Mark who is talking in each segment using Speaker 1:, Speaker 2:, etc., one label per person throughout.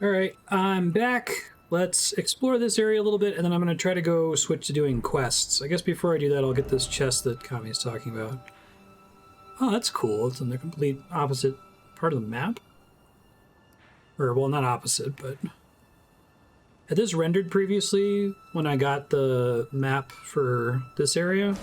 Speaker 1: Alright, I'm back. Let's explore this area a little bit, and then I'm going to try to go switch to doing quests. I guess before I do that, I'll get this chest that Kami's talking about. Oh, that's cool. It's in the complete opposite part of the map. Or, well, not opposite, but... Had this rendered previously when I got the map for this area?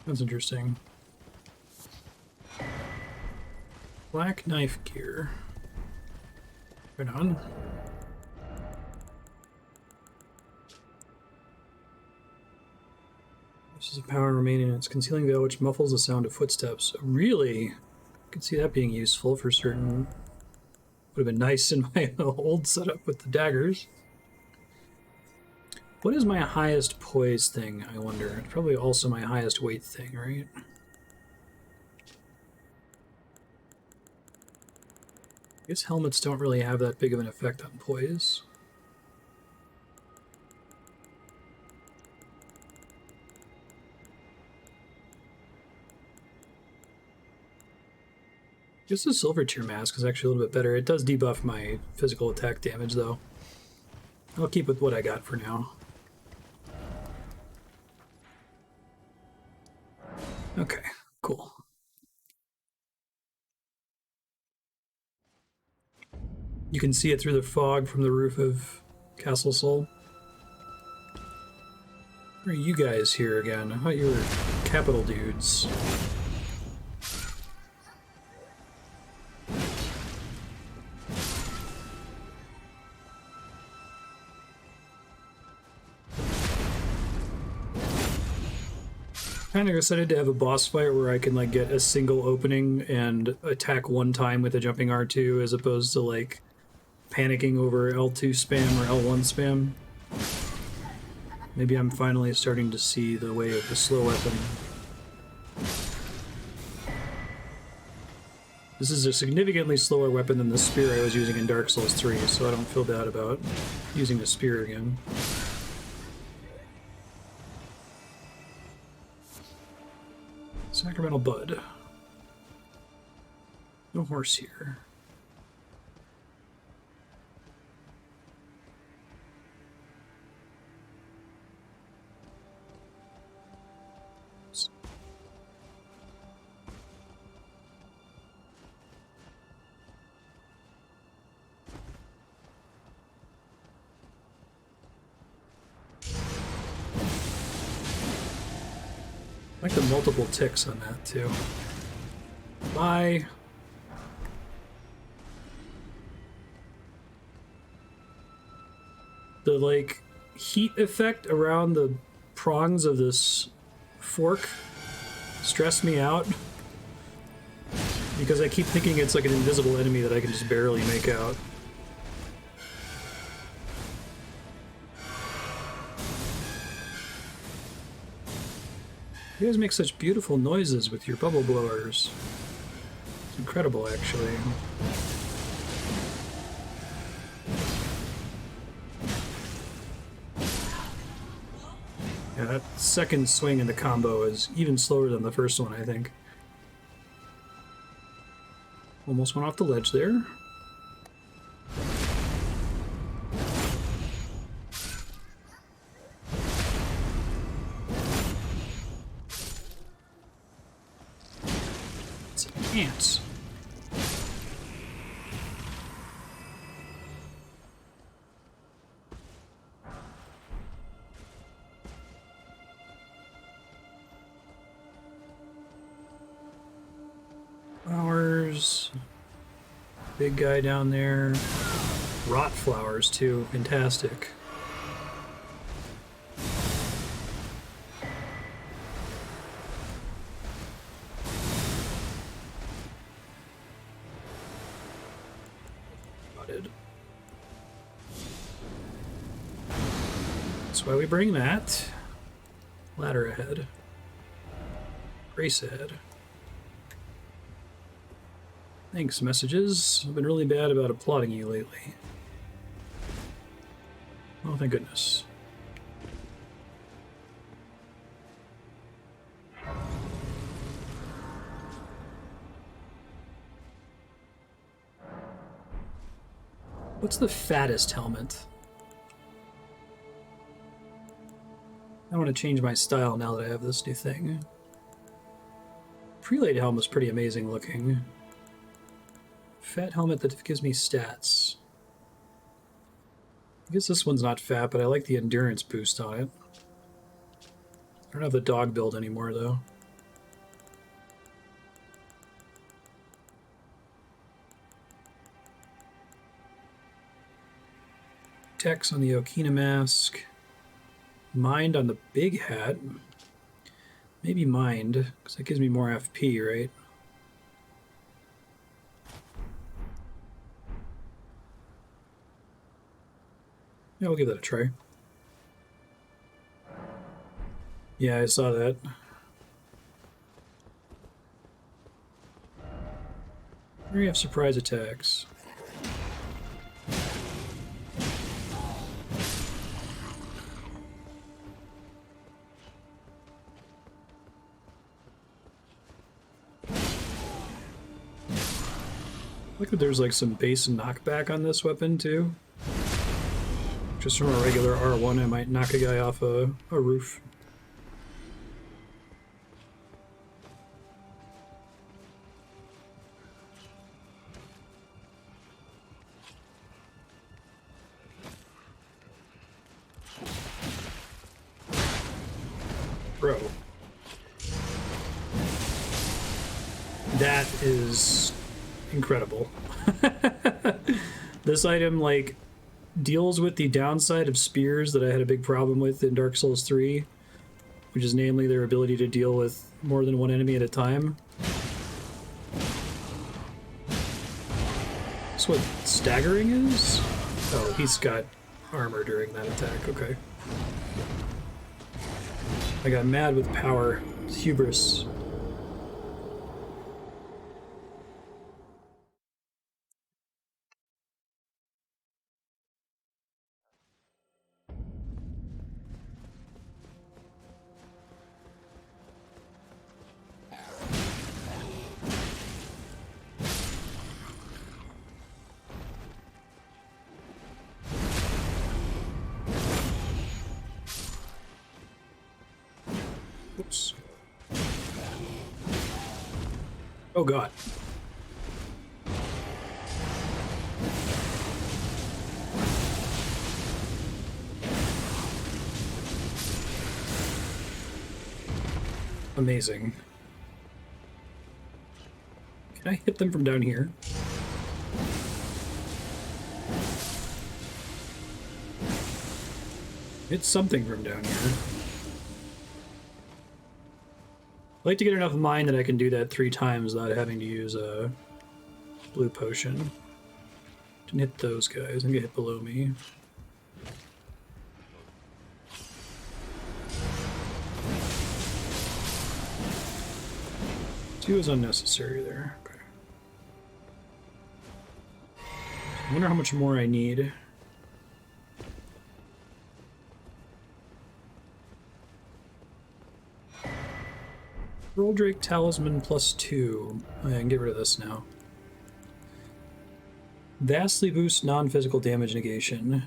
Speaker 1: That's interesting. Black knife gear. Right on. This is a power remaining in its concealing veil, which muffles the sound of footsteps. Really? I could see that being useful for certain... Would have been nice in my old setup with the daggers. What is my highest poise thing, I wonder? It's probably also my highest weight thing, right? I guess helmets don't really have that big of an effect on poise. I guess the silver tier mask is actually a little bit better. It does debuff my physical attack damage, though. I'll keep with what I got for now. Okay, cool. You can see it through the fog from the roof of Castle Sol. Where are you guys here again? I thought you were capital dudes. Kind of excited to have a boss fight where I can like get a single opening and attack one time with a jumping R2 as opposed to like panicking over L2 spam or L1 spam. Maybe I'm finally starting to see the way of the slow weapon. This is a significantly slower weapon than the spear I was using in Dark Souls 3, so I don't feel bad about using the spear again. Sacramental Bud. No horse here. I like the multiple ticks on that, too. Bye. The, like, heat effect around the prongs of this fork stressed me out. Because I keep thinking it's like an invisible enemy that I can just barely make out. You guys make such beautiful noises with your bubble blowers. It's incredible, actually. Yeah, that second swing in the combo is even slower than the first one, I think. Almost went off the ledge there. Ants. Flowers. Big guy down there. Rot flowers too. Fantastic. That's why we bring that. Ladder ahead. Grace ahead. Thanks, messages. I've been really bad about applauding you lately. Oh, thank goodness. What's the fattest helmet? I want to change my style now that I have this new thing. Prelate helmet is pretty amazing looking. Fat helmet that gives me stats. I guess this one's not fat, but I like the endurance boost on it. I don't have the dog build anymore, though. Text on the Okina mask. Mind on the big hat. Maybe mind, because that gives me more FP, right? Yeah, we'll give that a try. Yeah, I saw that. We have surprise attacks. Look that there's like some base knockback on this weapon too. Just from a regular R1, I might knock a guy off a roof. Bro. That is incredible. This item, like, deals with the downside of spears that I had a big problem with in Dark Souls 3, which is namely their ability to deal with more than one enemy at a time. That's what staggering is? Oh, he's got armor during that attack, okay. I got mad with power. Hubris. Oops. Oh god. Amazing. Can I hit them from down here? Hit something from down here. I'd like to get enough mine that I can do that 3 times without having to use a blue potion. Didn't hit those guys. I'm gonna hit below me. 2 is unnecessary there. Okay. I wonder how much more I need. Roll Drake Talisman +2. I can get rid of this now. Vastly boost non-physical damage negation.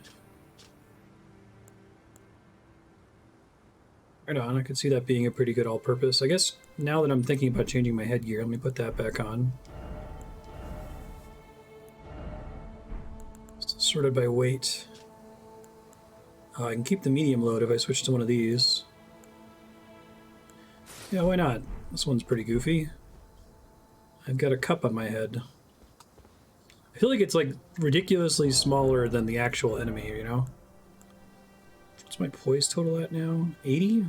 Speaker 1: Right on, I could see that being a pretty good all-purpose. I guess now that I'm thinking about changing my headgear, let me put that back on. Sorted by weight. I can keep the medium load if I switch to one of these. Yeah, why not? This one's pretty goofy. I've got a cup on my head. I feel like it's like ridiculously smaller than the actual enemy, you know? What's my poise total at now? 80?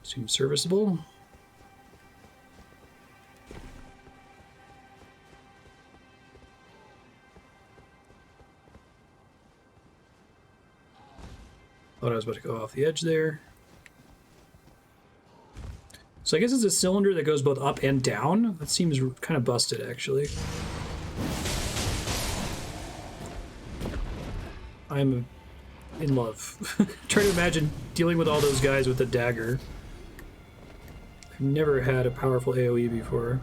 Speaker 1: Seems serviceable. Thought I was about to go off the edge there. So I guess it's a cylinder that goes both up and down. That seems kind of busted, actually. I'm in love. Try to imagine dealing with all those guys with a dagger. I've never had a powerful AoE before.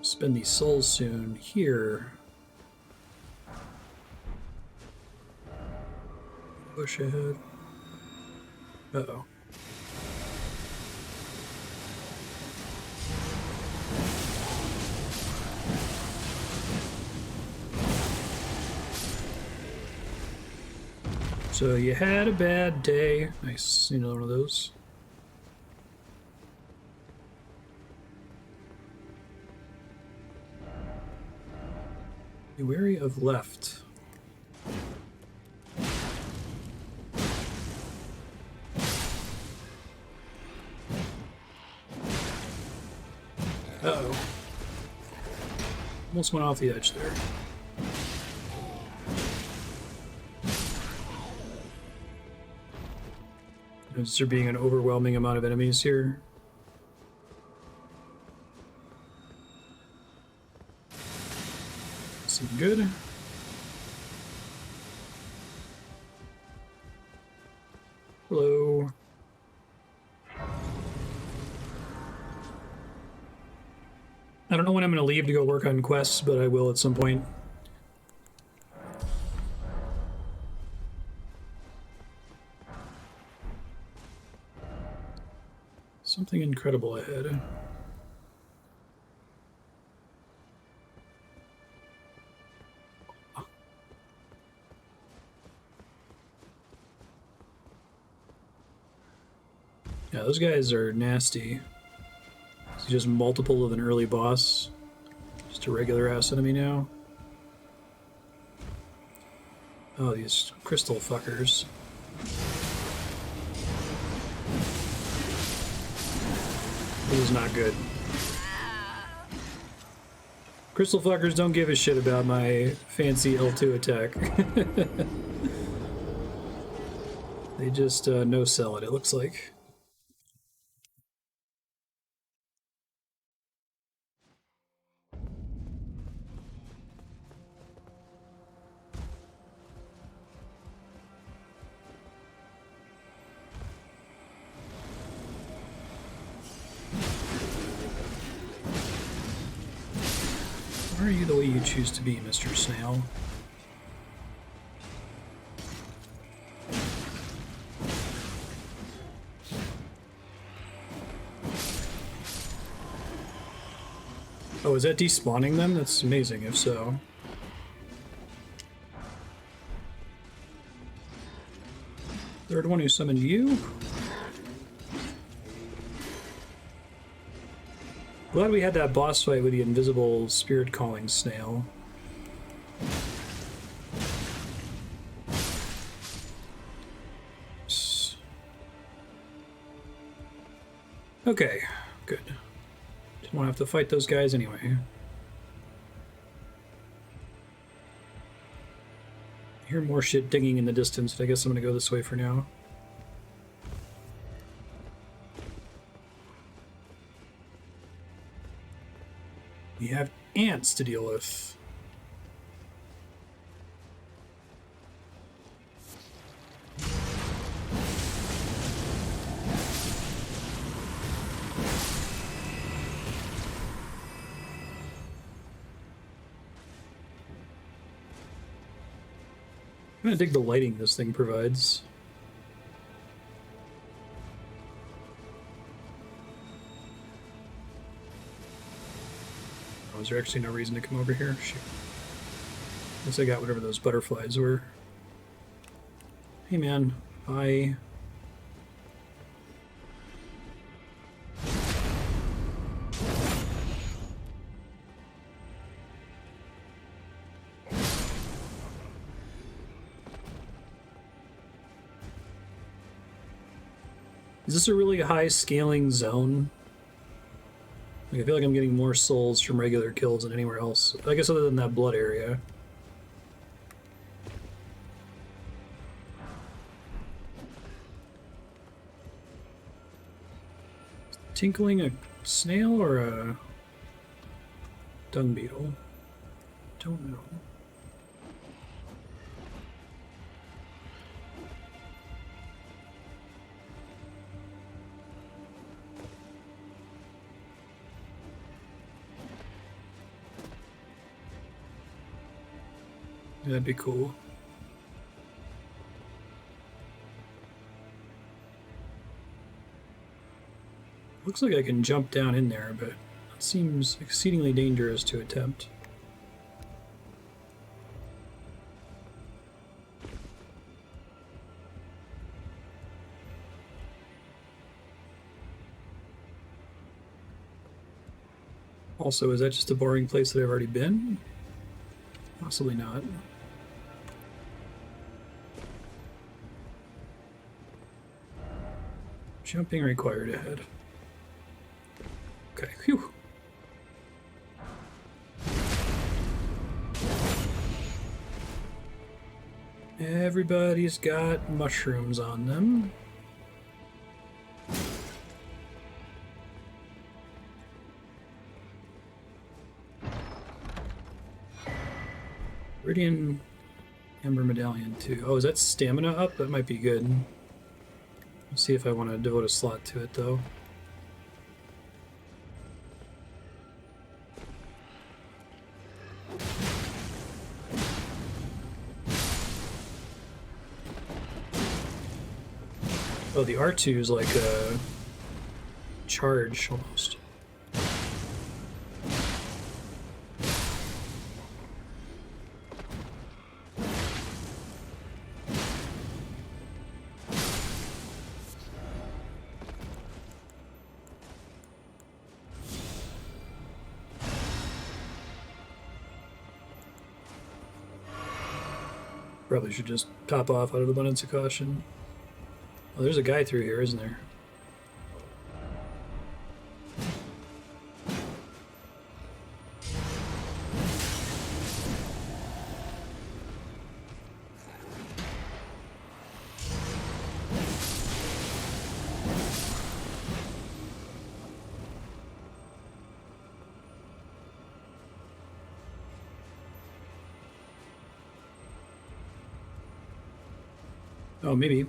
Speaker 1: Spend these souls soon here. Push ahead. Uh-oh. So you had a bad day. Nice, you know, one of those. Be wary of left. Uh-oh. Almost went off the edge there. Is there being an overwhelming amount of enemies here? Seem good. Hello. I don't know when I'm going to leave to go work on quests, but I will at some point. Something incredible ahead. Yeah, those guys are nasty. Is he just multiple of an early boss? Just a regular ass enemy now? Oh, these crystal fuckers. This is not good. Crystal fuckers don't give a shit about my fancy L2 attack. They just no-sell it looks like. Why are you the way you choose to be, Mr. Snail? Oh, is that despawning them? That's amazing, if so. Third one who summoned you? Glad we had that boss fight with the invisible spirit calling snail. Okay, good. Didn't want to have to fight those guys anyway. I hear more shit dinging in the distance, but I guess I'm gonna go this way for now. We have ants to deal with. I'm gonna dig the lighting this thing provides. Is there actually no reason to come over here? Shoot. Guess I got whatever those butterflies were. Hey man, bye. Is this a really high scaling zone? Like, I feel like I'm getting more souls from regular kills than anywhere else. I guess other than that blood area. Tinkling a snail or a dung beetle? Don't know. That'd be cool. Looks like I can jump down in there, but it seems exceedingly dangerous to attempt. Also, is that just a boring place that I've already been? Possibly not. Jumping required ahead. Okay, phew. Everybody's got mushrooms on them. Viridian Amber Medallion too. Oh, is that stamina up? That might be good. Let's see if I want to devote a slot to it though. Oh, the R2 is like a charge almost. Probably should just top off out of abundance of caution. Oh, there's a guy through here, isn't there? Oh, maybe.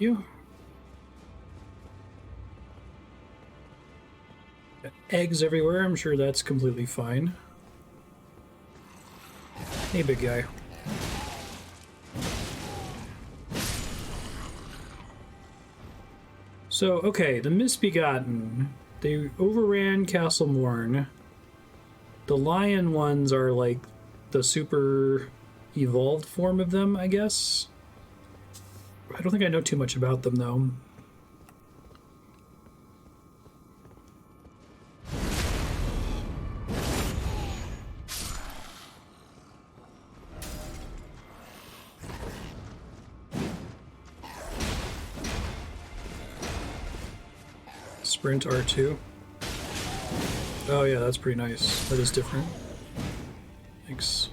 Speaker 1: You. Got eggs everywhere, I'm sure that's completely fine. Hey, big guy. So, okay, the Misbegotten. They overran Castle Morn. The lion ones are like the super evolved form of them, I guess. I don't think I know too much about them, though. Sprint R2. Oh yeah, that's pretty nice. That is different. Thanks.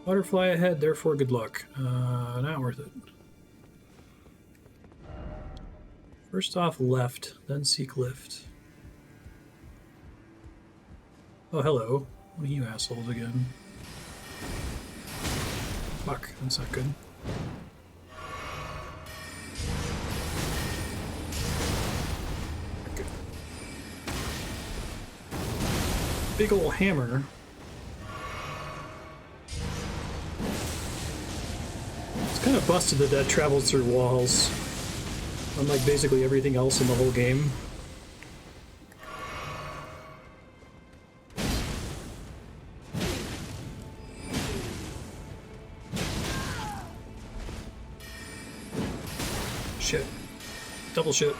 Speaker 1: Butterfly ahead, therefore good luck. Not worth it. First off left, then seek lift. Oh, hello. One of you assholes again. Fuck, that's not good. Okay. Big ol' hammer. Kind of busted that travels through walls. unlike basically everything else in the whole game. Shit. Double shit.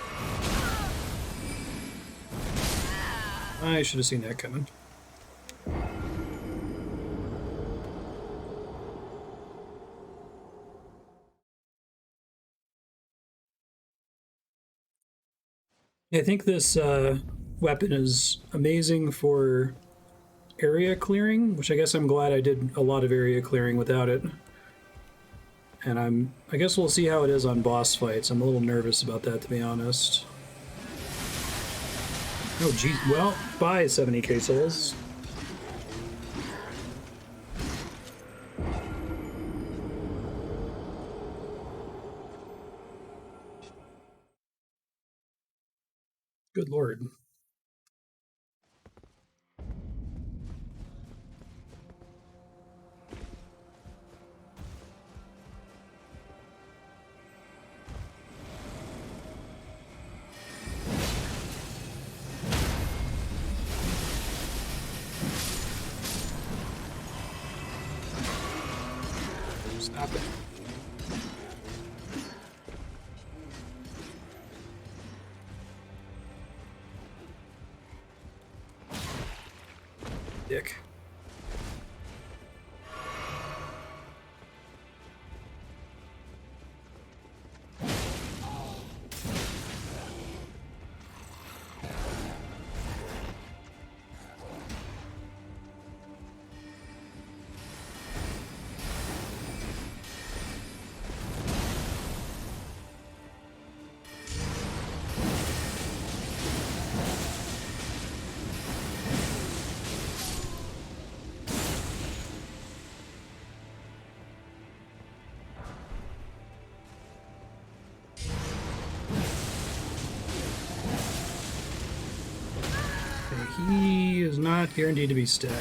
Speaker 1: I should have seen that coming. I think this weapon is amazing for area clearing, which I guess I'm glad I did a lot of area clearing without it. And I guess we'll see how it is on boss fights. I'm a little nervous about that, to be honest. Oh, geez. Well, bye, 70k souls. Good lord. Stop it. Dick. He is not guaranteed to be staggered.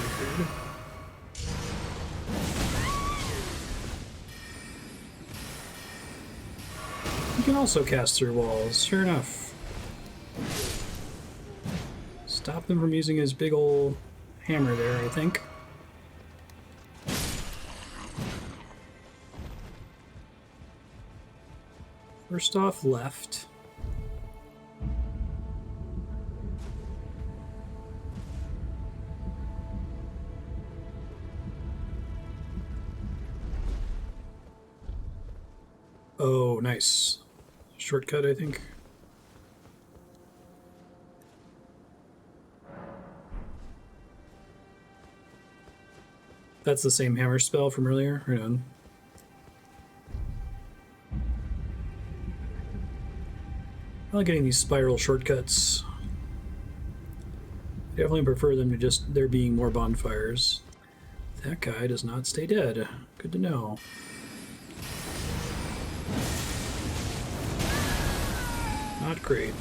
Speaker 1: He can also cast through walls, sure enough. Stop them from using his big ol' hammer there, I think. First off, left. Oh, nice. Shortcut, I think. That's the same hammer spell from earlier. Right on. I like getting these spiral shortcuts. I definitely prefer them to just there being more bonfires. That guy does not stay dead. Good to know. Not great.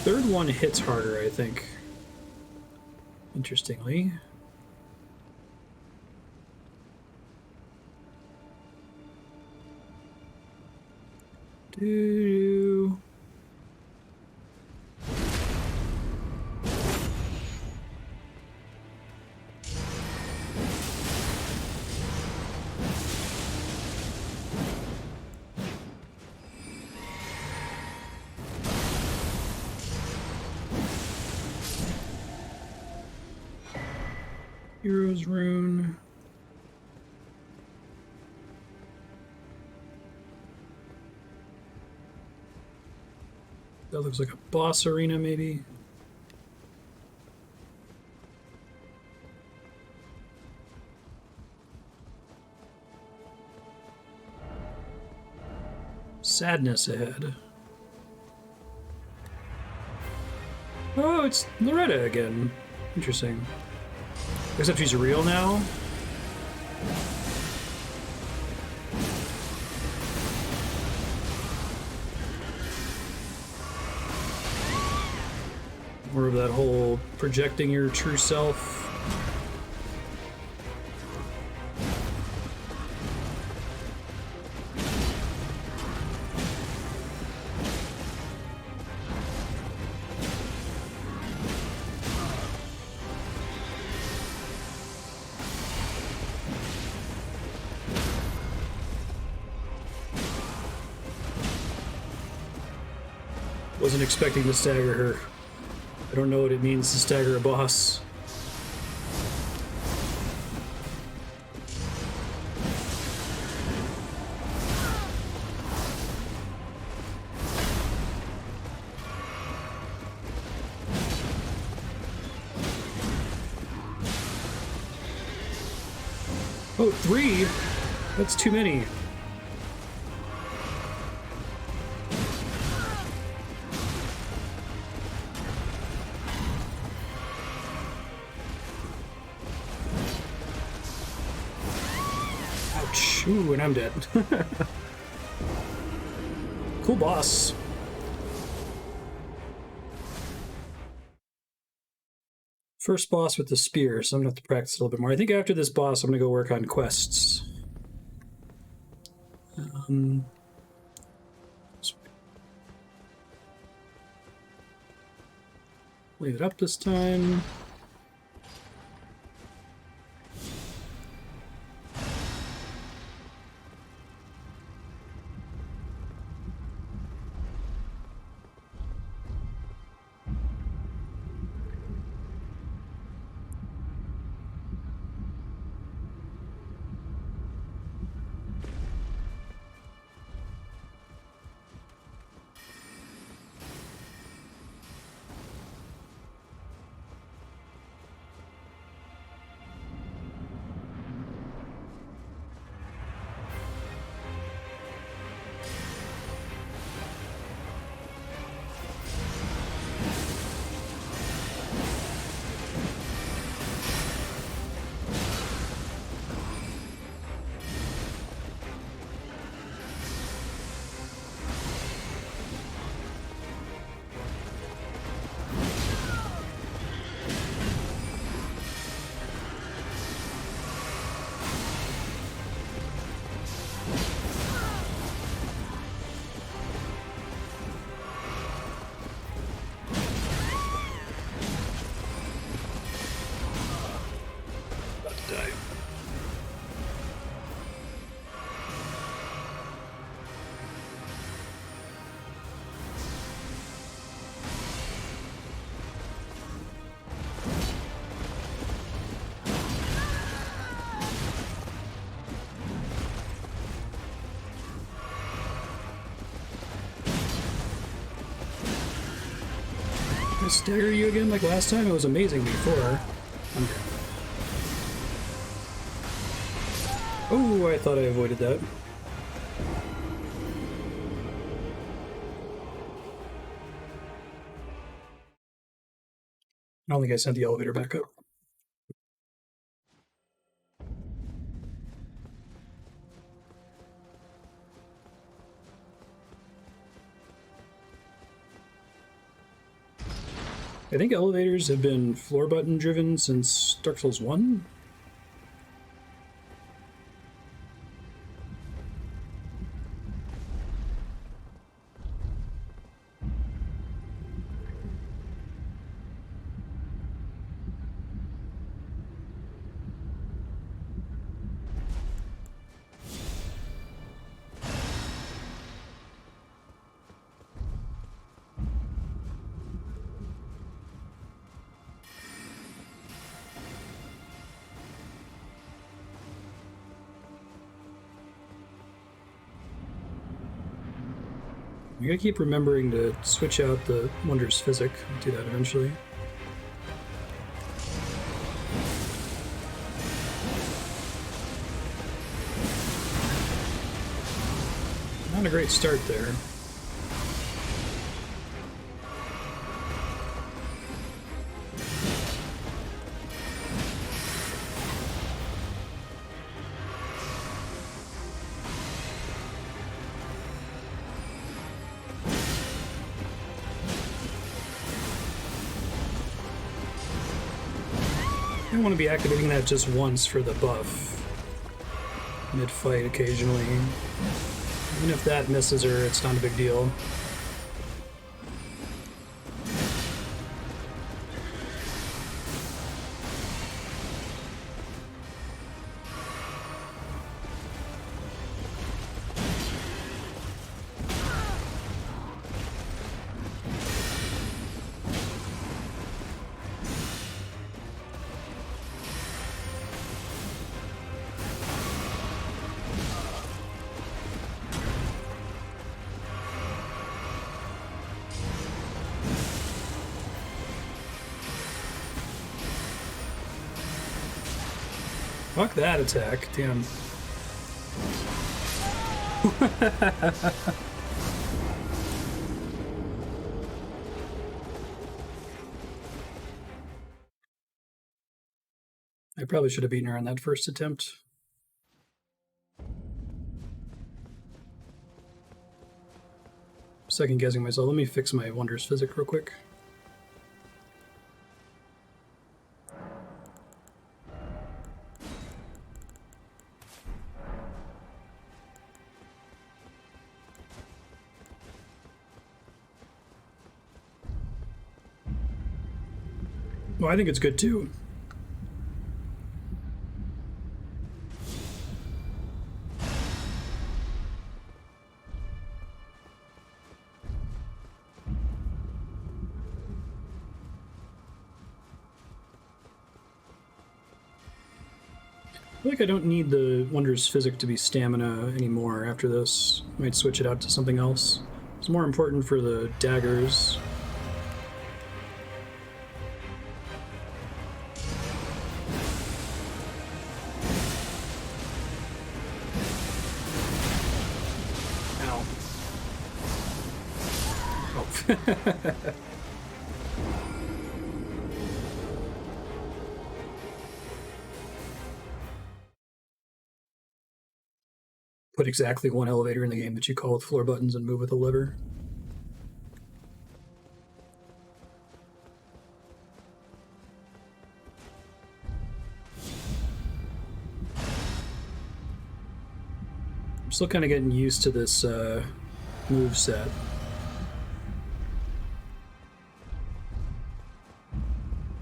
Speaker 1: Third one hits harder, I think. Interestingly. Doo-doo. Hero's Rune. That looks like a boss arena, maybe. Sadness ahead. Oh, it's Loretta again. Interesting. Except she's real now. More of that whole projecting your true self. Wasn't expecting to stagger her. I don't know what it means to stagger a boss. Oh, 3? That's too many. Ooh, and I'm dead. Cool boss. First boss with the spear, so I'm gonna have to practice a little bit more. I think after this boss, I'm gonna go work on quests. Leave it up this time. I stagger you again like last time? It was amazing before. Okay. Oh, I thought I avoided that. I don't think I sent the elevator back up. I think elevators have been floor button driven since Dark Souls 1. I gotta keep remembering to switch out the Wondrous Physic. I'll do that eventually. Not a great start there. I want to be activating that just once for the buff. Mid-fight occasionally. Even if that misses her, it's not a big deal. Fuck that attack, damn. I probably should have beaten her on that first attempt. Second guessing myself. Let me fix my Wondrous Physic real quick. Well, I think it's good too. I feel like I don't need the Wondrous Physic to be stamina anymore after this. I might switch it out to something else. It's more important for the daggers. Put exactly one elevator in the game that you call with floor buttons and move with a lever. I'm still kind of getting used to this move set.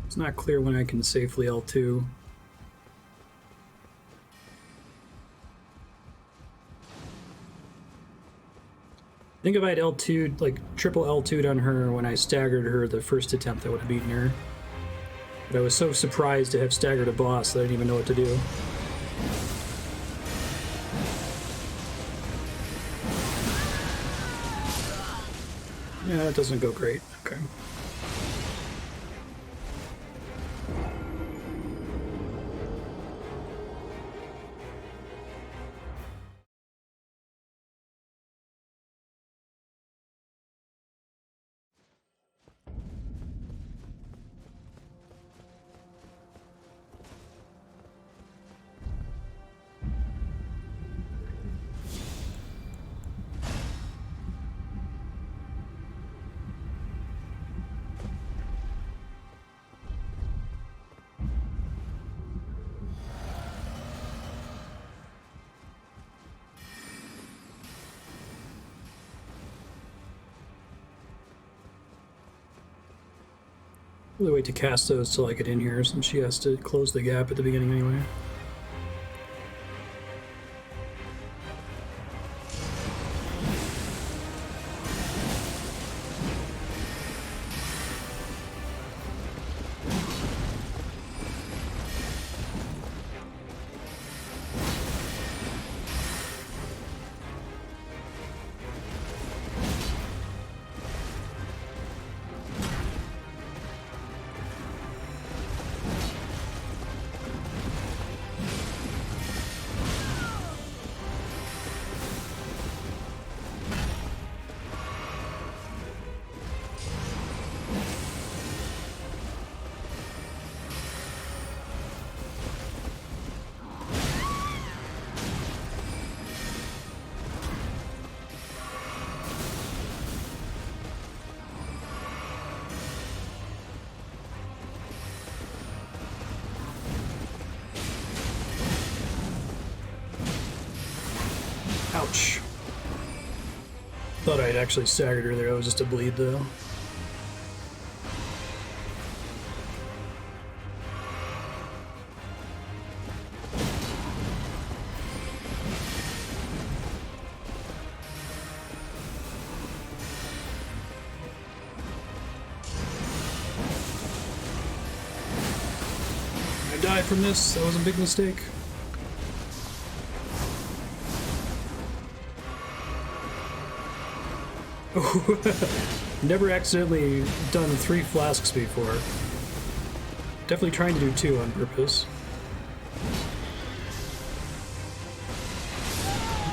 Speaker 1: It's not clear when I can safely L2. I think if I had L2'd, like triple L2'd on her when I staggered her the first attempt, I would have beaten her. But I was so surprised to have staggered a boss that I didn't even know what to do. Yeah, that doesn't go great. Okay. Really wait to cast those till I get in here, since she has to close the gap at the beginning anyway. Ouch. Thought I'd actually staggered her there. That was just a bleed, though. I died from this. That was a big mistake. Never accidentally done 3 flasks before. Definitely trying to do 2 on purpose.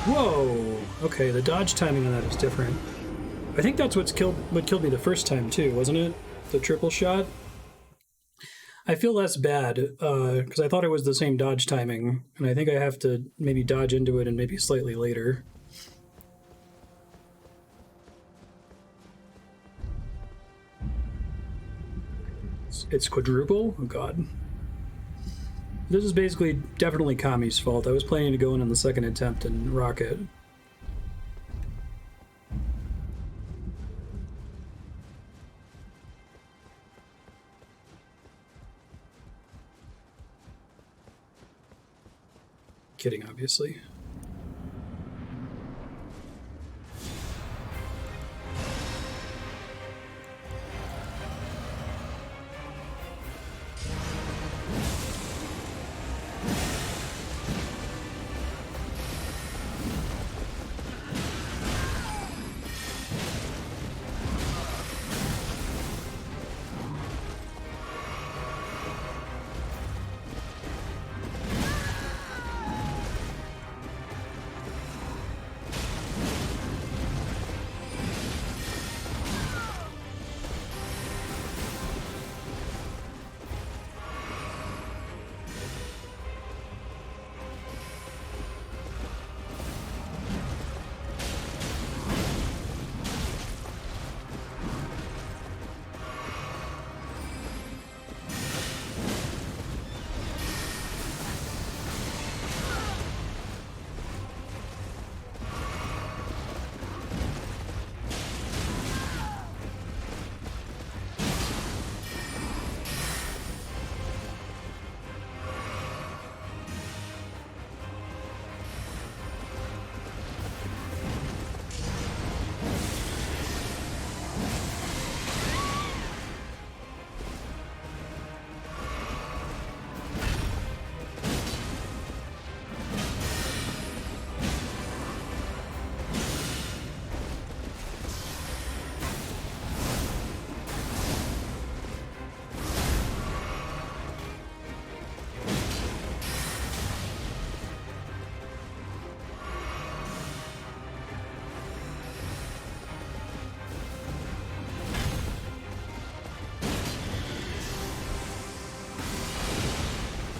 Speaker 1: Whoa! Okay, the dodge timing on that is different. I think that's what killed me the first time too, wasn't it? The triple shot? I feel less bad, because I thought it was the same dodge timing, and I think I have to maybe dodge into it and maybe slightly later. It's quadruple? Oh god. This is basically definitely Kami's fault. I was planning to go in on the second attempt and rock it. Kidding, obviously.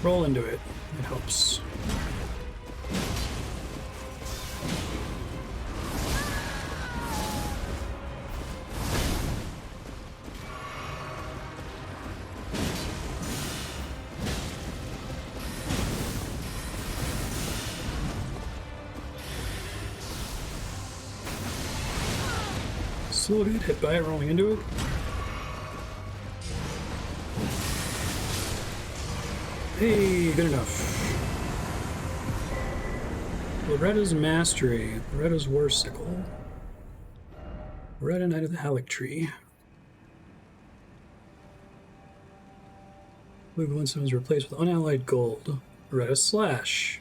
Speaker 1: Roll into it. It helps. Slow hit by it, rolling into it. Hey, good enough. Loretta's Mastery. Loretta's Warsicle. Loretta, Knight of the Haligtree. Blue one is replaced with unallied gold. Loretta Slash.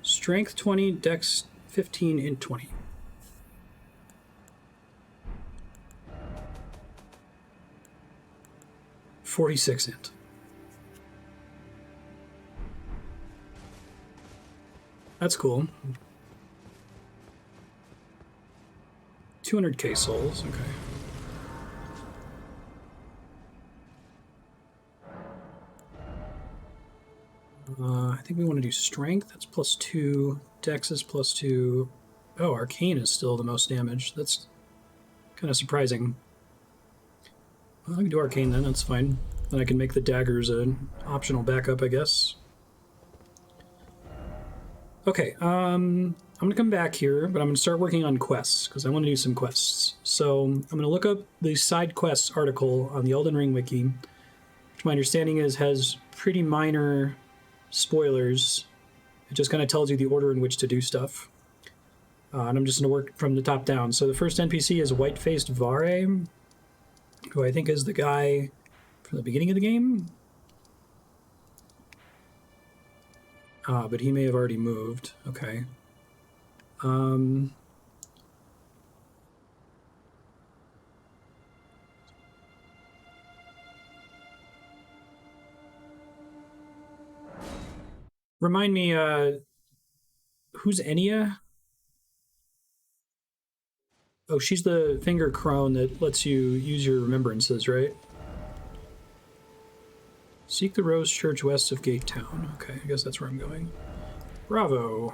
Speaker 1: Strength 20, Dex 15, Int 20. .46 int. That's cool. 200k souls, okay. I think we want to do strength. That's +2. Dex is +2. Oh, arcane is still the most damage. That's kind of surprising. Well, I can do arcane then, that's fine. Then I can make the daggers an optional backup, I guess. Okay, I'm gonna come back here, but I'm gonna start working on quests because I want to do some quests. So I'm gonna look up the side quests article on the Elden Ring wiki, which my understanding is has pretty minor spoilers. It just kind of tells you the order in which to do stuff. And I'm just gonna work from the top down. So the first NPC is white-faced Varre, who I think is the guy from the beginning of the game. But he may have already moved. Okay. Remind me, who's Enya? Oh, she's the finger crone that lets you use your remembrances, right? Seek the Rose Church west of Gate Town. Okay, I guess that's where I'm going. Bravo.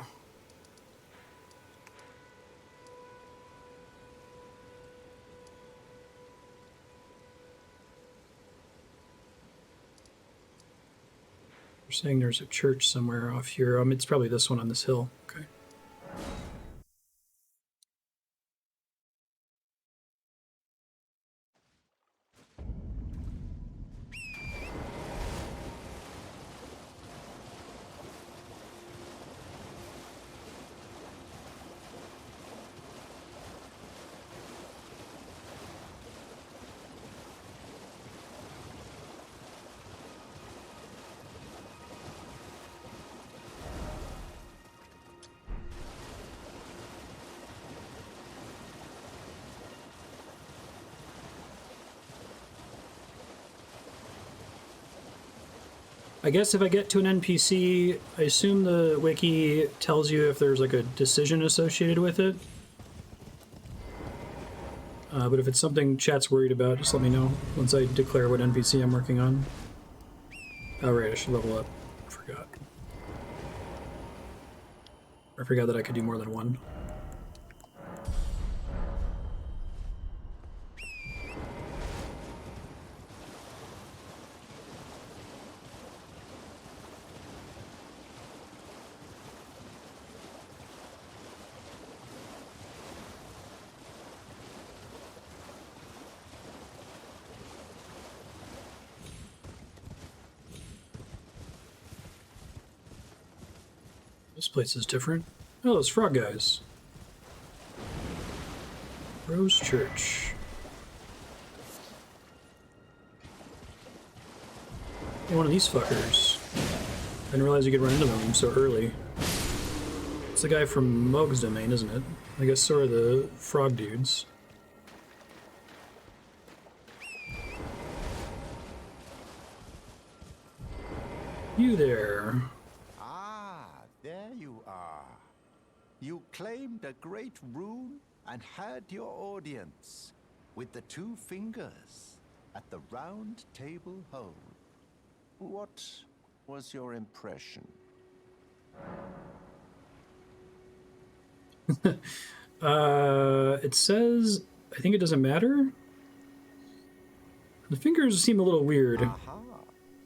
Speaker 1: They're saying there's a church somewhere off here. It's probably this one on this hill. Okay. I guess if I get to an NPC, I assume the wiki tells you if there's like a decision associated with it. But if it's something chat's worried about, just let me know once I declare what NPC I'm working on. Oh, right, I should level up. I forgot. I forgot that I could do more than one. This place is different. Oh, those frog guys. Rose Church. Hey, one of these fuckers. I didn't realize you could run into them so early. It's the guy from Mog's domain, isn't it? I guess so are the frog dudes. You there.
Speaker 2: There you are. You claimed a great rune and had your audience with the two fingers at the round table hole. What was your impression?
Speaker 1: It says, I think it doesn't matter. The fingers seem a little weird.
Speaker 2: Aha,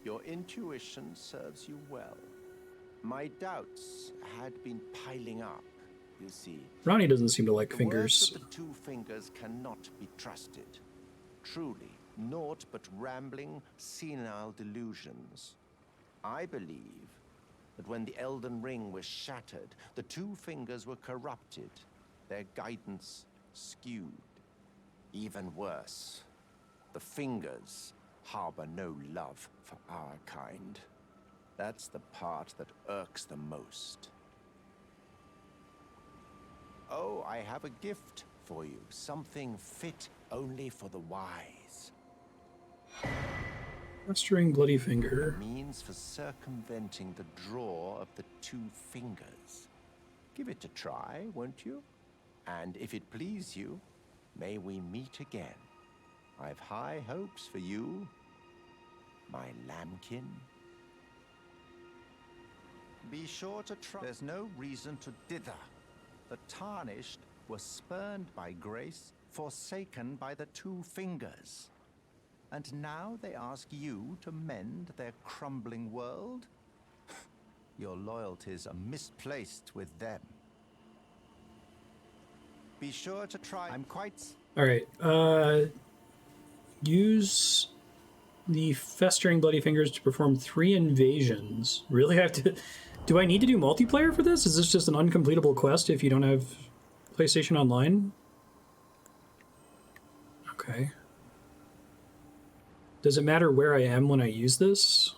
Speaker 2: your intuition serves you well. My doubts had been piling up, you see.
Speaker 1: Ronnie doesn't seem to like
Speaker 2: The
Speaker 1: fingers.
Speaker 2: words of the two fingers cannot be trusted. Truly, naught but rambling, senile delusions. I believe that when the Elden Ring was shattered, the two fingers were corrupted, their guidance skewed. Even worse, the fingers harbor no love for our kind. That's the part that irks the most. Oh, I have a gift for you. Something fit only for the wise.
Speaker 1: Festering bloody finger.
Speaker 2: A means for circumventing the draw of the two fingers. Give it a try, won't you? And if it please you, may we meet again. I've high hopes for you, my lambkin. Be sure to try. There's no reason to dither. The tarnished were spurned by grace, forsaken by the two fingers. And now they ask you to mend their crumbling world? Your loyalties are misplaced with them. Be sure to try. I'm quite...
Speaker 1: Alright, use the Festering Bloody Fingers to perform 3 invasions. Really have to... Do I need to do multiplayer for this? Is this just an uncompletable quest if you don't have PlayStation Online? Okay. Does it matter where I am when I use this?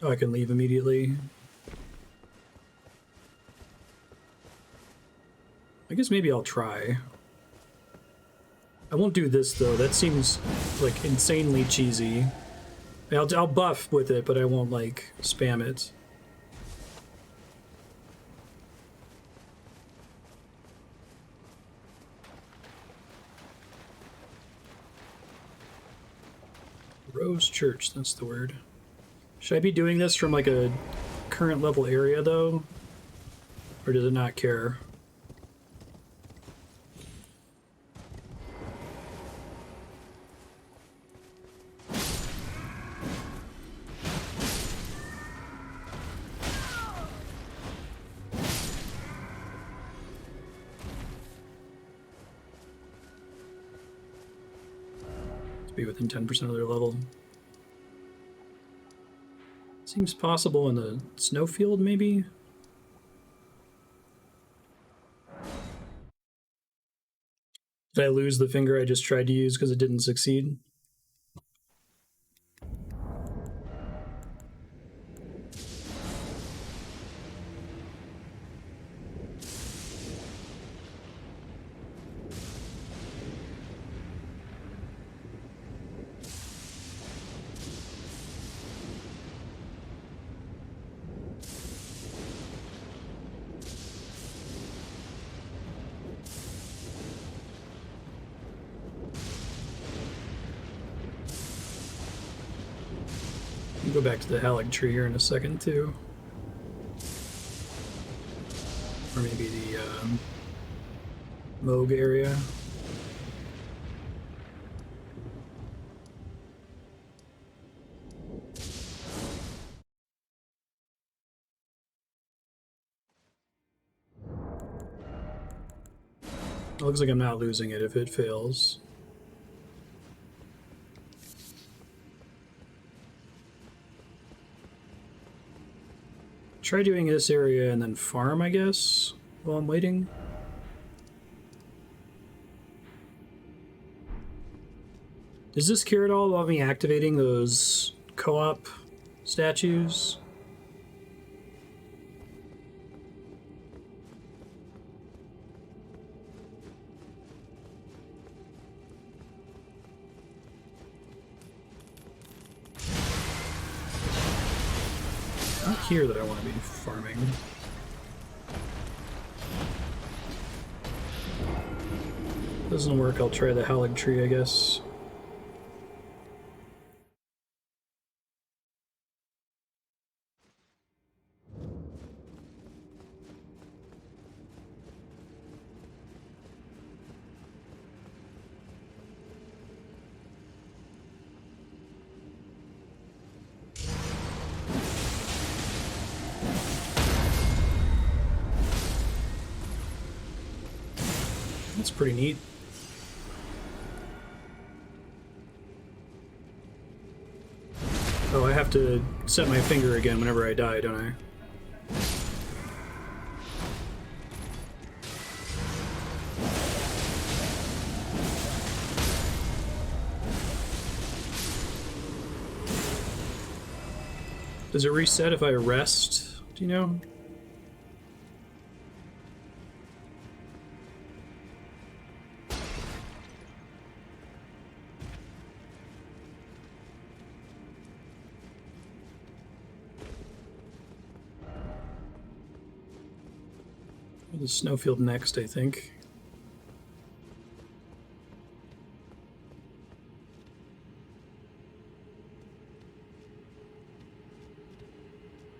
Speaker 1: Oh, I can leave immediately. I guess maybe I'll try. I won't do this though, that seems like insanely cheesy. I'll buff with it, but I won't like spam it. Rose Church, that's the word. Should I be doing this from like a current level area though? Or does it not care? To be within 10% of their level. Seems possible in the snowfield, maybe? Did I lose the finger I just tried to use because it didn't succeed? Go back to the Haligtree here in a second too, or maybe the Moog area. It looks like I'm not losing it if it fails. Try doing this area and then farm, I guess, while I'm waiting. Does this care at all about me activating those co-op statues? Not here that I want to be farming. Doesn't work, I'll try the Haligtree, I guess. That's pretty neat. Oh, I have to set my finger again whenever I die, don't I? Does it reset if I rest? Do you know? The snowfield next, I think.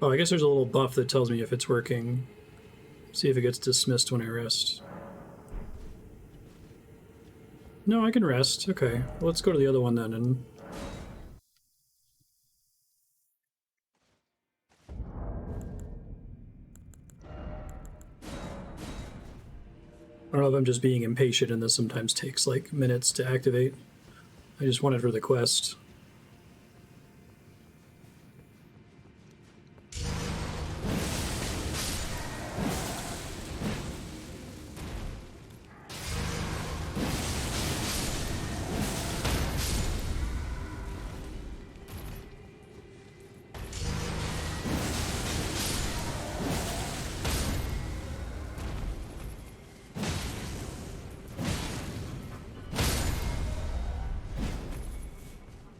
Speaker 1: Oh, I guess there's a little buff that tells me if it's working. See if it gets dismissed when I rest. No, I can rest. Okay, well, let's go to the other one then. And I don't know if I'm just being impatient and this sometimes takes like minutes to activate. I just want it for the quest.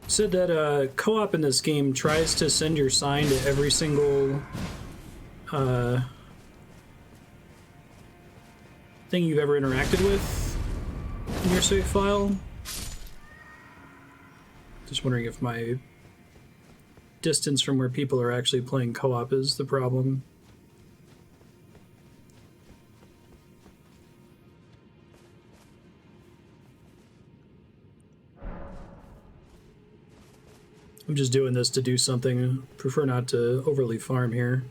Speaker 1: Said that co-op in this game tries to send your sign to every single thing you've ever interacted with in your save file. Just wondering if my distance from where people are actually playing co-op is the problem. I'm just doing this to do something. Prefer not to overly farm here.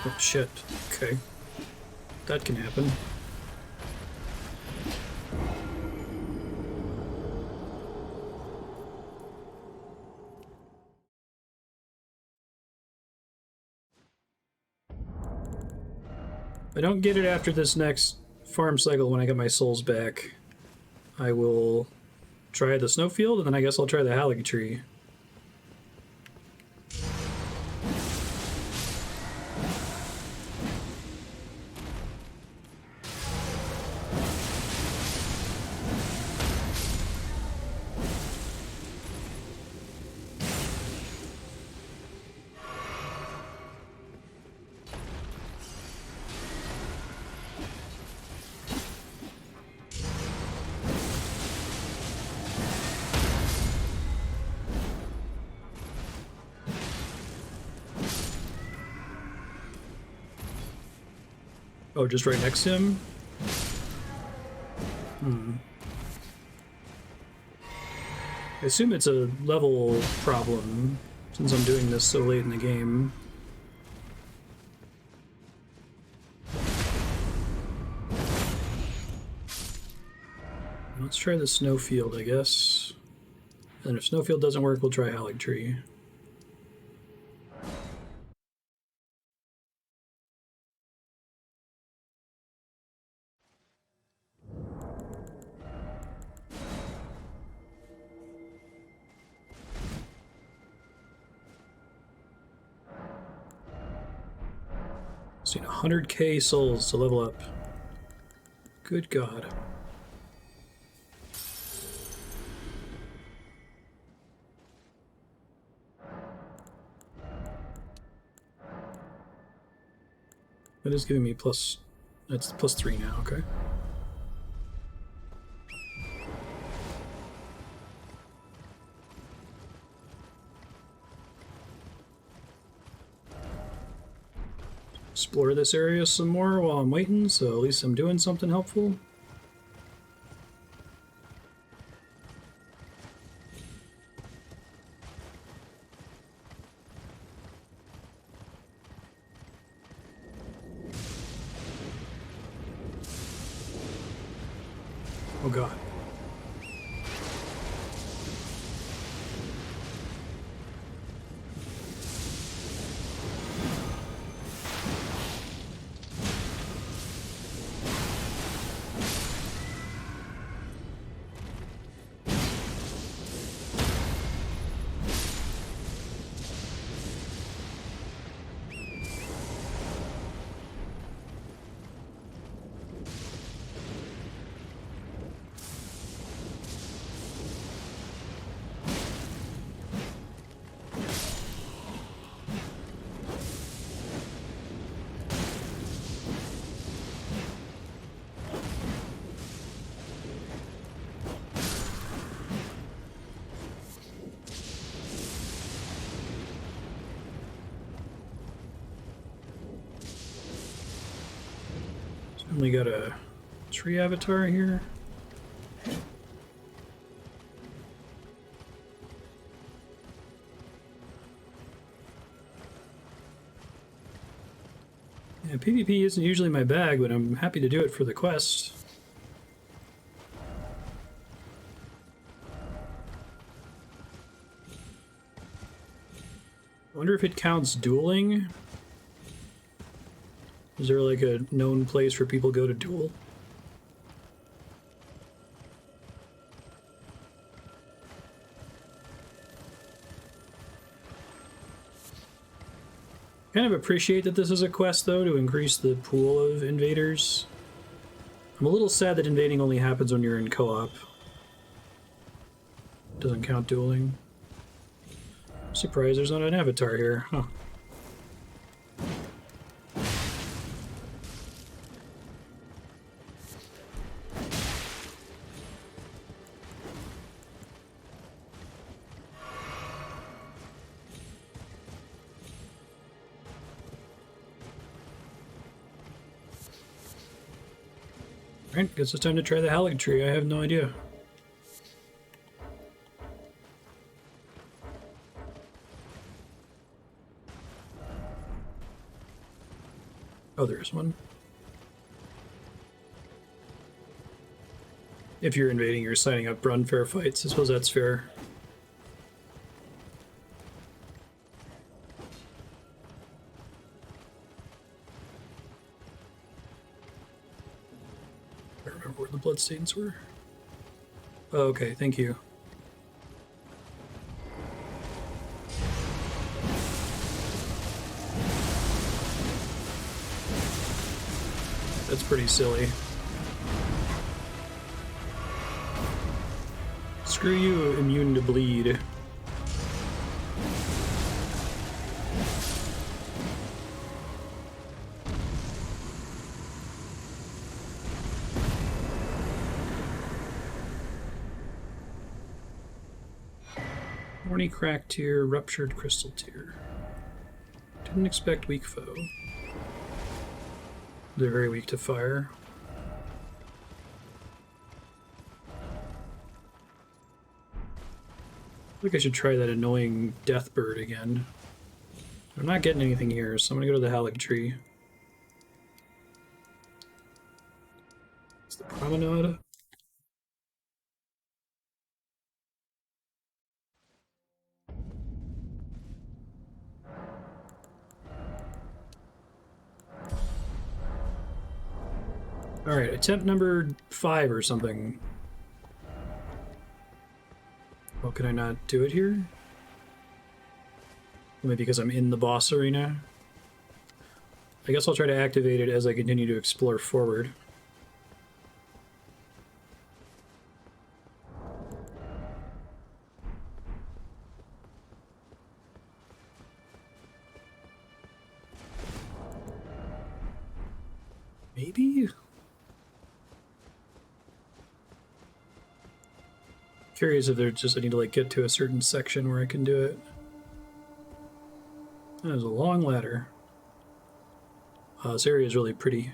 Speaker 1: Oh shit. Okay. That can happen. If I don't get it after this next farm cycle when I get my souls back, I will try the snowfield, and then I guess I'll try the Haligtree. Oh, just right next to him? I assume it's a level problem, since I'm doing this so late in the game. Let's try the snowfield, I guess. And if snowfield doesn't work, we'll try Haligtree. Seen 100k souls to level up. Good God. That is giving me plus... That's plus 3 now, okay. Explore this area some more while I'm waiting, so at least I'm doing something helpful. Oh God. Only got a tree avatar here. Yeah, PvP isn't usually my bag, but I'm happy to do it for the quest. I wonder if it counts dueling? Is there like a known place where people go to duel? Kind of appreciate that this is a quest, though, to increase the pool of invaders. I'm a little sad that invading only happens when you're in co-op. Doesn't count dueling. Surprised there's not an avatar here, huh? Alright, guess it's time to try the Haligtree. I have no idea. Oh, there's one. If you're invading, you're signing up for unfair fights. I suppose that's fair. I don't remember where the bloodstains were. Oh, okay, thank you. That's pretty silly. Screw you, immune to bleed. Horny crack tier, ruptured crystal tier. Didn't expect weak foe. They're very weak to fire. I think I should try that annoying Deathbed again. I'm not getting anything here, so I'm gonna go to the Haligtree. It's the promenade. Alright, attempt number 5 or something. Well, can I not do it here? Maybe because I'm in the boss arena? I guess I'll try to activate it as I continue to explore forward. Maybe? Curious if there's just I need to like get to a certain section where I can do it. There's a long ladder. This area is really pretty.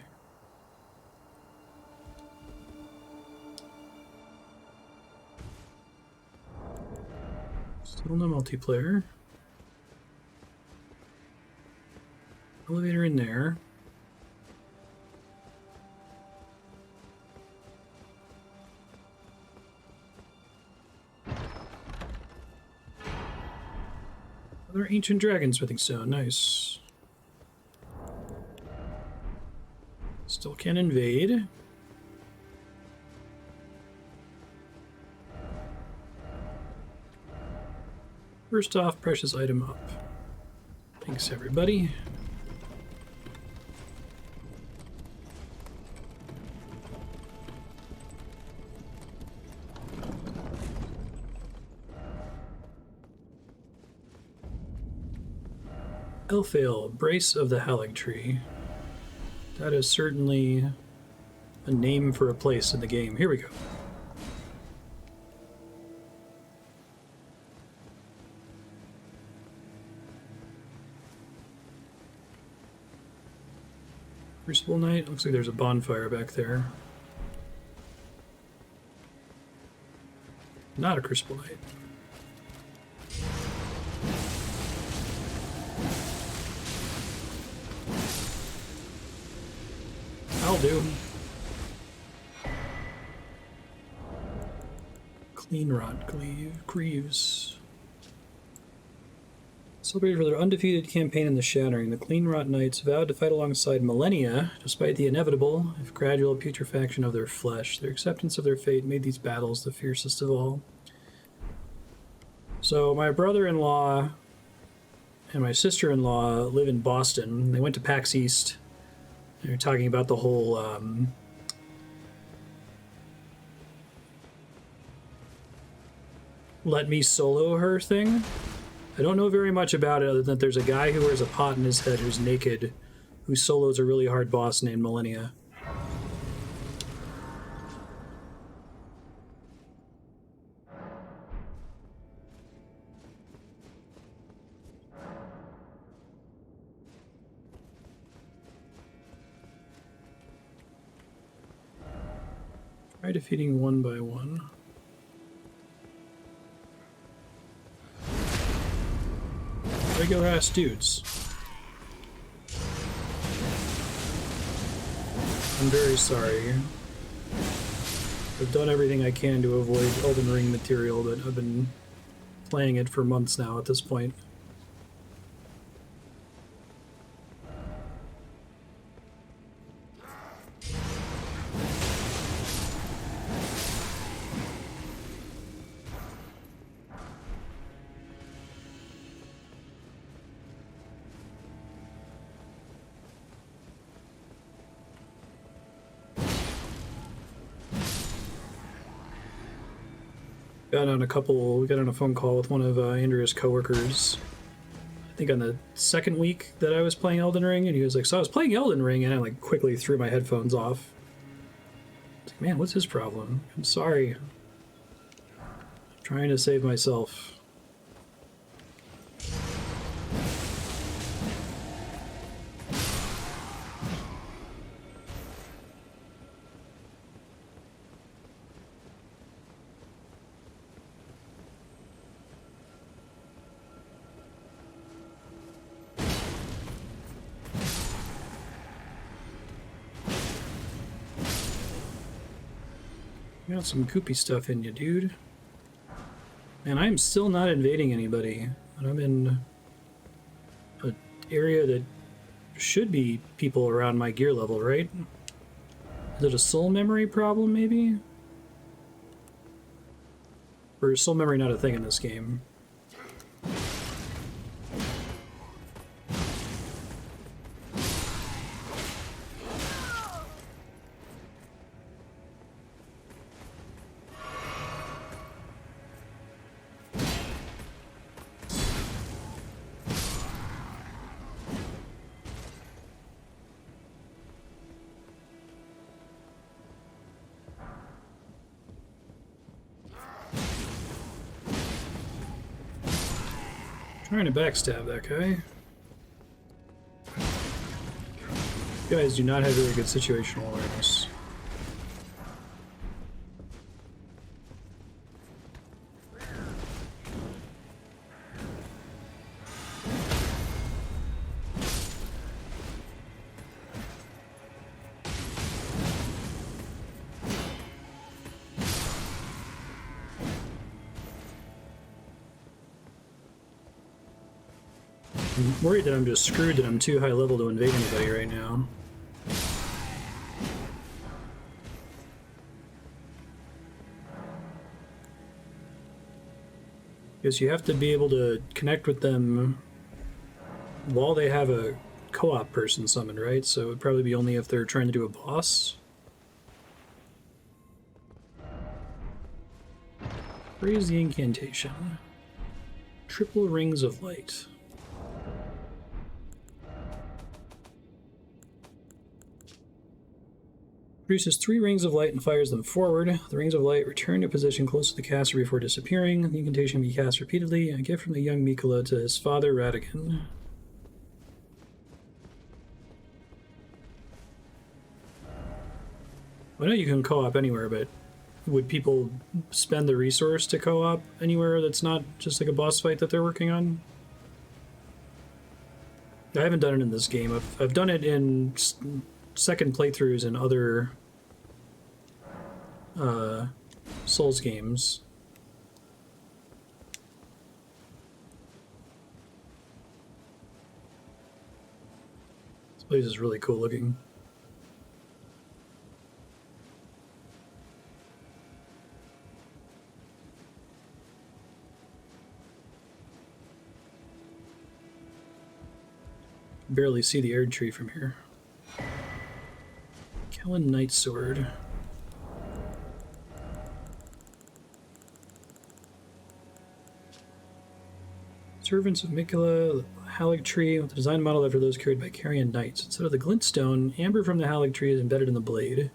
Speaker 1: Still no multiplayer. Elevator in there. Another ancient dragon smithing stone, nice. Still can invade. First off, precious item up. Thanks, everybody. Elphael, Brace of the Haligtree. That is certainly a name for a place in the game. Here we go. Crucible Knight? Looks like there's a bonfire back there. Not a Crucible Knight. I'll do. Clean Rot Greaves. Celebrated for their undefeated campaign in the Shattering, the Clean Rot Knights vowed to fight alongside Malenia, despite the inevitable, if gradual, putrefaction of their flesh. Their acceptance of their fate made these battles the fiercest of all. So my brother-in-law and my sister-in-law live in Boston. They went to PAX East. They're talking about the whole let me solo her thing. I don't know very much about it other than that there's a guy who wears a pot in his head who's naked, who solos a really hard boss named Malenia. Try defeating one by one. Regular ass dudes. I'm very sorry. I've done everything I can to avoid Elden Ring material, but I've been playing it for months now at this point. We got on a phone call with one of Andrea's coworkers, I think on the second week that I was playing Elden Ring, and he was like, so I was playing Elden Ring, and I like quickly threw my headphones off. I was like, man, what's his problem? I'm sorry. I'm trying to save myself. Got some goopy stuff in you, dude. Man, I'm still not invading anybody. And I'm in an area that should be people around my gear level, right? Is it a soul memory problem, maybe? Or is soul memory not a thing in this game? Trying to backstab that guy. You guys do not have very good situational awareness. I'm worried that I'm just screwed, that I'm too high level to invade anybody right now. Because you have to be able to connect with them while they have a co-op person summoned, right? So it would probably be only if they're trying to do a boss. Raise the incantation. Triple rings of light. Produces 3 rings of light and fires them forward. The rings of light return to position close to the caster before disappearing. The incantation can be cast repeatedly. A gift from the young Miquella to his father, Radigan. I know you can co-op anywhere, but would people spend the resource to co-op anywhere that's not just like a boss fight that they're working on? I haven't done it in this game. I've done it in second playthroughs in other Souls games. This place is really cool looking. Barely see the Erdtree from here. Kellen Knight Sword. Servants of Miquella, Haligtree, with a design model after those carried by Carian Knights. Instead of the glintstone, amber from the Haligtree is embedded in the blade.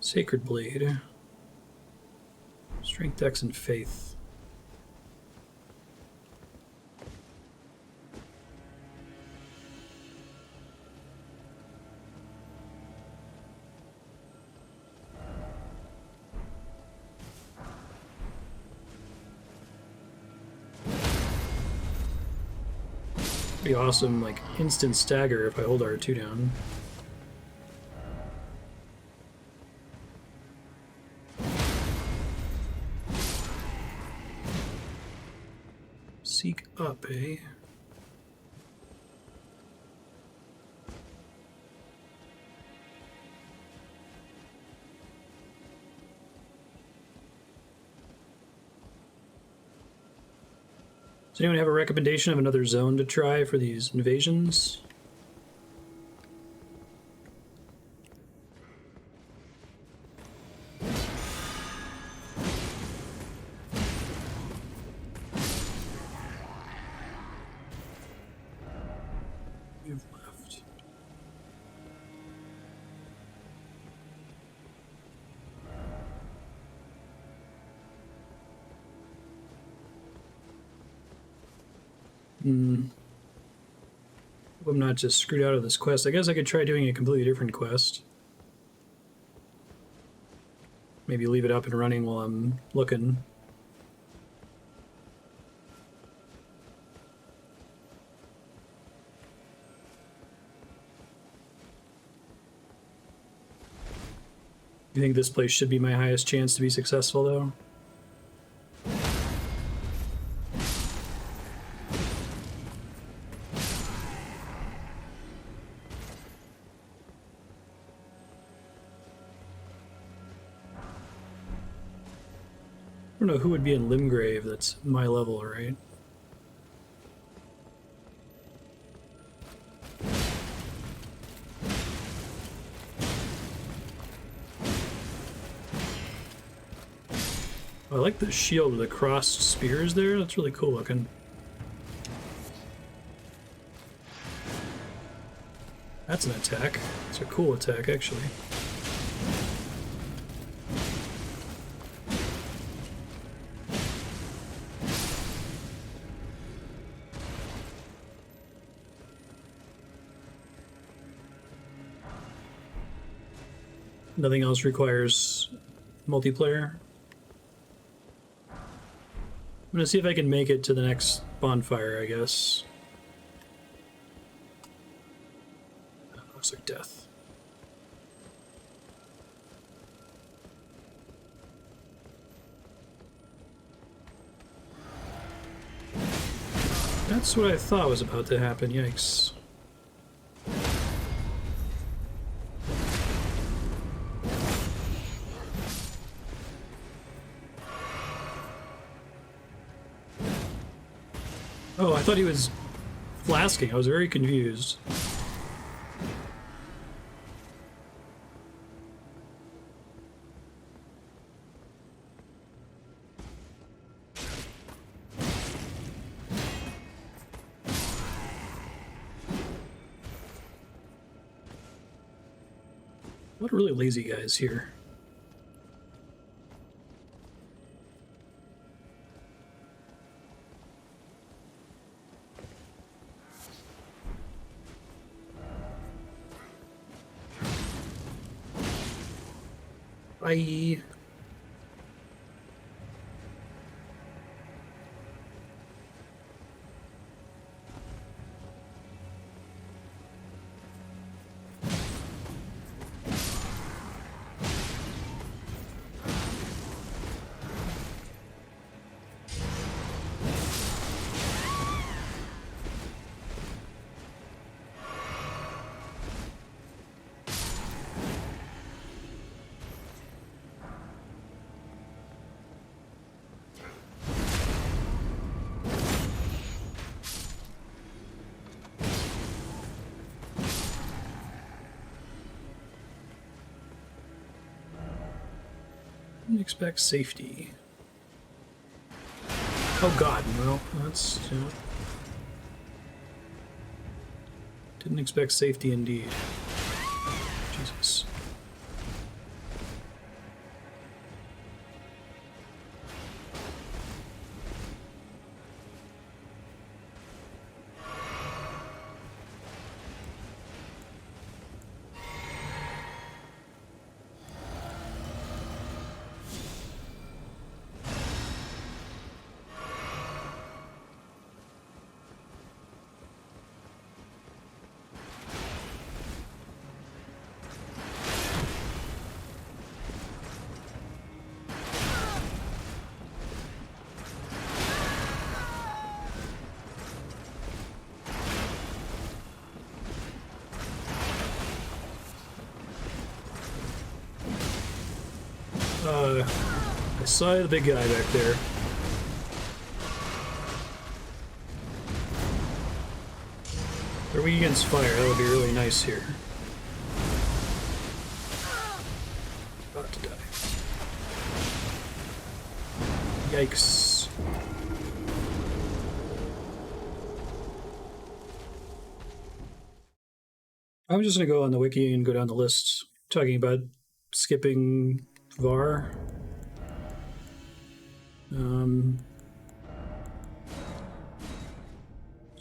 Speaker 1: Sacred Blade. Strength, Dex, and Faith. Be awesome, like instant stagger if I hold R2 down. Seek up, eh? Does anyone have a recommendation of another zone to try for these invasions? You've left. Hope I'm not just screwed out of this quest. I guess I could try doing a completely different quest. Maybe leave it up and running while I'm looking. You think this place should be my highest chance to be successful, though? I don't know who would be in Limgrave that's my level, right? I like the shield with the crossed spears there. That's really cool looking. That's an attack. It's a cool attack, actually. Nothing else requires multiplayer. I'm gonna see if I can make it to the next bonfire, I guess. Looks like death. That's what I thought was about to happen, yikes. Oh, I thought he was flasking. I was very confused. What really lazy guys here. Bye. Didn't expect safety. Oh god, well, that's... didn't expect safety indeed. Jesus. I saw the big guy back there. They're weak against fire, that would be really nice here. About to die. Yikes. I'm just gonna go on the wiki and go down the list talking about skipping Varre.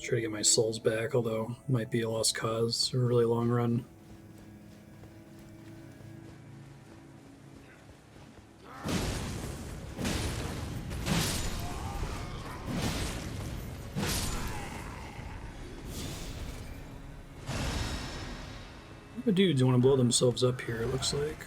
Speaker 1: Try to get my souls back, although it might be a lost cause for a really long run. The dudes want to blow themselves up here, it looks like.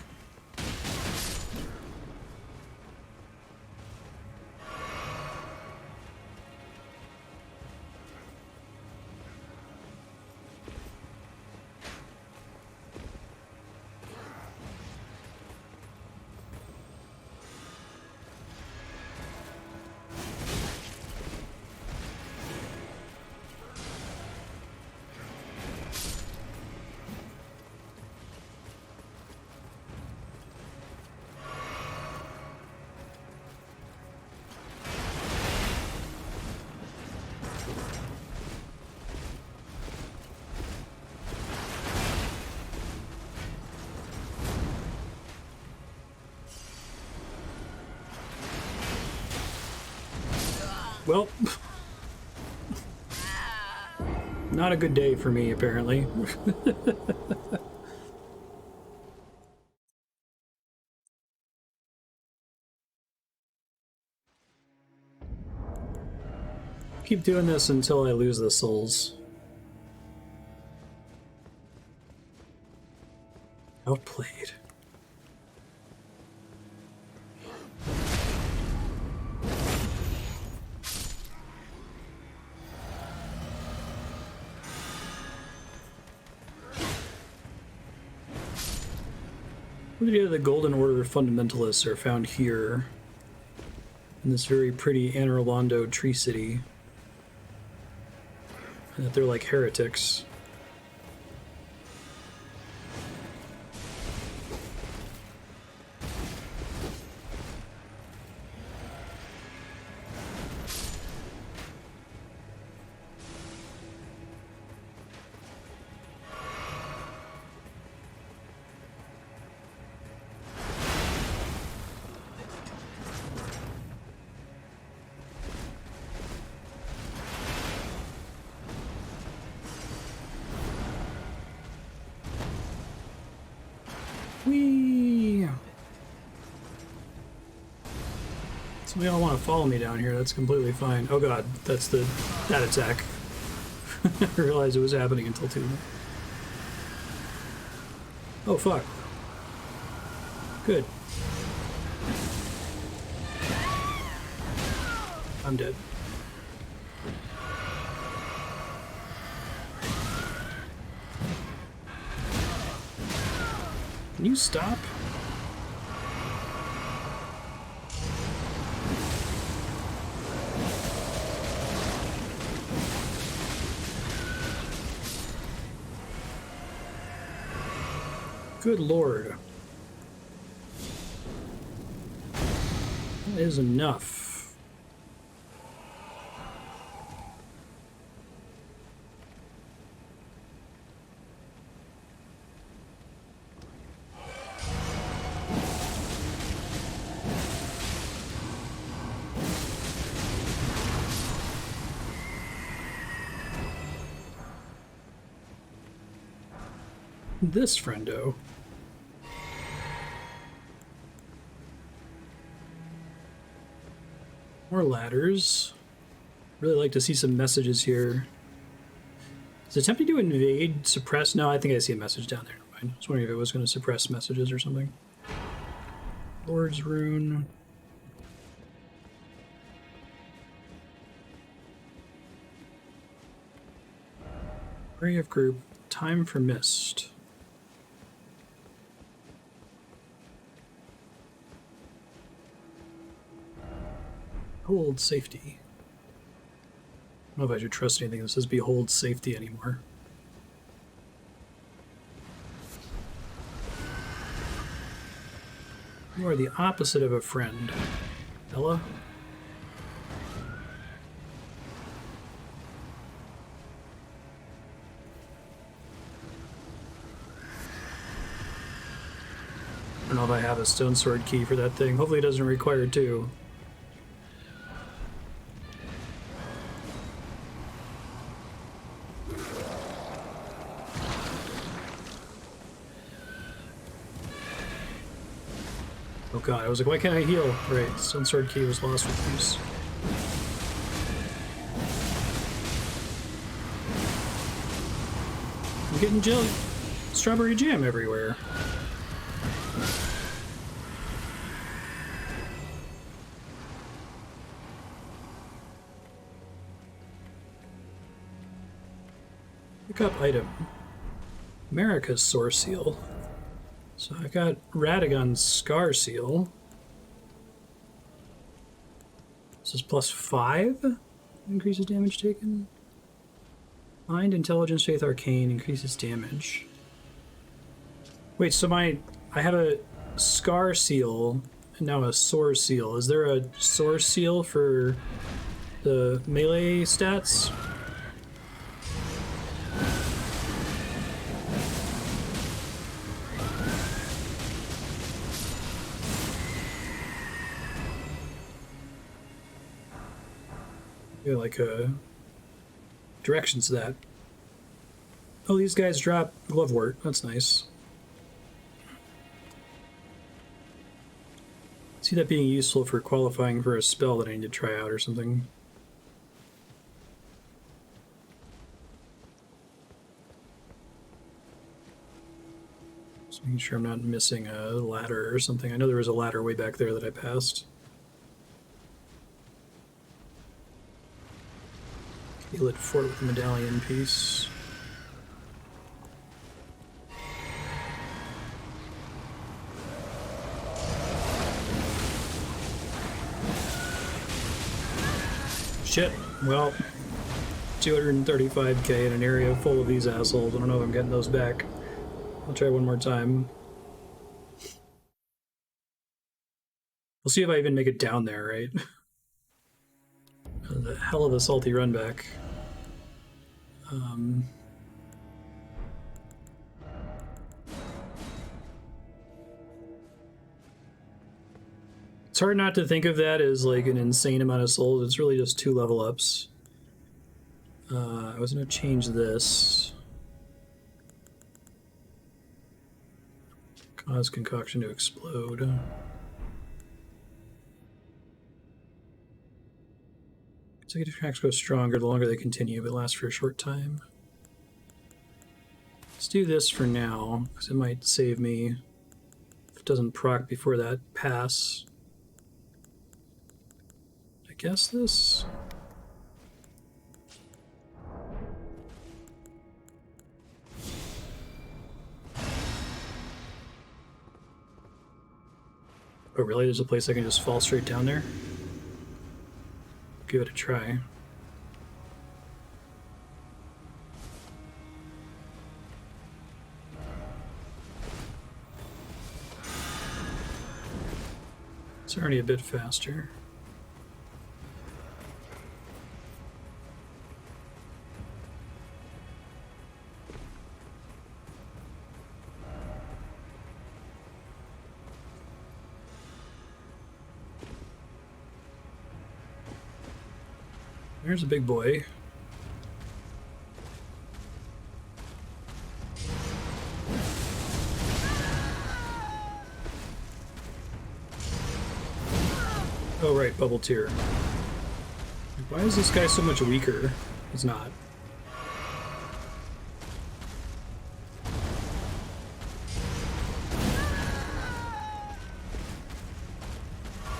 Speaker 1: Well, not a good day for me, apparently. Keep doing this until I lose the souls. Outplayed. Many of the Golden Order fundamentalists are found here in this very pretty Anne Orlando tree city, and that they're like heretics. They all want to follow me down here. That's completely fine. Oh god, that's that attack. I realized it was happening until too late. Oh fuck. Good. I'm dead. Can you stop? Good lord. That is enough. This friendo. More ladders. Really like to see some messages here. Is attempting to invade suppress? No, I think I see a message down there. Never mind. I was wondering if it was going to suppress messages or something. Lord's Rune. Ray of Group. Time for Mist. Hold safety. I don't know if I should trust anything that says behold safety anymore. You are the opposite of a friend. Ella? I don't know if I have a stone sword key for that thing. Hopefully it doesn't require two. Oh god, I was like, why can't I heal? Right, stone sword key was lost with use. I'm getting jelly, strawberry jam everywhere. Pick up item. America's Source Seal. So I got Radagon's Scar Seal. This is +5. Increases damage taken. Mind, Intelligence, Faith, Arcane increases damage. Wait, so I have a Scar Seal and now a Sword Seal. Is there a Sword Seal for the melee stats? Yeah, like directions to that. Oh, these guys drop Glovewort. That's nice. See that being useful for qualifying for a spell that I need to try out or something. Just making sure I'm not missing a ladder or something. I know there was a ladder way back there that I passed. Heal it fort with the medallion piece. Shit. Well, 235k in an area full of these assholes. I don't know if I'm getting those back. I'll try one more time. We'll see if I even make it down there, right? The hell of a salty run back. It's hard not to think of that as like an insane amount of souls. It's really just 2 level ups. I was going to change this. Cause concoction to explode. Consecutive attacks go stronger the longer they continue, but last for a short time. Let's do this for now, because it might save me if it doesn't proc before that pass. I guess this? Oh really? There's a place I can just fall straight down there? Give it a try. It's already a bit faster. There's a big boy. Oh right, bubble tier. Why is this guy so much weaker? He's not.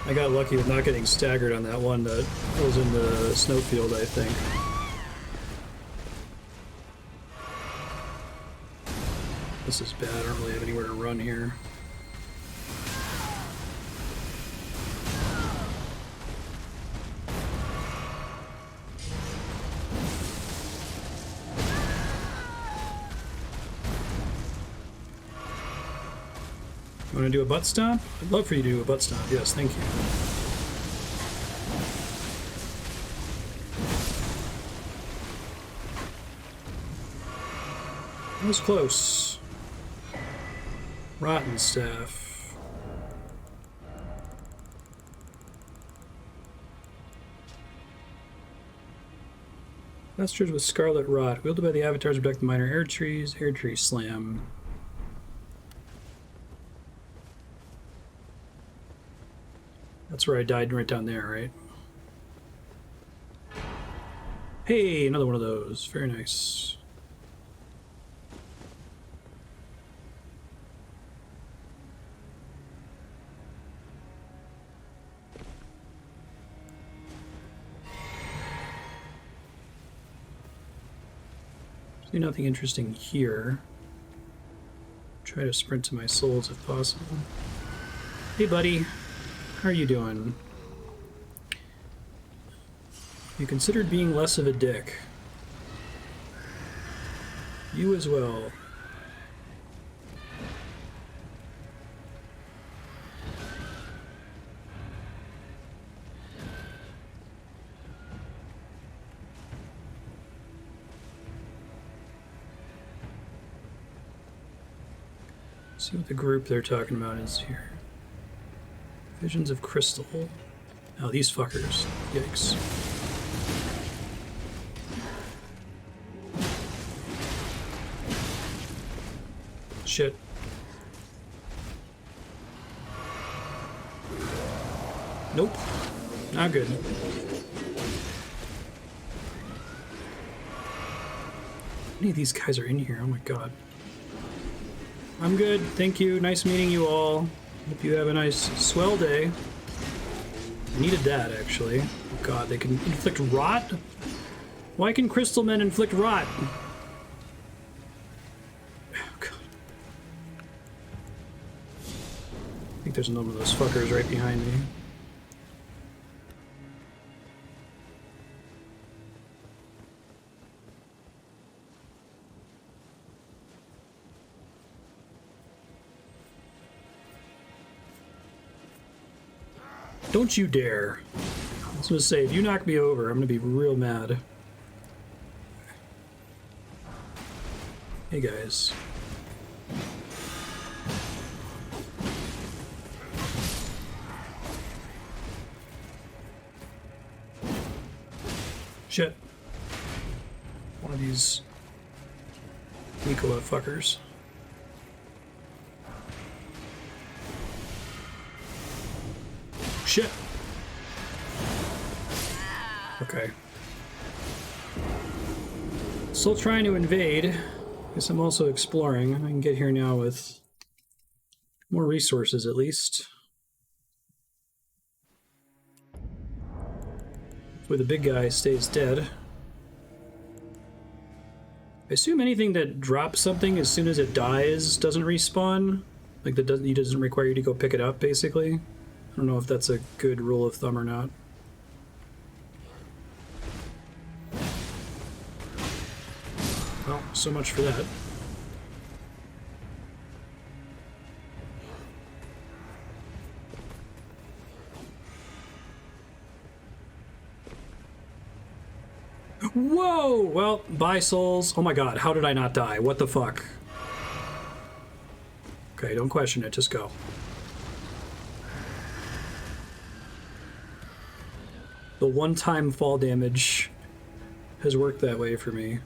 Speaker 1: I got lucky with not getting staggered on that one that was in the snowfield, I think. This is bad, I don't really have anywhere to run here. You want to do a butt stomp? I'd love for you to do a butt stomp. Yes, thank you. That was close. Rotten staff. Masters with Scarlet Rot. Wielded by the avatars protect the minor air trees. Air tree slam. That's where I died, right down there, right? Hey, another one of those. Very nice. See nothing interesting here. Try to sprint to my souls if possible. Hey, buddy. How are you doing? You considered being less of a dick. You as well. See what the group they're talking about is here. Visions of Crystal. Oh, these fuckers. Yikes. Shit. Nope. Not good. How many of these guys are in here? Oh my god. I'm good. Thank you. Nice meeting you all. Hope you have a nice swell day. I needed that, actually. Oh god, they can inflict rot? Why can crystal men inflict rot? Oh god. I think there's another one of those fuckers right behind me. Don't you dare. I was gonna say, if you knock me over, I'm gonna be real mad. Hey guys. Shit. One of these Miquella fuckers. Shit. Okay. Still trying to invade. Guess I'm also exploring. I can get here now with more resources at least. Hopefully the big guy stays dead. I assume anything that drops something as soon as it dies doesn't respawn? Like, that doesn't require you to go pick it up, basically? I don't know if that's a good rule of thumb or not. Well, so much for that. Whoa! Well, bye, souls. Oh my god, how did I not die? What the fuck? Okay, don't question it, just go. The one-time fall damage has worked that way for me.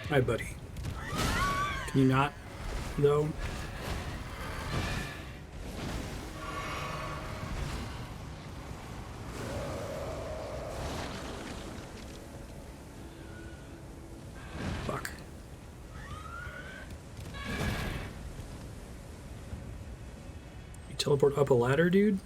Speaker 1: Hi, buddy. Can you not, though? Fuck. You teleport up a ladder, dude?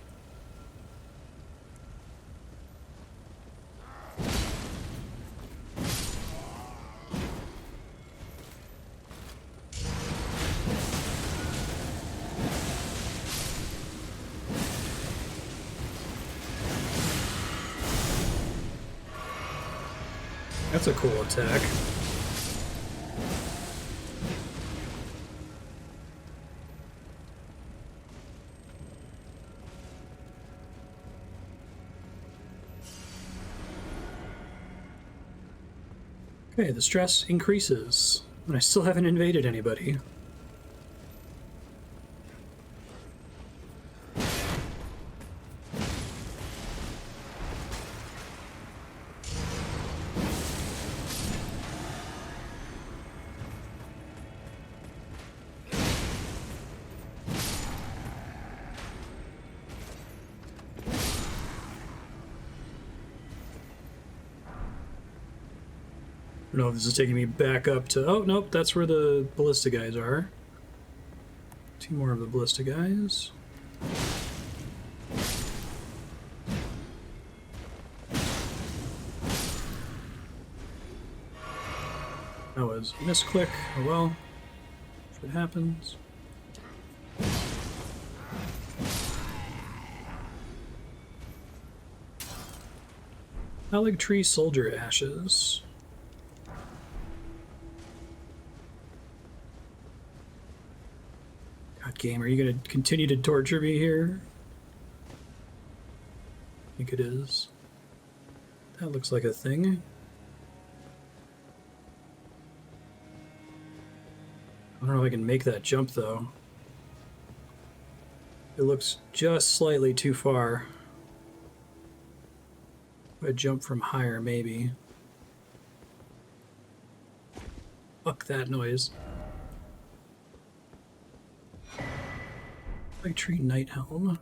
Speaker 1: That's a cool attack. Okay, the stress increases, and I still haven't invaded anybody. I don't know if this is taking me back up to... Oh, nope, that's where the ballista guys are. Two more of the ballista guys. That was a misclick. Oh well. That's what happens. Haligtree soldier ashes. God, game, are you going to continue to torture me here? I think it is. That looks like a thing. I don't know if I can make that jump, though. It looks just slightly too far. If I jump from higher, maybe. Fuck that noise. Lichdragon Night Helm.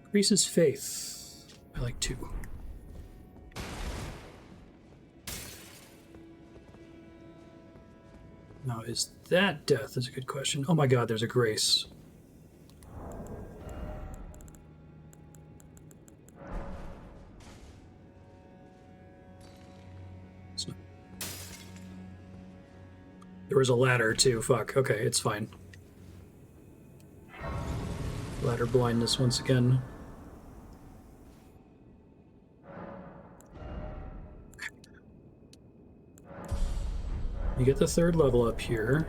Speaker 1: Increases faith by like 2. Now, is that death? Is a good question. Oh my god, there's a grace. There was a ladder too. Fuck. Okay, it's fine. Ladder blindness once again. You get the 3rd level up here.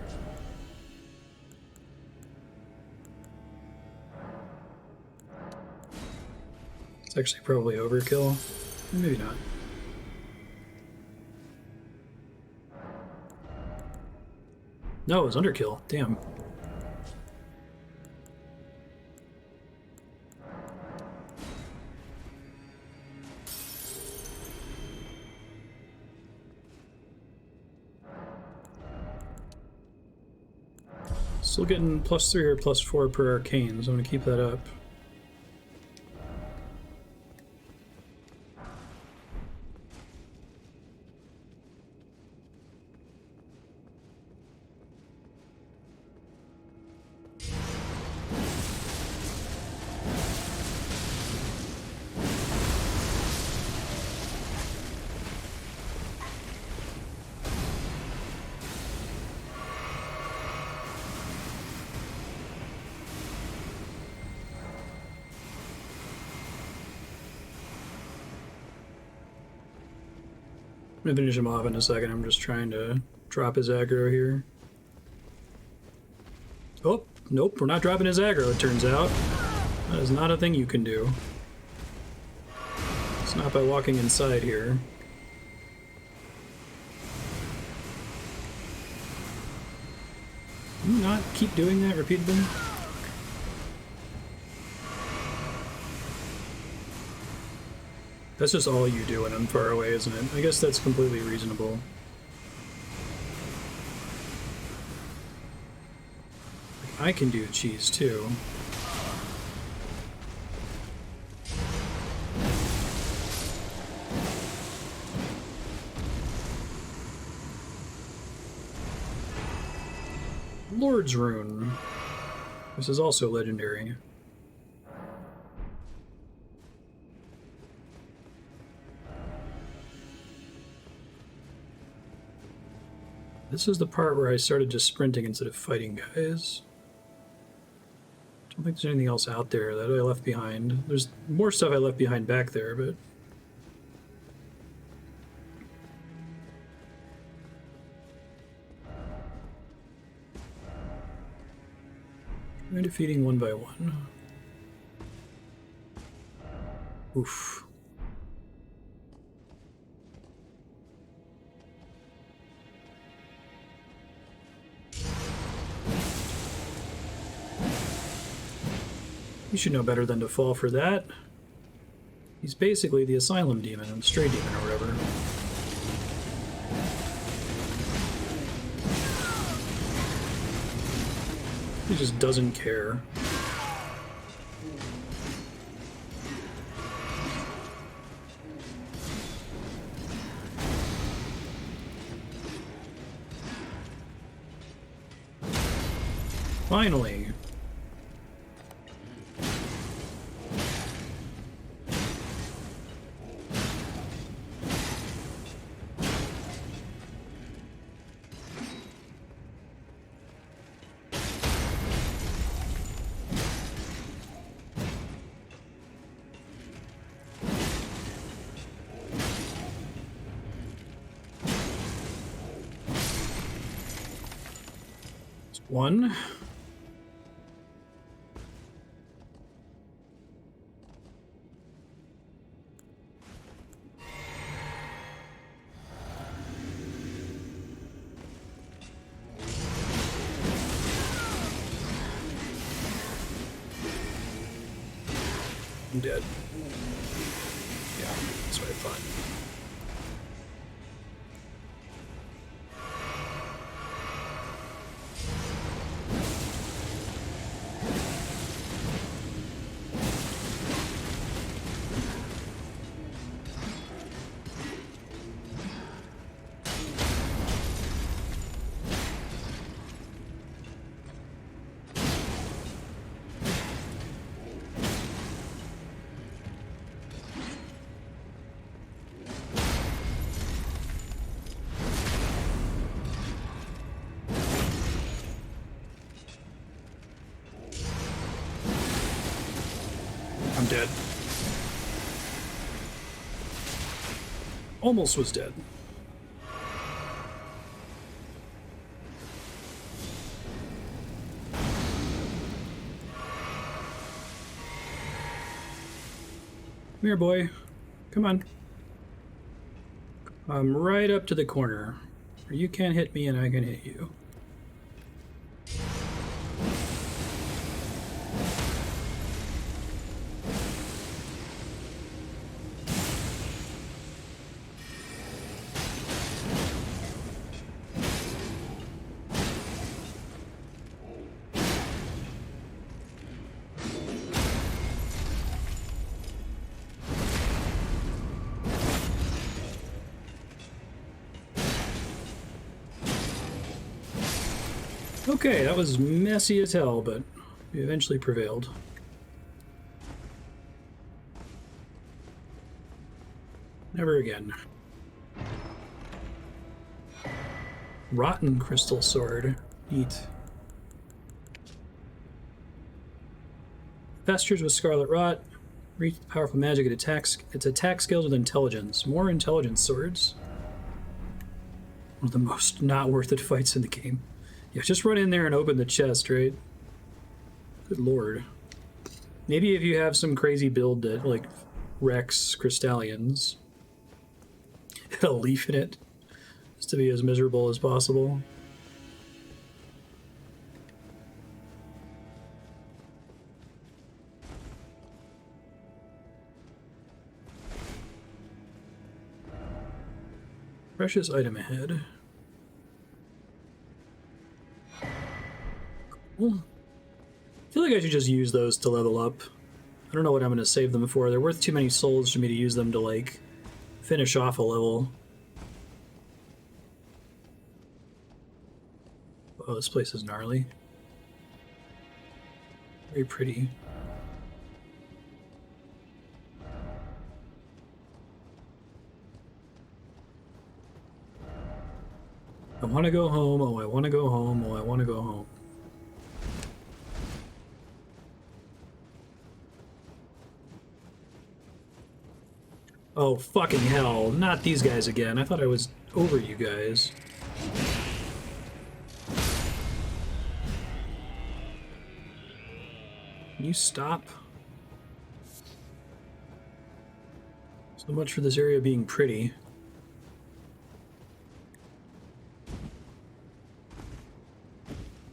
Speaker 1: It's actually probably overkill. Maybe not. No, it was underkill. Damn. Still getting +3 or +4 per arcane, so I'm gonna keep that up. I'm gonna finish him off in a second. I'm just trying to drop his aggro here. Oh, nope, we're not dropping his aggro, it turns out. That is not a thing you can do. It's not by walking inside here. Can you not keep doing that repeatedly? That's just all you do when I'm far away, isn't it? I guess that's completely reasonable. I can do cheese too. Lord's Rune. This is also legendary. This is the part where I started just sprinting instead of fighting guys. Don't think there's anything else out there that I left behind. There's more stuff I left behind back there, but... Try defeating one by one. Oof. You should know better than to fall for that. He's basically the Asylum Demon, and Stray Demon, or whatever. He just doesn't care. Finally. One. I'm dead. Yeah, that's what I thought. I'm dead. Almost was dead. Come here, boy. Come on. I'm right up to the corner. Where you can't hit me and I can hit you. Okay, that was messy as hell, but we eventually prevailed. Never again. Rotten crystal sword. Neat. Festers with scarlet rot. Reach powerful magic. It attacks. Its attack skills with intelligence. More intelligence swords. One of the most not worth it fights in the game. Yeah, just run in there and open the chest, right? Good lord. Maybe if you have some crazy build that, like, wrecks Crystalians, a leaf in it, just to be as miserable as possible. Precious item ahead. Cool. I feel like I should just use those to level up. I don't know what I'm going to save them for. They're worth too many souls for me to use them to, like, finish off a level. Oh, this place is gnarly. Very pretty. I want to go home. Oh, I want to go home. Oh, I want to go home. Oh, fucking hell. Not these guys again. I thought I was over you guys. Can you stop? So much for this area being pretty.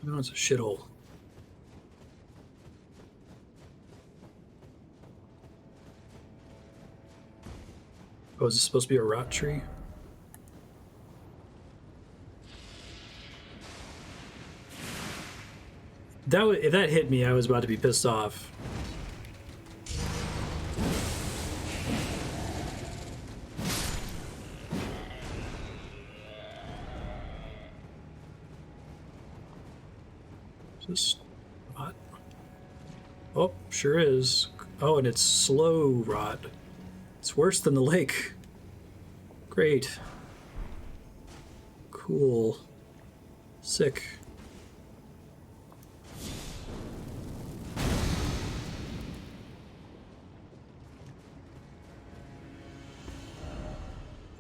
Speaker 1: No, it's a shithole. Oh, is this supposed to be a rot tree? If that hit me, I was about to be pissed off. Is this rot? Oh, sure is. Oh, and it's slow rot. It's worse than the lake. Great. Cool. Sick.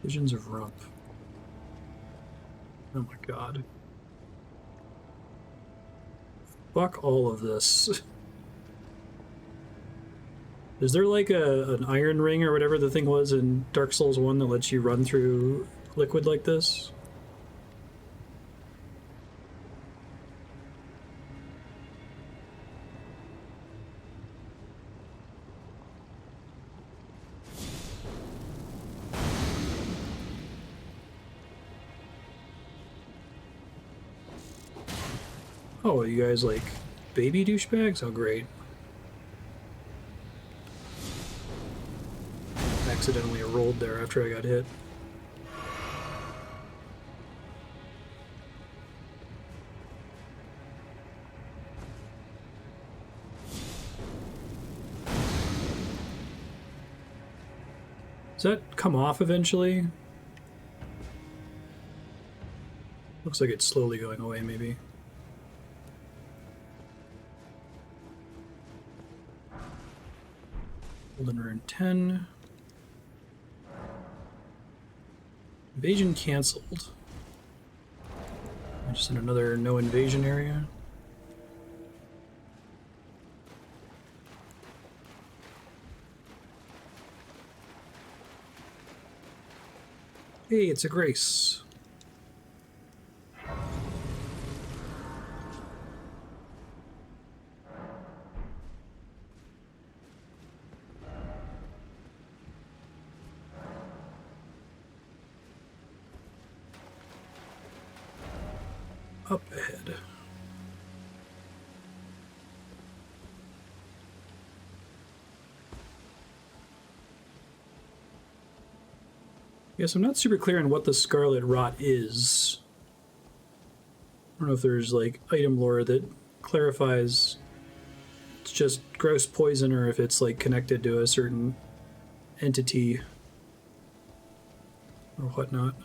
Speaker 1: Visions of Rump. Oh my god. Fuck all of this. Is there like an iron ring or whatever the thing was in Dark Souls 1 that lets you run through liquid like this? Oh, you guys like baby douchebags? Oh, great. Accidentally rolled there after I got hit. Does that come off eventually? Looks like it's slowly going away, maybe. Golden Rune 10. Invasion canceled. Just in another no invasion area. Hey, it's a grace. Up ahead. Yes, I'm not super clear on what the Scarlet Rot is. I don't know if there's like item lore that clarifies it's just gross poison or if it's like connected to a certain entity or whatnot.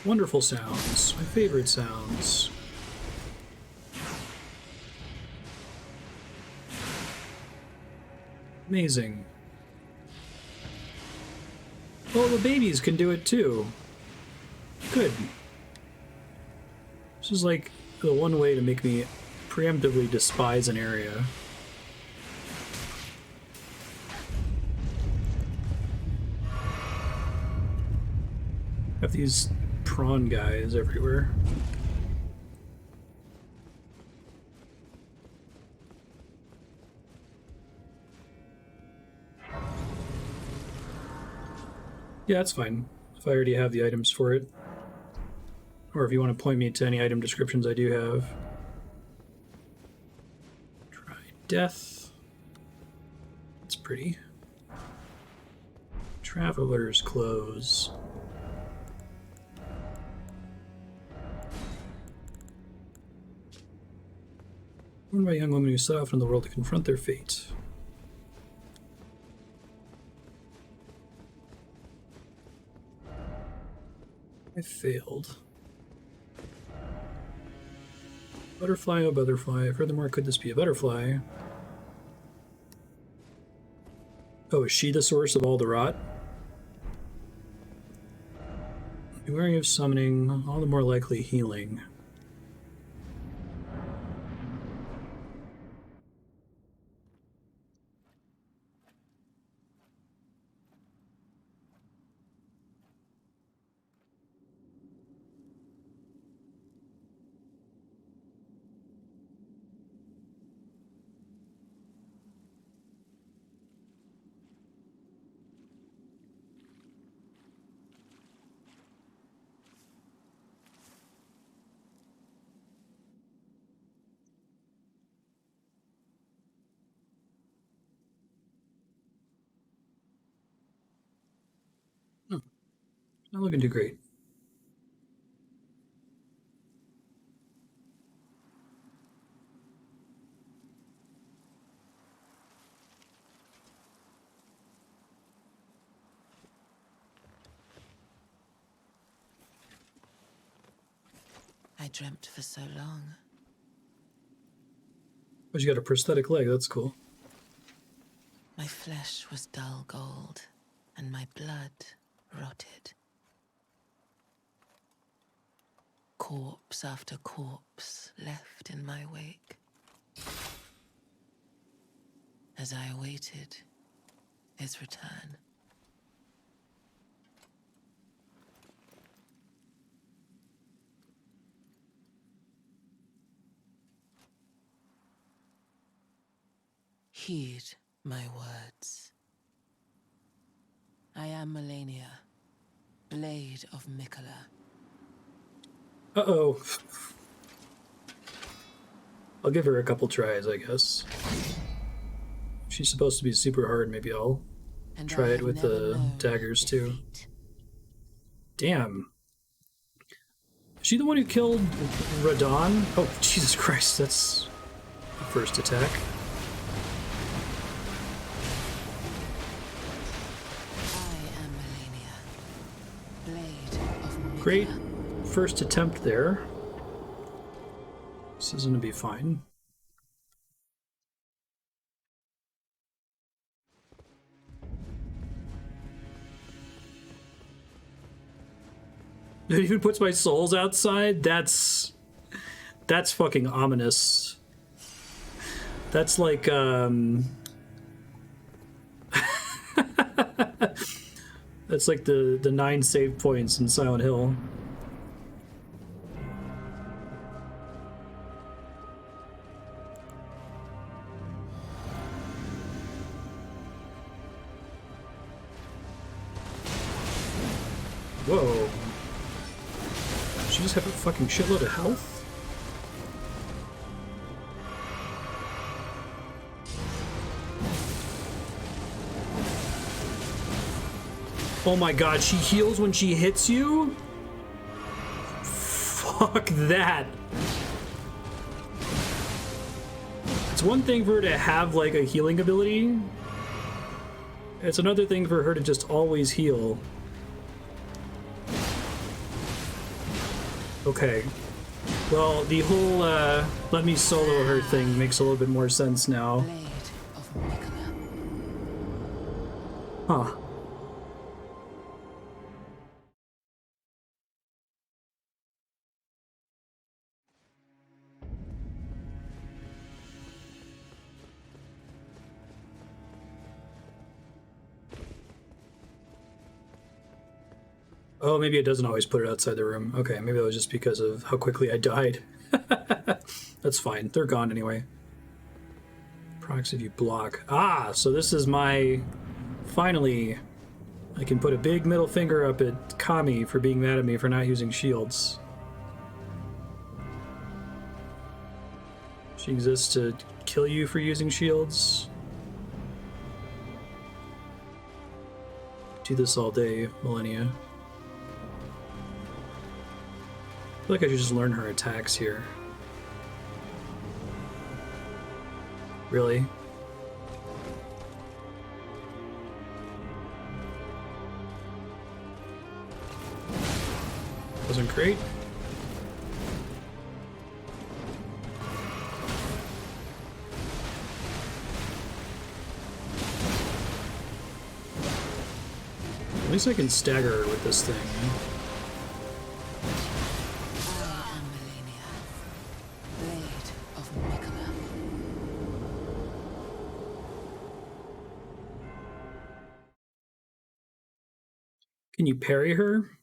Speaker 1: Wonderful sounds. My favorite sounds. Amazing. Oh, the babies can do it too. Good. This is like the one way to make me preemptively despise an area. Have these prawn guys everywhere. Yeah, that's fine. If I already have the items for it. Or if you want to point me to any item descriptions I do have. Try death. That's pretty. Traveler's clothes. Born by young women who set off into the world to confront their fate. I failed. Butterfly, oh butterfly. Furthermore, could this be a butterfly? Oh, is she the source of all the rot? Be wary of summoning, all the more likely healing. Not looking too great.
Speaker 3: I dreamt for so long.
Speaker 1: Oh, she got a prosthetic leg. That's cool.
Speaker 3: My flesh was dull gold, and my blood rotted. Corpse after corpse left in my wake. As I awaited his return. Heed my words. I am Malenia, Blade of Miquella.
Speaker 1: Uh-oh. I'll give her a couple tries, I guess. She's supposed to be super hard. Maybe I'll try it with the daggers too. Damn. Is she the one who killed Radon? Oh, Jesus Christ, that's the first attack. Great first attempt there. This is going to be fine. It even puts my souls outside? That's fucking ominous. That's like, that's like the 9 save points in Silent Hill. Whoa. Does she just have a fucking shitload of health? Oh my god, she heals when she hits you? Fuck that. It's one thing for her to have, like, a healing ability. It's another thing for her to just always heal. Okay. Well, the whole, let me solo her thing makes a little bit more sense now.
Speaker 3: Blade of Miquella.
Speaker 1: Huh. Oh, maybe it doesn't always put it outside the room. Okay, maybe that was just because of how quickly I died. That's fine. They're gone anyway. Procs if you block. Ah, so this is my... Finally, I can put a big middle finger up at Kami for being mad at me for not using shields. She exists to kill you for using shields. Do this all day, Malenia. I feel like I should just learn her attacks here. Really? Wasn't great. At least I can stagger her with this thing.
Speaker 3: I am Malenia, Blade of Miquella.
Speaker 1: Can you parry her?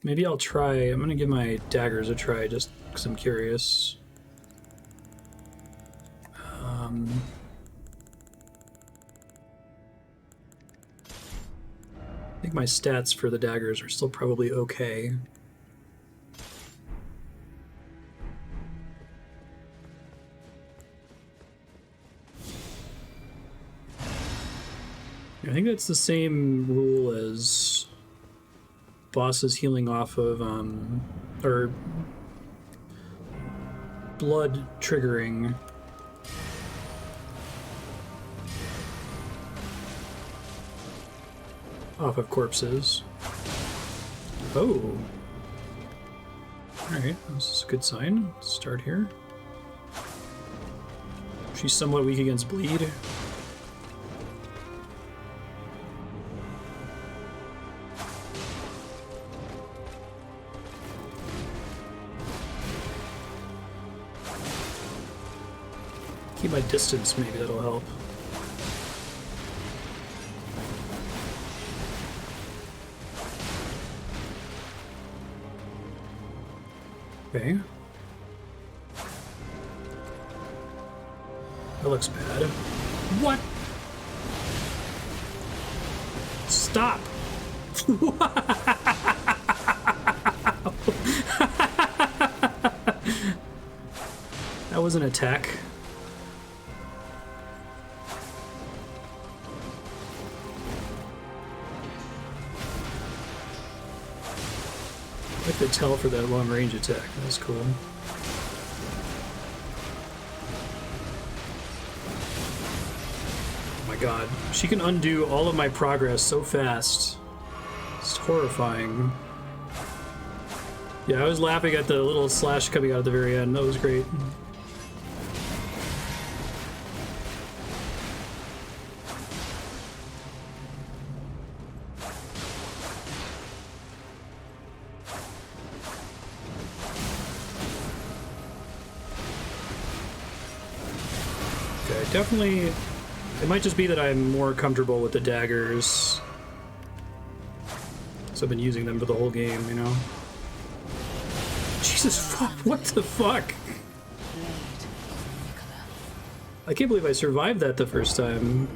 Speaker 1: Maybe I'll try. I'm gonna give my daggers a try just because I'm curious. I think my stats for the daggers are still probably okay. I think that's the same rule as bosses healing off of, or blood triggering. Off of corpses. Oh. Alright, this is a good sign. Let's start here. She's somewhat weak against bleed. Keep my distance, maybe that'll help. Okay. That looks bad. What? Stop! That was an attack. I like the tell for that long range attack. That's cool. Oh my god. She can undo all of my progress so fast. It's horrifying. Yeah, I was laughing at the little slash coming out at the very end. That was great. definitely... It might just be that I'm more comfortable with the daggers. So I've been using them for the whole game, you know? Jesus fuck, what the fuck? I can't believe I survived that the first time.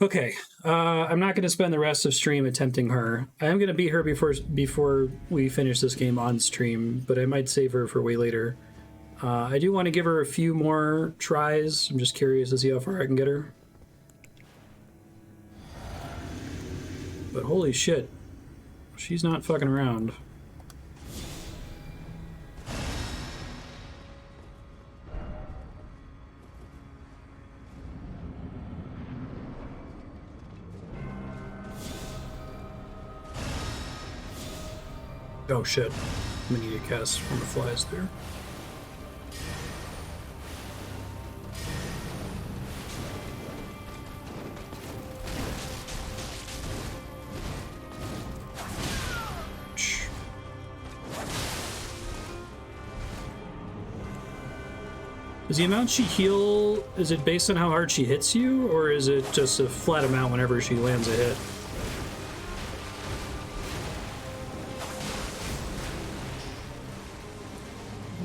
Speaker 1: Okay, I'm not going to spend the rest of stream attempting her. I am going to beat her before we finish this game on stream, but I might save her for way later. I do want to give her a few more tries. I'm just curious to see how far I can get her. But holy shit, she's not fucking around. Oh shit, I'm gonna need to cast from the flies there. Is the amount she heal, is it based on how hard she hits you, or is it just a flat amount whenever she lands a hit?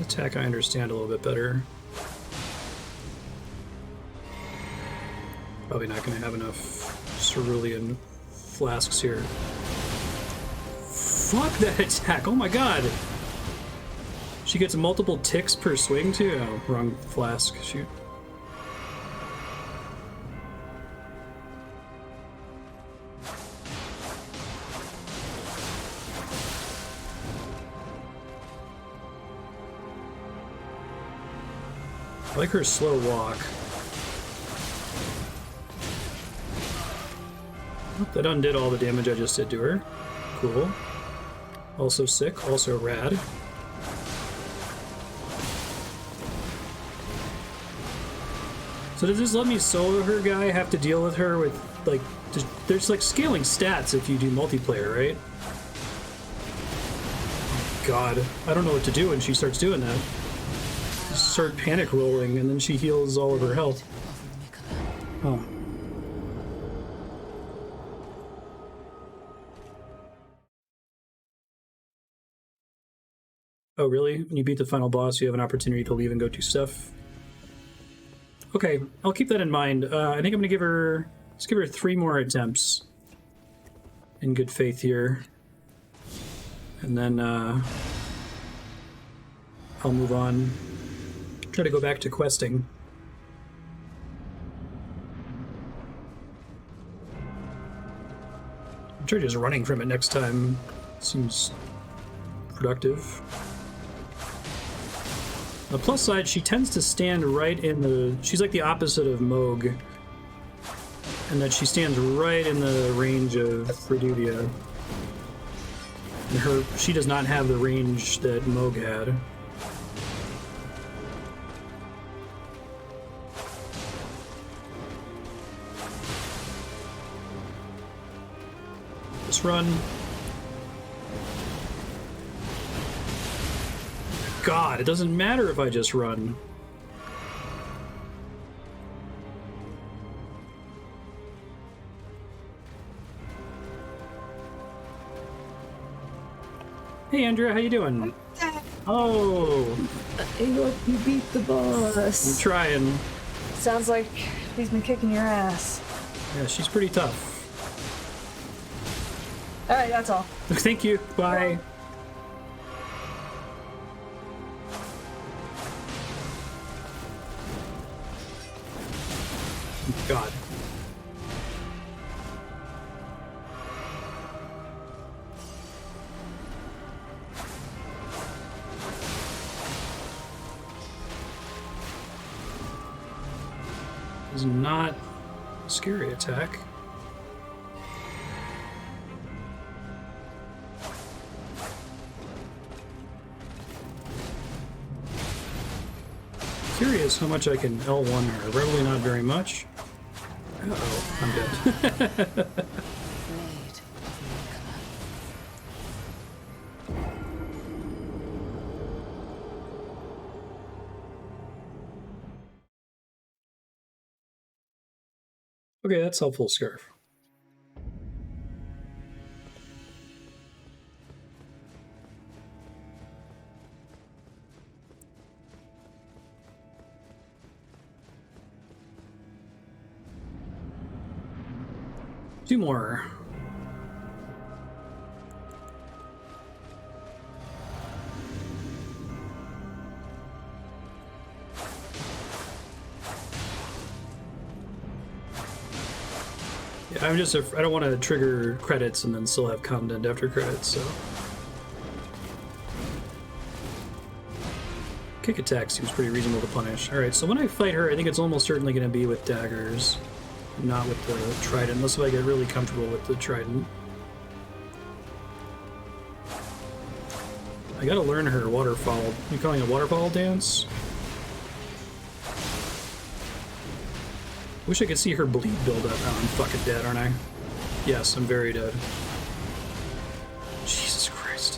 Speaker 1: Attack I understand a little bit better. Probably not going to have enough cerulean flasks here. Fuck that attack! Oh my god! She gets multiple ticks per swing too? Oh, wrong flask. Shoot. I like her slow walk. That undid all the damage I just did to her. Cool. Also sick, also rad. So does this let me solo her guy have to deal with her with, like, there's like scaling stats if you do multiplayer, right? Oh God, I don't know what to do when she starts doing that. Just start panic rolling and then she heals all of her health. Oh. Oh really? When you beat the final boss, you have an opportunity to leave and go do stuff? Okay, I'll keep that in mind. I think I'm gonna give her... Let's give her 3 more attempts. In good faith here. And then, I'll move on. Try to go back to questing. I'm sure just running from it next time seems productive. On the plus side, she tends to stand right in the... She's like the opposite of Moog. And that she stands right in the range of Redudia. And she does not have the range that Moog had. Just run. God, it doesn't matter if I just run. Hey Andrea, how you doing? Oh,
Speaker 4: Hey, look, you beat the boss.
Speaker 1: I'm trying.
Speaker 4: Sounds like he's been kicking your ass.
Speaker 1: Yeah, she's pretty tough.
Speaker 4: Alright, that's all.
Speaker 1: Thank you, bye. God. This is not a scary attack. Curious how much I can L1 her. Probably not very much. Uh-oh, I'm dead. Okay, that's helpful, Scarf. Two more. Yeah, I don't want to trigger credits and then still have content after credits, so. Kick attack seems pretty reasonable to punish. Alright, so when I fight her, I think it's almost certainly going to be with daggers, not with the trident, unless if I get really comfortable with the trident. I gotta learn her waterfall. You calling it a waterfall dance? Wish I could see her bleed build up. Oh, I'm fucking dead, aren't I? Yes, I'm very dead. Jesus Christ.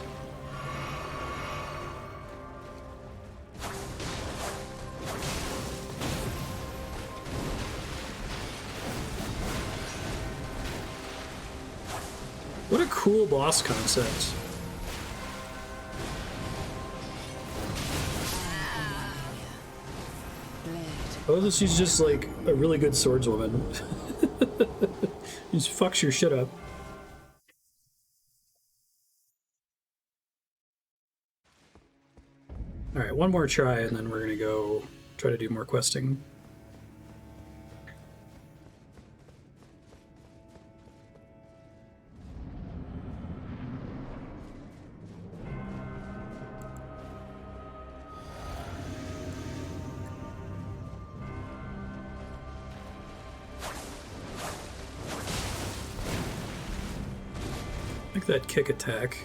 Speaker 1: What a cool boss concept. Oh, she's just like a really good swordswoman. Just fucks your shit up. Alright, one more try and then we're gonna go try to do more questing. Like that kick attack.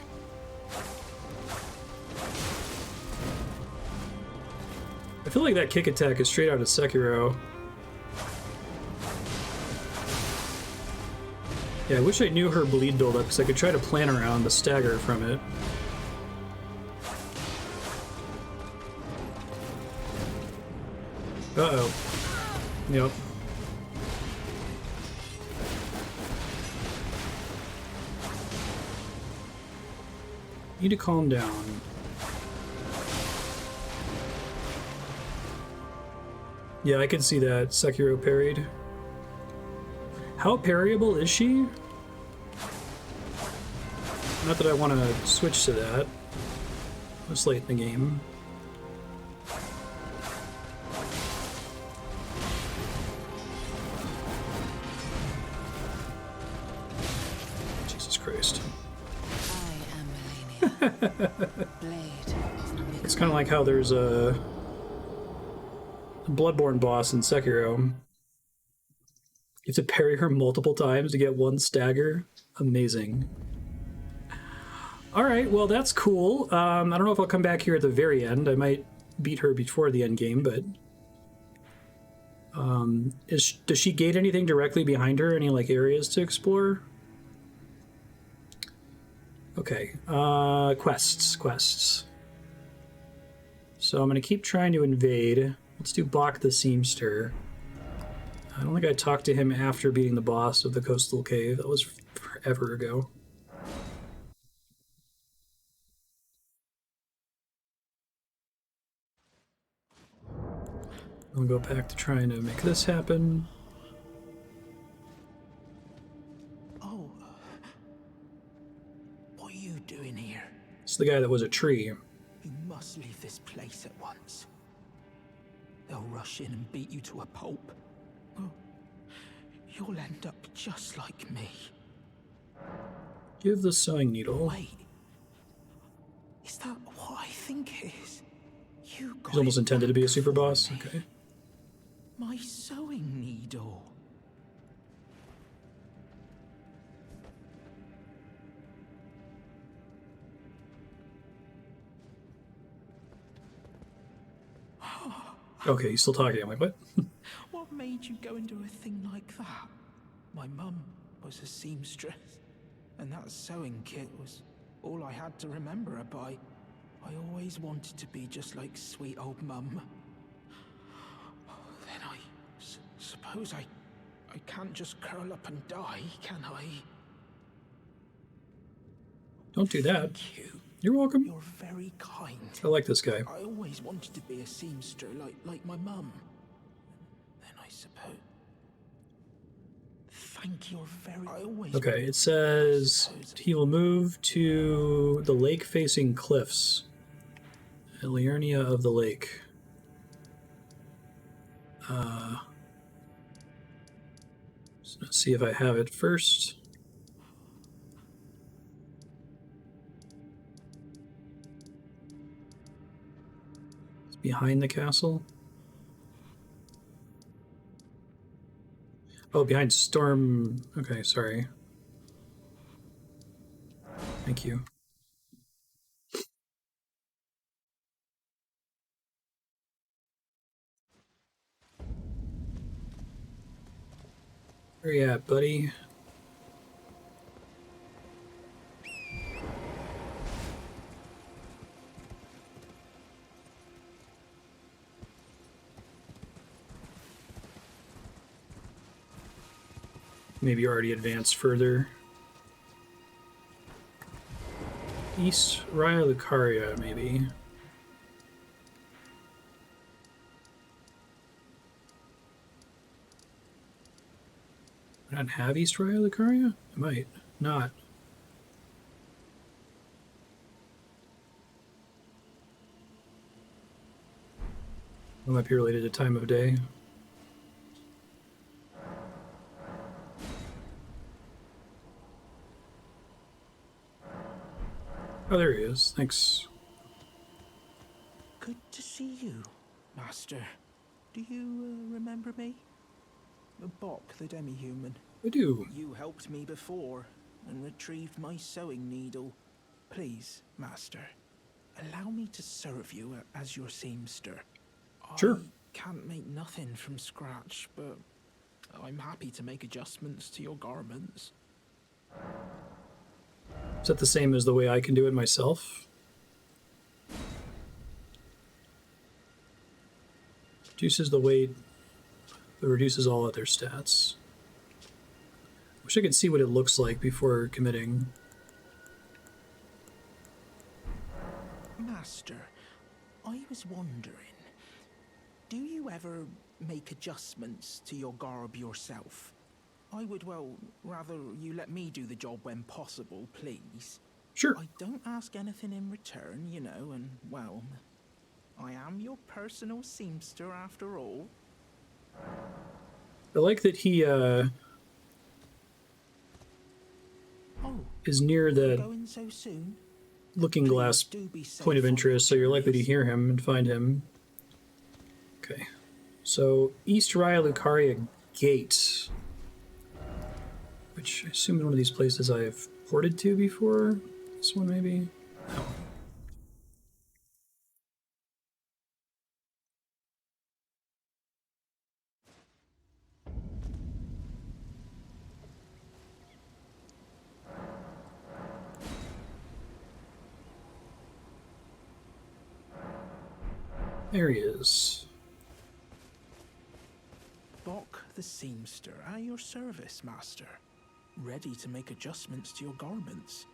Speaker 1: I feel like that kick attack is straight out of Sekiro. Yeah, I wish I knew her bleed buildup because I could try to plan around the stagger from it. Uh-oh. Yep. Need to calm down. Yeah, I can see that. Sekiro parried. How parryable is she? Not that I want to switch to that. It's late in the game. Jesus Christ. It's kind of like how there's a Bloodborne boss in Sekiro. You have to parry her multiple times to get one stagger. Amazing. Alright, well that's cool. I don't know if I'll come back here at the very end. I might beat her before the end game, but... does she gate anything directly behind her? Any, like, areas to explore? Okay, quests. So I'm going to keep trying to invade. Let's do Boc the Seamster. I don't think I talked to him after beating the boss of the Coastal Cave. That was forever ago. I'll go back to trying to make this happen.
Speaker 5: Oh. What are you doing here?
Speaker 1: It's the guy that was a tree.
Speaker 5: You must leave this place at once. They'll rush in and beat you to a pulp. Oh, you'll end up just like me.
Speaker 1: Give the sewing needle.
Speaker 5: Wait. Is that what I think it is? You got
Speaker 1: He's almost
Speaker 5: it
Speaker 1: intended to be a
Speaker 5: back
Speaker 1: super
Speaker 5: for
Speaker 1: boss.
Speaker 5: me.
Speaker 1: Okay.
Speaker 5: My sewing needle.
Speaker 1: Okay, he's still talking. I'm like, what?
Speaker 5: What made you go and do a thing like that? My mum was a seamstress, and that sewing kit was all I had to remember her by. I always wanted to be just like sweet old mum. Then I suppose I I can't just curl up and die, can I?
Speaker 1: Don't do that.
Speaker 5: Thank you.
Speaker 1: You're welcome.
Speaker 5: You're very kind.
Speaker 1: I like this guy.
Speaker 5: I always wanted to be a seamster like my mum. Then I suppose. Thank you very much.
Speaker 1: Okay, it says he will move to the lake-facing cliffs. Liurnia of the lake. Let's see if I have it first. It's behind the castle. Oh, behind Storm. Okay, sorry. Thank you. Where you at, buddy? Maybe already advanced further. East Raya Lucaria, maybe. I don't have East Raya Lucaria? I might not. It might be related to time of day. Oh, there he is. Thanks.
Speaker 5: Good to see you, Master. Do you remember me? Boc the demi-human.
Speaker 1: I do.
Speaker 5: You helped me before and retrieved my sewing needle. Please, Master, allow me to serve you as your seamster.
Speaker 1: Sure.
Speaker 5: I can't make nothing from scratch, but I'm happy to make adjustments to your garments.
Speaker 1: Is that the same as the way I can do it myself? Reduces the weight, but reduces all other stats. Wish I could see what it looks like before committing.
Speaker 5: Master, I was wondering, do you ever make adjustments to your garb yourself? I would, well, rather you let me do the job when possible, please.
Speaker 1: Sure.
Speaker 5: I don't ask anything in return, you know, and, well, I am your personal seamster after all.
Speaker 1: I like that he, is near the
Speaker 5: Going so soon?
Speaker 1: looking glass point of interest, so you're likely to hear him and find him. Okay. So, East Raya Lucaria Gate. Which I assume is one of these places I've ported to before. This one, maybe? No. There he is.
Speaker 5: Boc the Seamster, at your service, Master. Ready to make adjustments to your garments.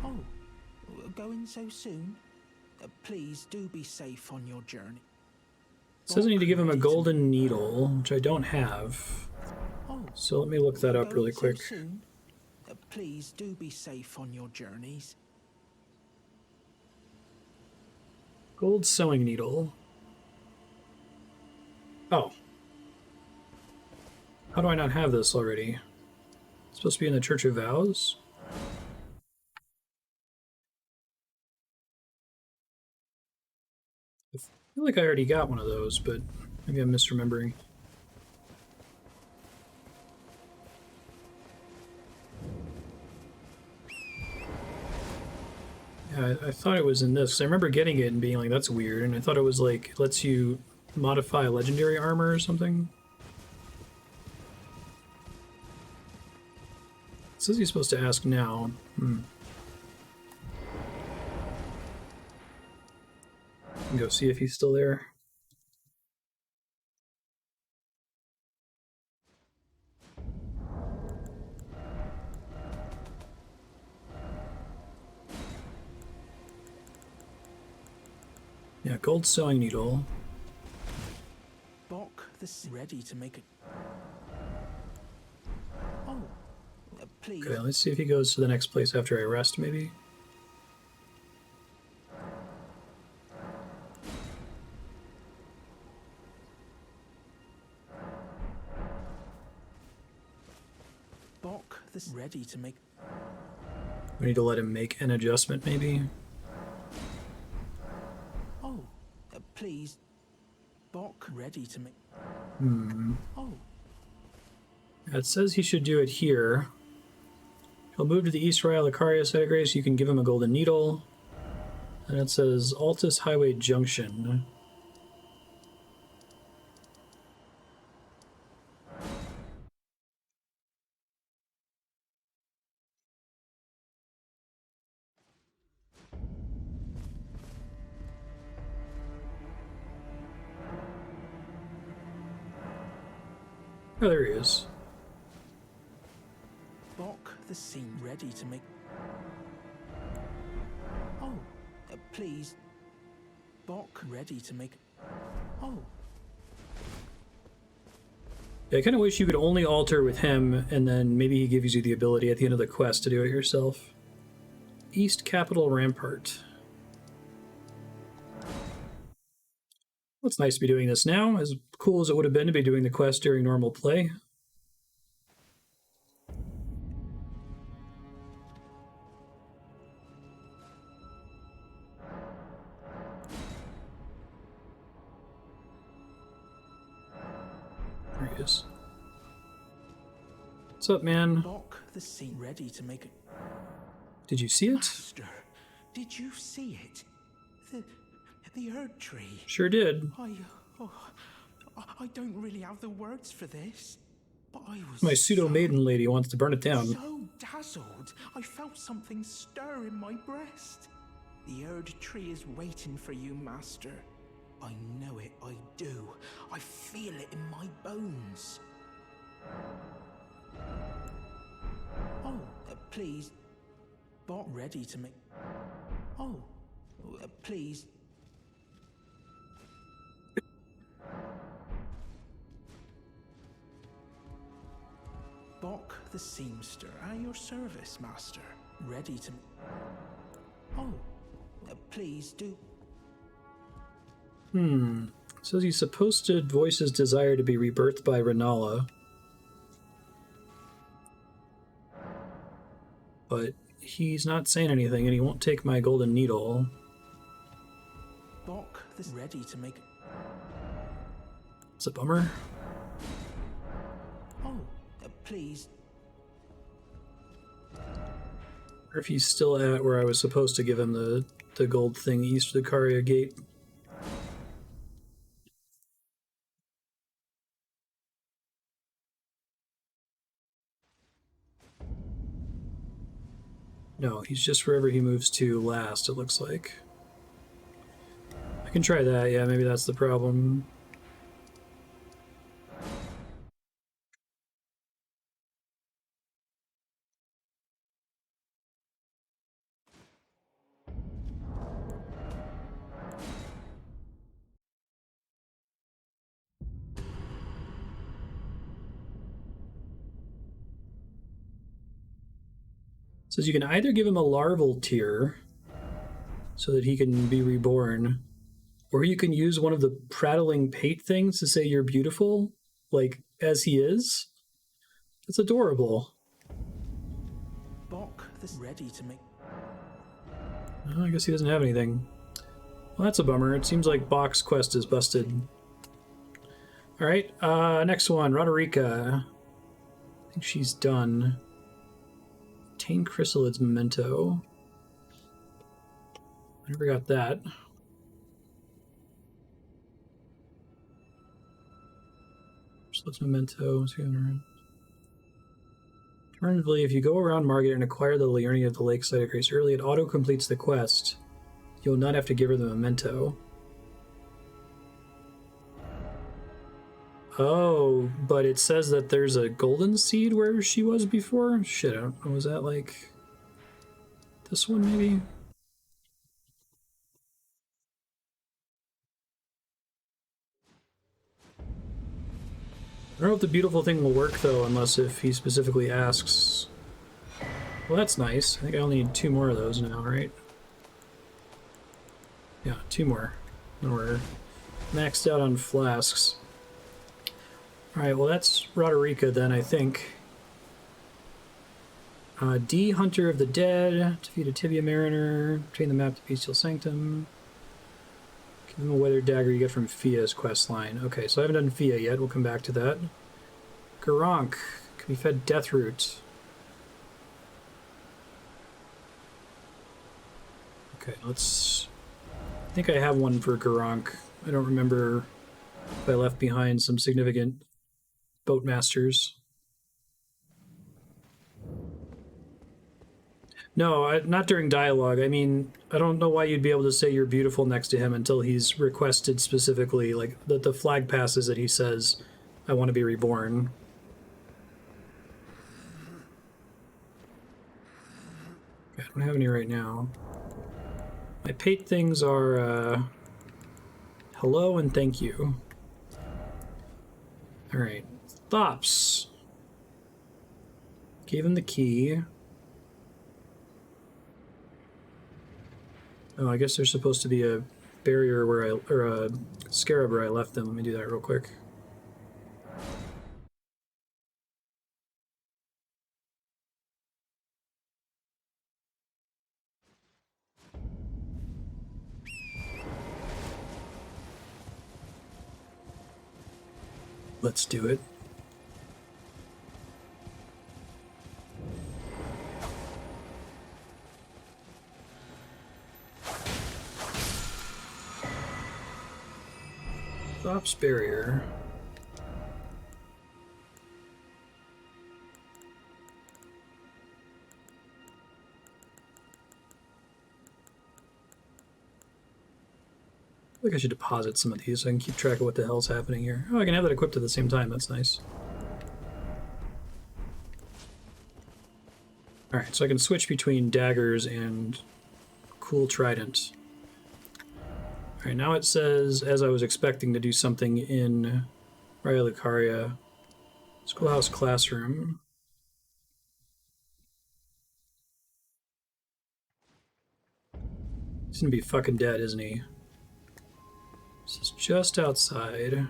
Speaker 5: Oh, going so soon? Please do be safe on your journey.
Speaker 1: It says I need to give him a golden needle, which I don't have. So let me look that up really quick.
Speaker 5: So soon? Please do be safe on your journeys.
Speaker 1: Gold sewing needle. Oh. How do I not have this already? It's supposed to be in the Church of Vows? I feel like I already got one of those, but maybe I'm misremembering. Yeah, I thought it was in this, 'cause I remember getting it and being like, that's weird, and I thought it was like, it lets you modify legendary armor or something. It says he's supposed to ask now. Go see if he's still there. Yeah, gold sewing needle.
Speaker 5: Boc the ready to make it. Oh, please.
Speaker 1: Okay, let's see if he goes to the next place after I rest, maybe.
Speaker 5: Boc this ready to make.
Speaker 1: We need to let him make an adjustment, maybe.
Speaker 5: Oh, please. Boc ready to make. Oh.
Speaker 1: It says he should do it here. He'll move to the East Ryle Lucaria side of Grace. You can give him a golden needle. And it says Altus Highway Junction. Oh, there he is.
Speaker 5: Boc the Seam ready to make. Oh, please. Boc ready to make. Oh.
Speaker 1: Yeah, I kind of wish you could only alter with him, and then maybe he gives you the ability at the end of the quest to do it yourself. East Capital Rampart. Well, it's nice to be doing this now, as cool as it would have been to be doing the quest during normal play. There he is. What's up, man?
Speaker 5: Boc the Seam ready to make it.
Speaker 1: Did you see it?
Speaker 5: Master, did you see it? The Erd Tree.
Speaker 1: Sure did.
Speaker 5: I don't really have the words for this, but I was
Speaker 1: My pseudo-maiden lady wants to burn it down.
Speaker 5: so dazzled. I felt something stir in my breast. The Erd Tree is waiting for you, Master. I know it, I do. I feel it in my bones. Oh, please. Boc ready to make. Oh, please. Boc the Seamster, at your service, Master. Ready to. Oh, please do.
Speaker 1: Says he's supposed to voice his desire to be rebirthed by Renala. But he's not saying anything, and he won't take my golden needle.
Speaker 5: Boc the ready to make.
Speaker 1: It's a bummer.
Speaker 5: Oh, please.
Speaker 1: Or if he's still at where I was supposed to give him the gold thing east of the Lucaria gate. No, he's just wherever he moves to last, it looks like. I can try that, yeah, maybe that's the problem. Says you can either give him a larval tear so that he can be reborn, or you can use one of the prattling pate things to say you're beautiful, like as he is. It's adorable.
Speaker 5: Boc the ready to make.
Speaker 1: Oh, I guess he doesn't have anything. Well, that's a bummer. It seems like Boc's quest is busted. Alright, next one, Roderica. I think she's done. Obtain Chrysalid's memento. I never got that. Chrysalid's memento. Alternatively, if you go around Margate and acquire the Liurnia of the Lakeside of Grace early, it auto-completes the quest. You'll not have to give her the memento. Oh, but it says that there's a golden seed where she was before? Shit, I don't know. Was that like this one maybe? don't know if the beautiful thing will work, though, unless if he specifically asks. Well, that's nice. I think I only need 2 more of those now, right? Yeah, 2 more. And we're maxed out on flasks. Alright, well that's Roderica then, I think. D, Hunter of the Dead. Defeat a Tibia Mariner. Obtain the map to Bestial Sanctum. Give him a Weather Dagger you get from Fia's questline. Okay, so I haven't done Fia yet. We'll come back to that. Garank. Can be fed Deathroot. Okay, let's... I think I have one for Garank. I don't remember if I left behind some significant boatmasters. No, not during dialogue. I mean, I don't know why you'd be able to say you're beautiful next to him until he's requested specifically, like, the flag passes that he says, I want to be reborn. Okay, I don't have any right now. My pate things are, hello and thank you. Alright. Thops. Gave him the key. Oh, I guess there's supposed to be a barrier where or a scarab where I left them. Let me do that real quick. Let's do it. Thops barrier. I think I should deposit some of these so I can keep track of what the hell's happening here. Oh, I can have that equipped at the same time. That's nice. Alright, so I can switch between daggers and cool trident. Alright, now it says, as I was expecting, to do something in Raya Lucaria. Schoolhouse classroom. He's gonna be fucking dead, isn't he? This is just outside.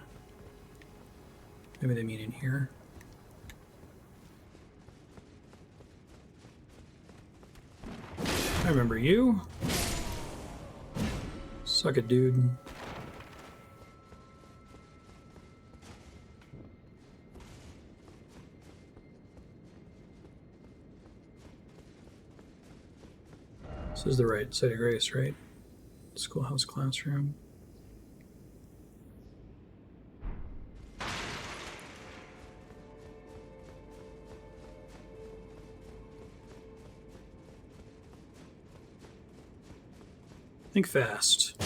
Speaker 1: Maybe they mean in here. I remember you. Suck it, dude. This is the right side of grace, right? Schoolhouse classroom. Think fast.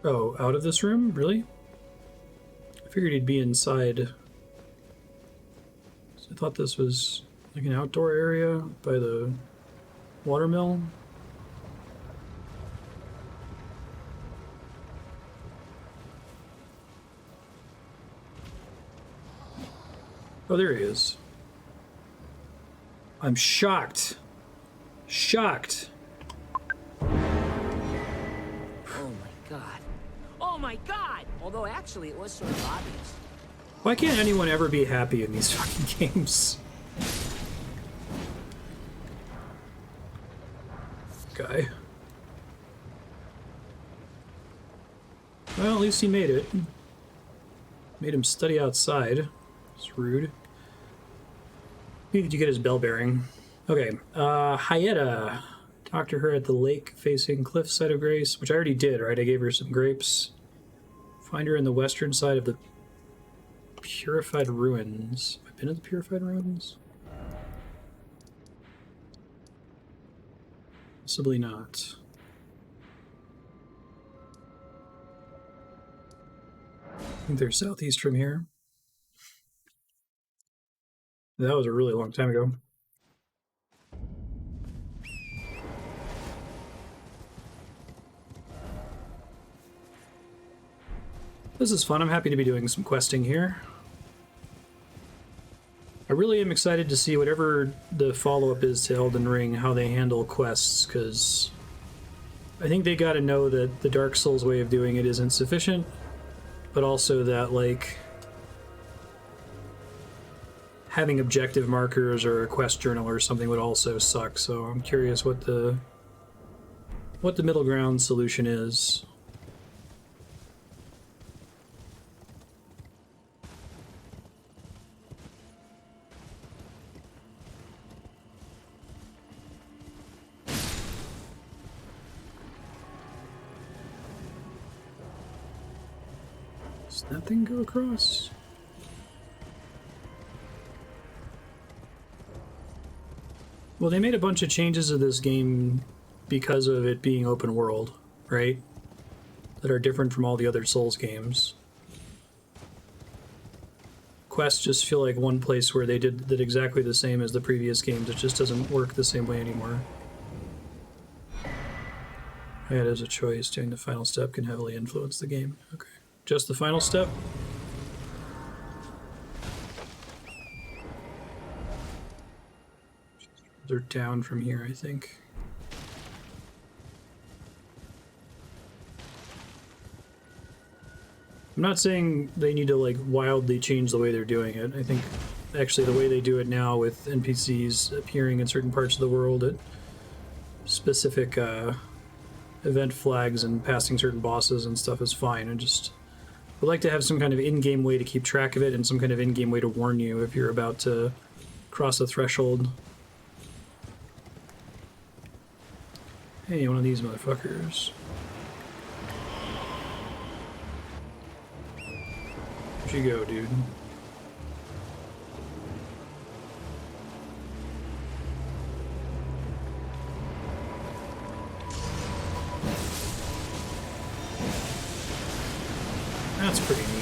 Speaker 1: Oh, out of this room? Really? I figured he'd be inside. So I thought this was like an outdoor area by the watermill. Oh, there he is. I'm shocked. Shocked.
Speaker 6: Oh my god. Oh my god! Although actually it was sort of obvious.
Speaker 1: Why can't anyone ever be happy in these fucking games? Guy. Well, at least he made it. Made him study outside. It's rude. Did you get his bell bearing? Okay, Hyetta. Talk to her at the lake facing Cliffside of Grace, which I already did, right? I gave her some grapes. Find her in the western side of the Purified Ruins. Have I been to the Purified Ruins? Possibly not. I think they're southeast from here. That was a really long time ago. This is fun. I'm happy to be doing some questing here. I really am excited to see whatever the follow-up is to Elden Ring, how they handle quests, because I think they got to know that the Dark Souls way of doing it isn't sufficient, but also that, like, having objective markers or a quest journal or something would also suck, so I'm curious what the middle ground solution is. Does that thing go across? Well, they made a bunch of changes to this game because of it being open world, right? That are different from all the other Souls games. Quests just feel like one place where they did exactly the same as the previous games. It just doesn't work the same way anymore. Yeah, there's a choice. Doing the final step can heavily influence the game. Okay. Just the final step? They're down from here, I think. I'm not saying they need to, like, wildly change the way they're doing it. I think, actually, the way they do it now with NPCs appearing in certain parts of the world at specific event flags and passing certain bosses and stuff is fine. I just would like to have some kind of in-game way to keep track of it and some kind of in-game way to warn you if you're about to cross a threshold. Hey, one of these motherfuckers. Where'd you go, dude? That's pretty neat.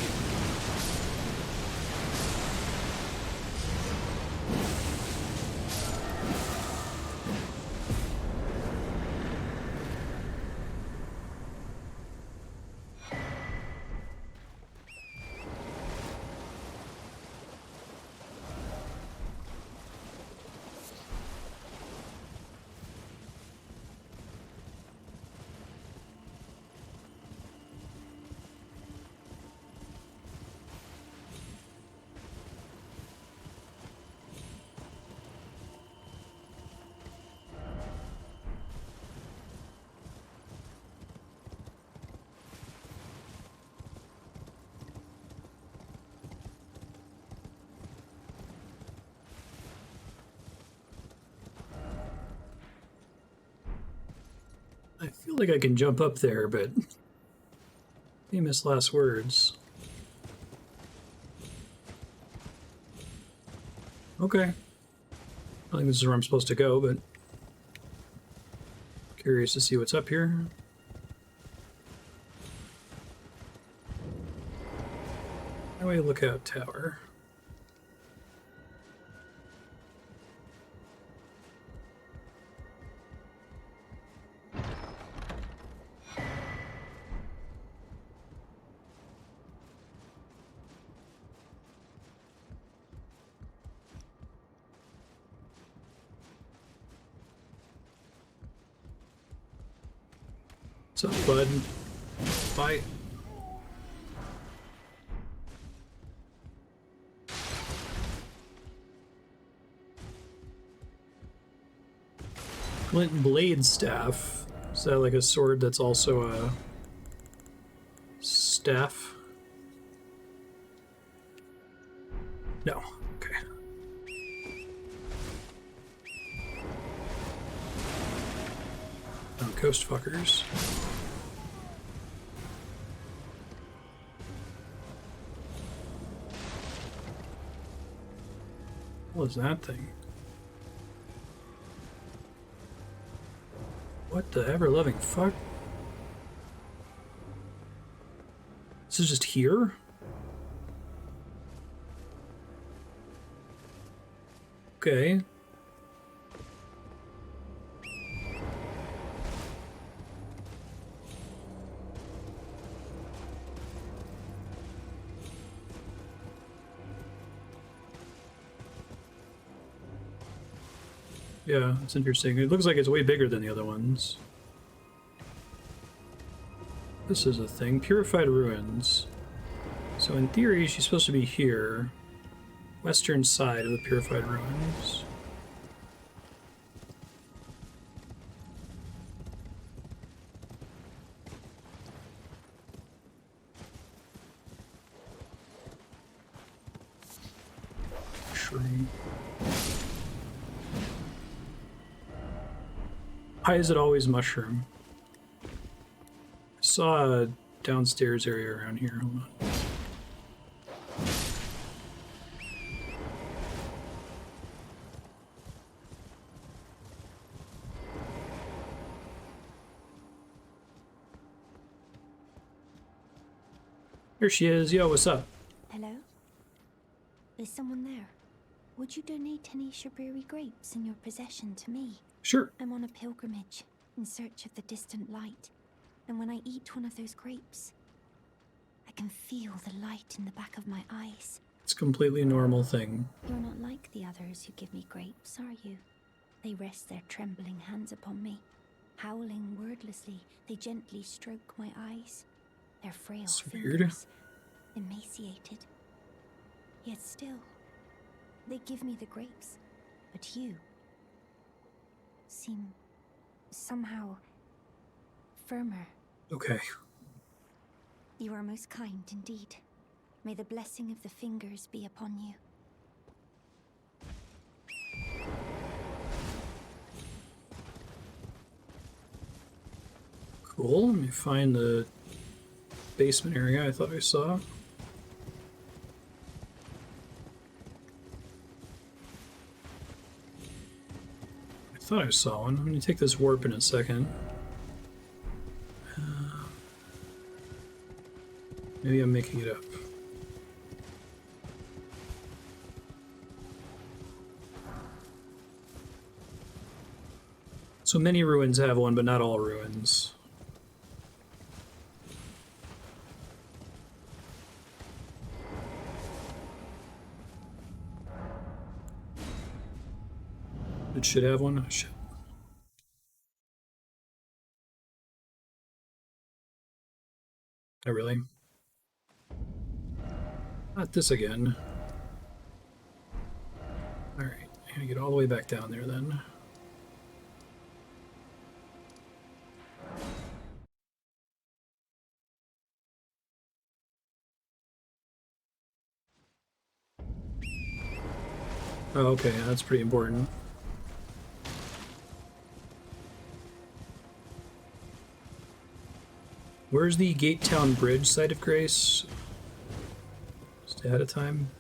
Speaker 1: I feel like I can jump up there, but famous last words. Okay. I think this is where I'm supposed to go, but curious to see what's up here. Highway Lookout Tower. What's up, bud? Fight. Flint Blade Staff. Is that like a sword that's also a staff? No. Okay. Oh, ghost fuckers. What was that thing? What the ever-loving fuck? This is just here? Okay. Yeah, it's interesting. It looks like it's way bigger than the other ones. This is a thing. Purified Ruins. So in theory, she's supposed to be here. Western side of the Purified Ruins. Mushroom. Why is it always mushroom? I saw a downstairs area around here. Hold on. Here she is. Yo, what's up?
Speaker 7: Hello? Is someone there? Would you donate any Shabriri grapes in your possession to me?
Speaker 1: Sure.
Speaker 7: I'm on a pilgrimage, in search of the distant light. And when I eat one of those grapes, I can feel the light in the back of my eyes.
Speaker 1: It's a completely normal thing.
Speaker 7: You're not like the others who give me grapes, are you? They rest their trembling hands upon me. Howling wordlessly, they gently stroke my eyes. Their frail
Speaker 1: It's
Speaker 7: fingers, emaciated. Yet still, they give me the grapes. But you seem somehow firmer.
Speaker 1: Okay.
Speaker 7: You are most kind indeed. May the blessing of the fingers be upon you.
Speaker 1: Cool. Let me find the basement area I thought I saw. I thought I saw one. I'm going to take this warp in a second. Maybe I'm making it up. So many ruins have one, but not all ruins. It should have one. Oh, shit. Oh, really? Not this again. Alright, I'm gonna get all the way back down there then. Oh, okay, that's pretty important. Where's the Gate Town Bridge site of grace? Just ahead of time.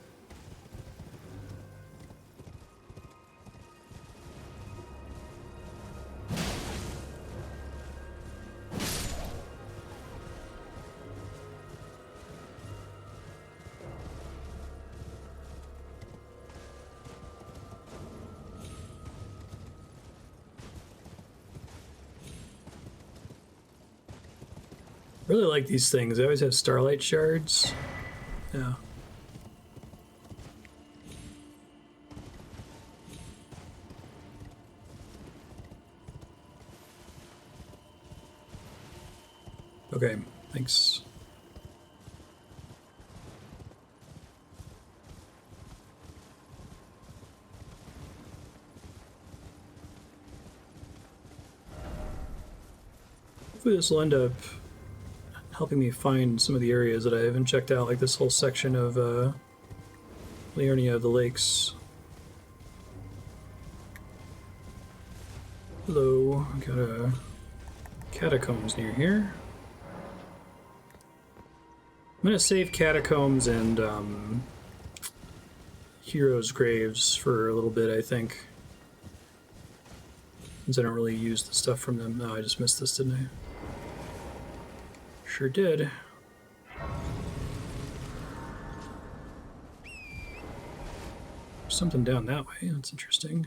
Speaker 1: I really like these things. They always have starlight shards. Yeah. Okay, thanks. Hopefully this will end up helping me find some of the areas that I haven't checked out, like this whole section of Liurnia of the Lakes. Hello, I got a catacombs near here. I'm gonna save catacombs and heroes' graves for a little bit, I think. Since I don't really use the stuff from them. Oh, I just missed this, didn't I? Sure did. Something down that way. That's interesting.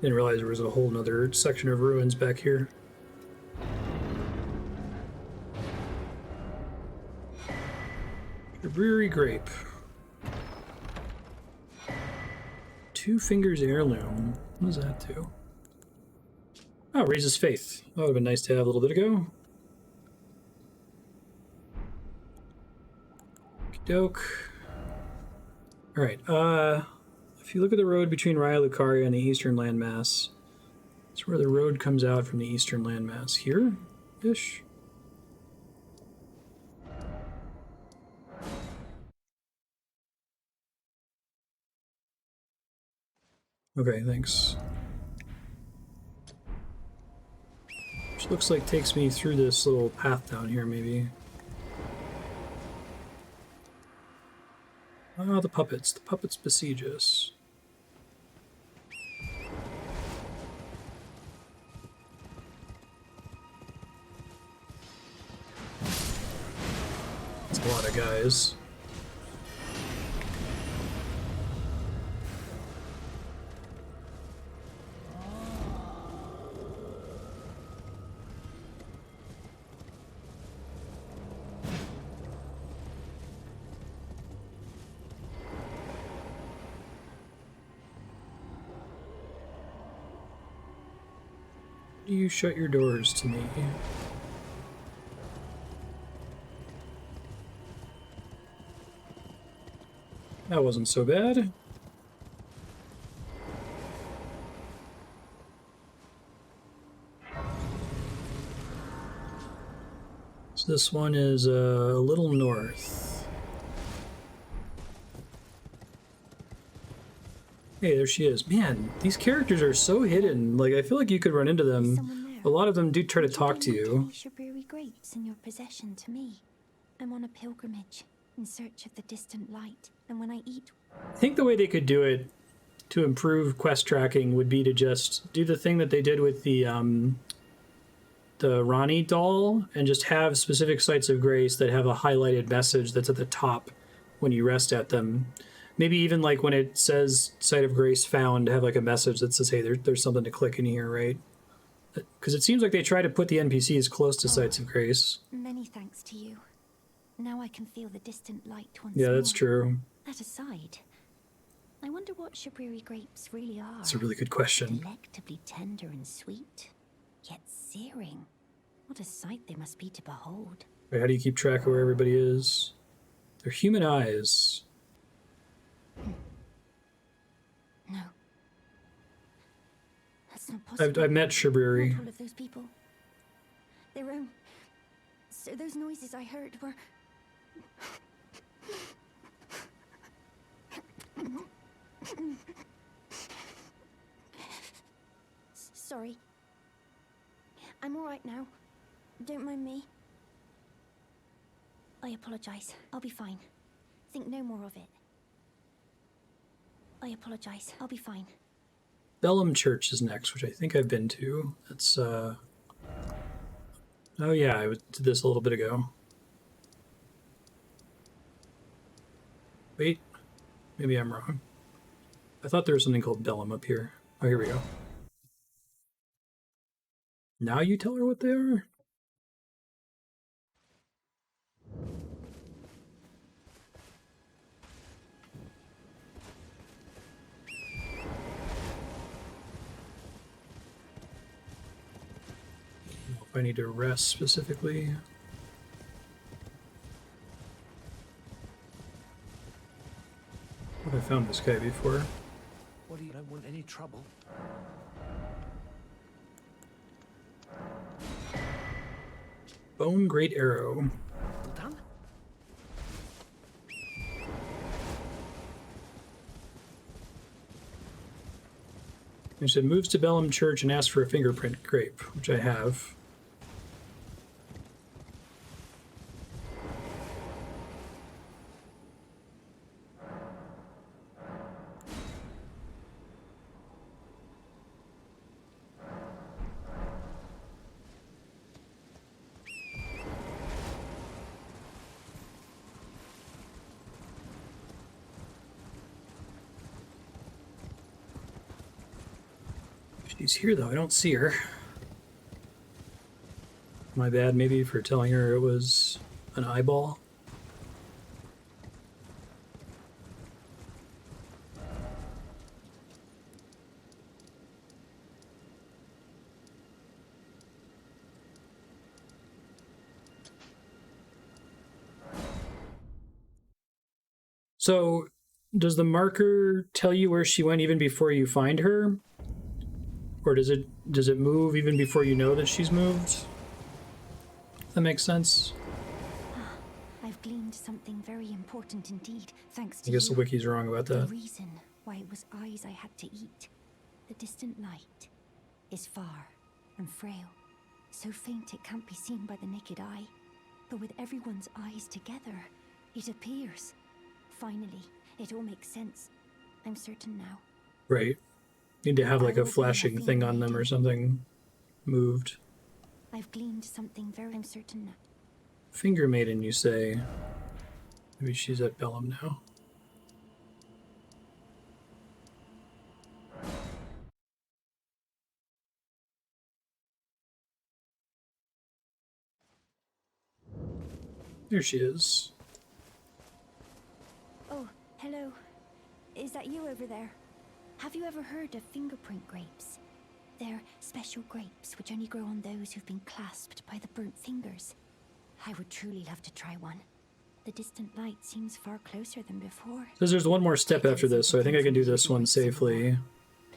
Speaker 1: Didn't realize there was a whole nother section of ruins back here. Brewery grape. 2 fingers heirloom. What does that do? Oh, raises faith. That would have been nice to have a little bit ago. Doke. Alright, if you look at the road between Raya Lucaria and the eastern landmass, that's where the road comes out from the eastern landmass. Here-ish? Okay, thanks. Which looks like takes me through this little path down here, maybe. Ah, the puppets. The puppets besiege us. That's a lot of guys. You shut your doors to me. That wasn't so bad. So this one is a little north. Hey, there she is. Man, these characters are so hidden. Like, I feel like you could run into them. A lot of them do try to talk to you.
Speaker 7: Brewery grapes in your possession to me. I'm on a pilgrimage in search of the distant light, and when I eat...
Speaker 1: I think the way they could do it to improve quest tracking would be to just do the thing that they did with the Ronnie doll and just have specific sites of grace that have a highlighted message that's at the top when you rest at them. Maybe even like when it says Site of Grace found, have like a message that says, hey, there's something to click in here, right? Because it seems like they try to put the NPCs close to Sites of Grace.
Speaker 7: Many thanks to you. Now I can feel the distant light once more.
Speaker 1: Yeah, that's true.
Speaker 7: That aside, I wonder what Shabriri grapes really are.
Speaker 1: That's a really good question.
Speaker 7: Delectably tender and sweet, yet searing. What a sight they must be to behold.
Speaker 1: Wait, how do you keep track of where everybody is? They're human eyes.
Speaker 7: No. That's not possible.
Speaker 1: I've met Shabriri.
Speaker 7: Not all of those people. Their own. So those noises I heard were... Sorry. I'm alright now. Don't mind me. I apologize. I'll be fine. Think no more of it. I apologize. I'll be fine.
Speaker 1: Bellum Church is next, which I think I've been to. That's, oh yeah, I did this a little bit ago. Wait, maybe I'm wrong. I thought there was something called Bellum up here. Oh, here we go. Now you tell her what they are? If I need to rest specifically. I found this guy before.
Speaker 5: What do you don't want any trouble?
Speaker 1: Bone Great Arrow.
Speaker 5: Well done.
Speaker 1: It said moves to Bellum Church and asks for a fingerprint grape, which I have. She's here, though. I don't see her. My bad, maybe, for telling her it was an eyeball. So, does the marker tell you where she went even before you find her? Or does it move even before you know that she's moved? If that makes sense.
Speaker 7: I've gleaned something very important indeed, thanks to
Speaker 1: I guess
Speaker 7: you.
Speaker 1: the wiki's wrong about that.
Speaker 7: The reason why it was eyes I had to eat. The distant light is far and frail, so faint it can't be seen by the naked eye. But with everyone's eyes together, it appears. Finally, it all makes sense. I'm certain now.
Speaker 1: Right. Need to have like a flashing thing on them or something moved.
Speaker 7: I've gleaned something very certain now.
Speaker 1: Finger Maiden, you say? Maybe she's at Bellum now. There she is.
Speaker 7: Oh, hello. Is that you over there? Have you ever heard of fingerprint grapes? They're special grapes which only grow on those who've been clasped by the burnt fingers. I would truly love to try one. The distant light seems far closer than before.
Speaker 1: Says there's one more step after this, so I think I can do this one safely.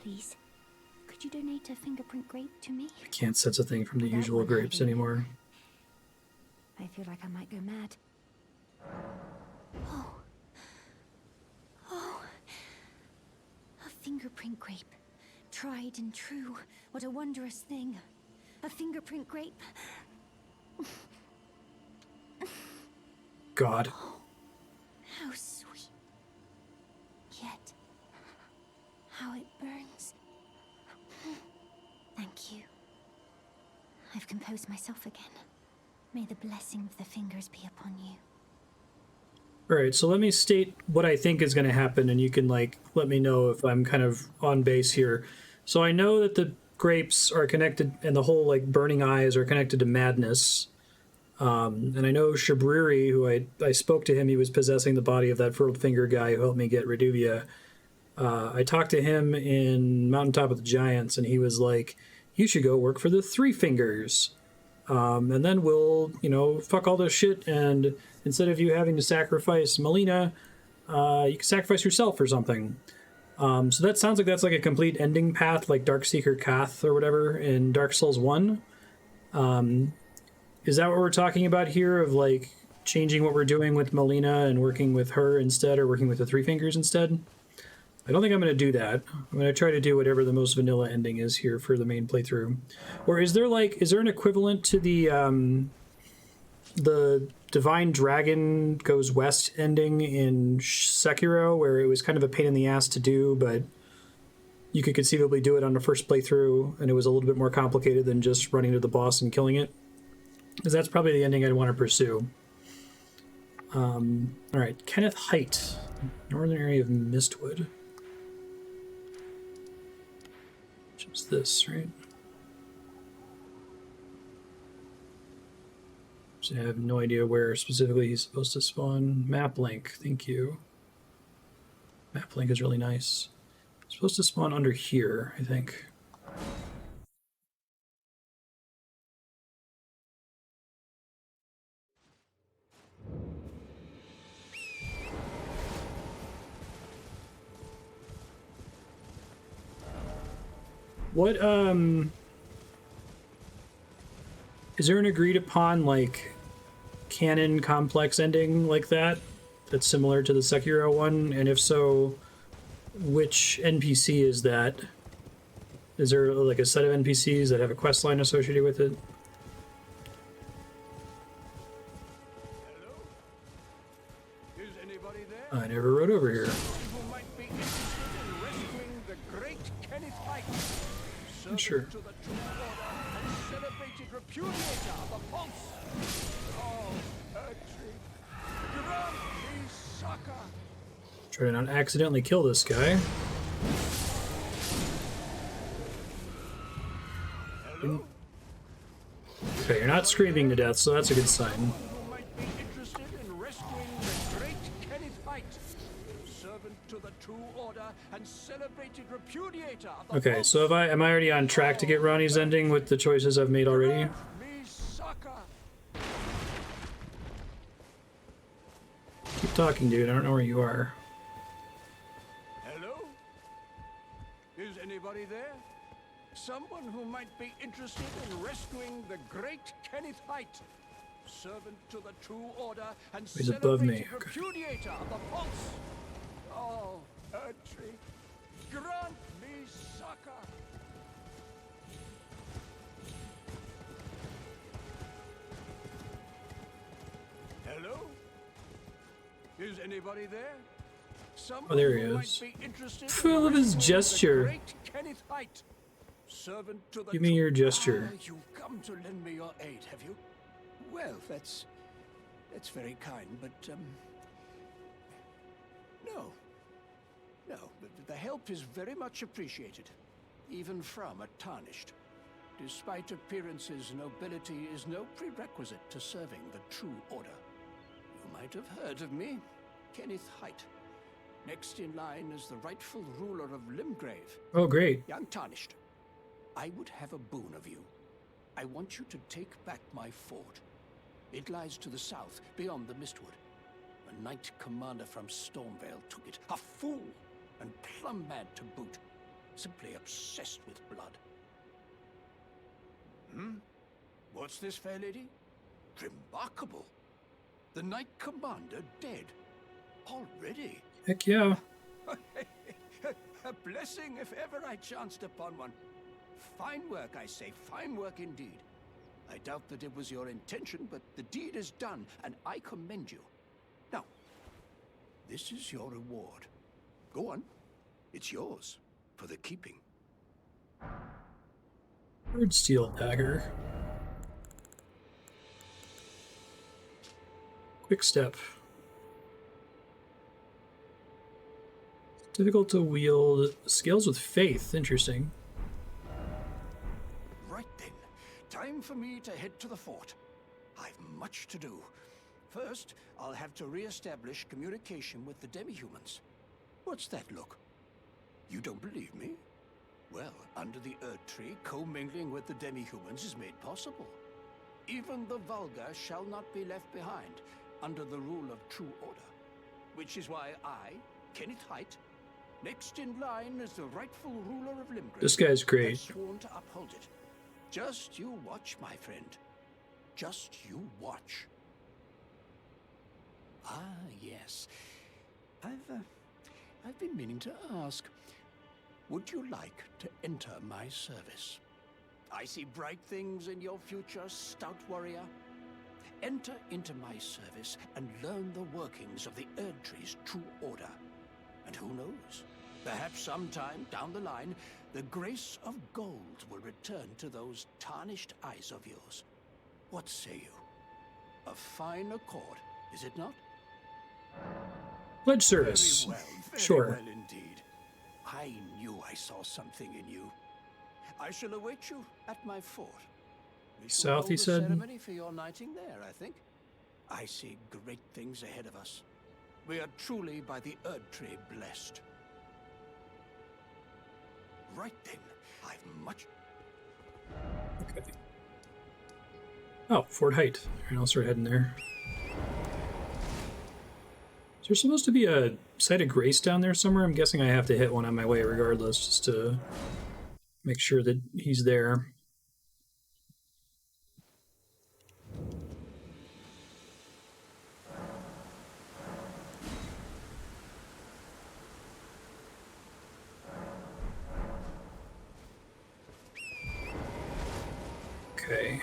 Speaker 7: Please, could you donate a fingerprint grape to me?
Speaker 1: I can't sense a thing from the usual grapes anymore.
Speaker 7: I feel like I might go mad. Oh. Oh. A fingerprint grape. Tried and true. What a wondrous thing. A fingerprint grape.
Speaker 1: God.
Speaker 7: Oh, how sweet. Yet, how it burns. Thank you. I've composed myself again. May the blessing of the fingers be upon you.
Speaker 1: Alright, so let me state what I think is going to happen, and you can, like, let me know if I'm kind of on base here. So I know that the grapes are connected, and the whole, like, burning eyes are connected to madness. And I know Shabriri, who I spoke to him, he was possessing the body of that furled finger guy who helped me get Reduvia. I talked to him in Mountaintop of the Giants, and he was like, you should go work for the Three Fingers. And then we'll, you know, fuck all this shit, and instead of you having to sacrifice Malenia, you can sacrifice yourself or something. So that sounds like that's like a complete ending path, like Darkseeker Kath or whatever in Dark Souls 1. Is that what we're talking about here, of like changing what we're doing with Malenia and working with her instead, or working with the Three Fingers instead? I don't think I'm going to do that. I'm going to try to do whatever the most vanilla ending is here for the main playthrough. Or is there an equivalent to the Divine Dragon Goes West ending in Sekiro, where it was kind of a pain in the ass to do, but you could conceivably do it on the first playthrough, and it was a little bit more complicated than just running to the boss and killing it? Because that's probably the ending I'd want to pursue. Alright, Kenneth Haight, northern area of Mistwood. Which is this, right? So I have no idea where specifically he's supposed to spawn. Map link, thank you. Map link is really nice. It's supposed to spawn under here, I think. What, is there an agreed upon, like, canon complex ending like that? That's similar to the Sekiro one? And if so, which NPC is that? Is there, like, a set of NPCs that have a quest line associated with it?
Speaker 8: Hello? Is anybody there?
Speaker 1: I never rode over here.
Speaker 8: Who might be interested in rescuing the great Kenneth Haight, servant
Speaker 1: Sure.
Speaker 8: to the True Order and celebrated repudiator of the Pulse. Oh, Ertrig, grant me succor.
Speaker 1: Try to not accidentally kill this guy.
Speaker 8: Hello?
Speaker 1: Okay, you're not screaming to death, so that's a good sign.
Speaker 8: Who might be interested in rescuing the great Kenneth Haight, servant to the True Order and celebrated repudiator of the
Speaker 1: Okay, so
Speaker 8: false
Speaker 1: am I already on track to get Ronnie's ending with the choices I've made already?
Speaker 8: me sucker.
Speaker 1: Keep talking, dude. I don't know where you are.
Speaker 8: Hello? Is anybody there? Someone who might be interested in rescuing the great Kenneth Haight, servant to the True Order and
Speaker 1: He's above me.
Speaker 8: celebrated repudiator of the false. Oh, Elphael, grant me succor. Hello? Is anybody there? Someone
Speaker 1: there he
Speaker 8: who might
Speaker 1: is.
Speaker 8: be interested in
Speaker 1: Full of his
Speaker 8: rescuing the
Speaker 1: gesture.
Speaker 8: great Kenneth Haight, servant to the
Speaker 1: Give me your
Speaker 8: True-
Speaker 1: gesture.
Speaker 8: Ah, you've come to lend me your aid, have you? Well, that's very kind, but no, but the help is very much appreciated, even from a tarnished. Despite appearances, nobility is no prerequisite to serving the True Order. You might have heard of me, Kenneth Haight. Next in line is the rightful ruler of Limgrave,
Speaker 1: Oh, great.
Speaker 8: young tarnished. I would have a boon of you. I want you to take back my fort. It lies to the south, beyond the Mistwood. A knight commander from Stormvale took it. A fool, and plumb mad to boot. Simply obsessed with blood. What's this, fair lady? Remarkable. The knight commander dead. Already.
Speaker 1: Heck yeah.
Speaker 8: A blessing if ever I chanced upon one. Fine work, I say, fine work indeed. I doubt that it was your intention, but the deed is done, and I commend you. Now, this is your reward. Go on. It's yours, for the keeping.
Speaker 1: Bird steel dagger. Quick step. Difficult to wield. Scales with faith. Interesting.
Speaker 8: Right then. Time for me to head to the fort. I've much to do. First, I'll have to re-establish communication with the demi-humans. What's that look? You don't believe me? Well, under the Erdtree, commingling with the demi-humans is made possible. Even the vulgar shall not be left behind, under the rule of True Order. Which is why I, Kenneth Haight, next in line as the rightful ruler of Limgrave,
Speaker 1: This guy's great.
Speaker 8: have sworn to uphold it. Just you watch, my friend. Just you watch. Ah, yes. I've been meaning to ask. Would you like to enter my service? I see bright things in your future, stout warrior. Enter into my service and learn the workings of the Erdtree's True Order. And who knows? Perhaps sometime down the line, the grace of gold will return to those tarnished eyes of yours. What say you? A fine accord, is it not?
Speaker 1: Pledge service.
Speaker 8: Very
Speaker 1: Sure.
Speaker 8: well indeed. I knew I saw something in you. I shall await you at my fort. We shall
Speaker 1: South,
Speaker 8: hold
Speaker 1: he
Speaker 8: the
Speaker 1: said?
Speaker 8: ceremony for your knighting there, I think. I see great things ahead of us. We are truly by the Erdtree blessed. Right then, I've much...
Speaker 1: Okay. Oh, Fort Haight. Alright, I'll start heading there. Is there supposed to be a site of grace down there somewhere? I'm guessing I have to hit one on my way regardless, just to make sure that he's there. Okay.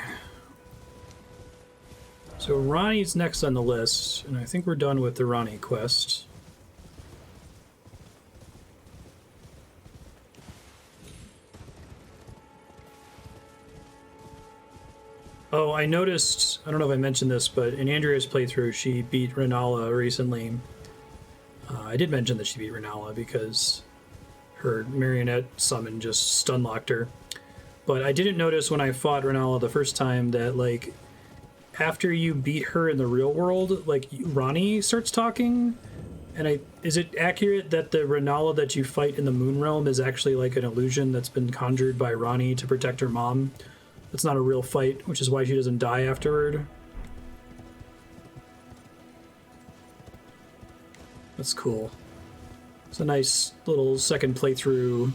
Speaker 1: So Ronnie's next on the list, and I think we're done with the Ronnie quest. Oh, I noticed, I don't know if I mentioned this, but in Andrea's playthrough, she beat Renala recently. I did mention that she beat Renala because her marionette summon just stun-locked her. But I didn't notice when I fought Renala the first time that, like, after you beat her in the real world, like, Ranni starts talking. And is it accurate that the Renala that you fight in the Moon Realm is actually like an illusion that's been conjured by Ranni to protect her mom? It's not a real fight, which is why she doesn't die afterward. That's cool. It's a nice little second playthrough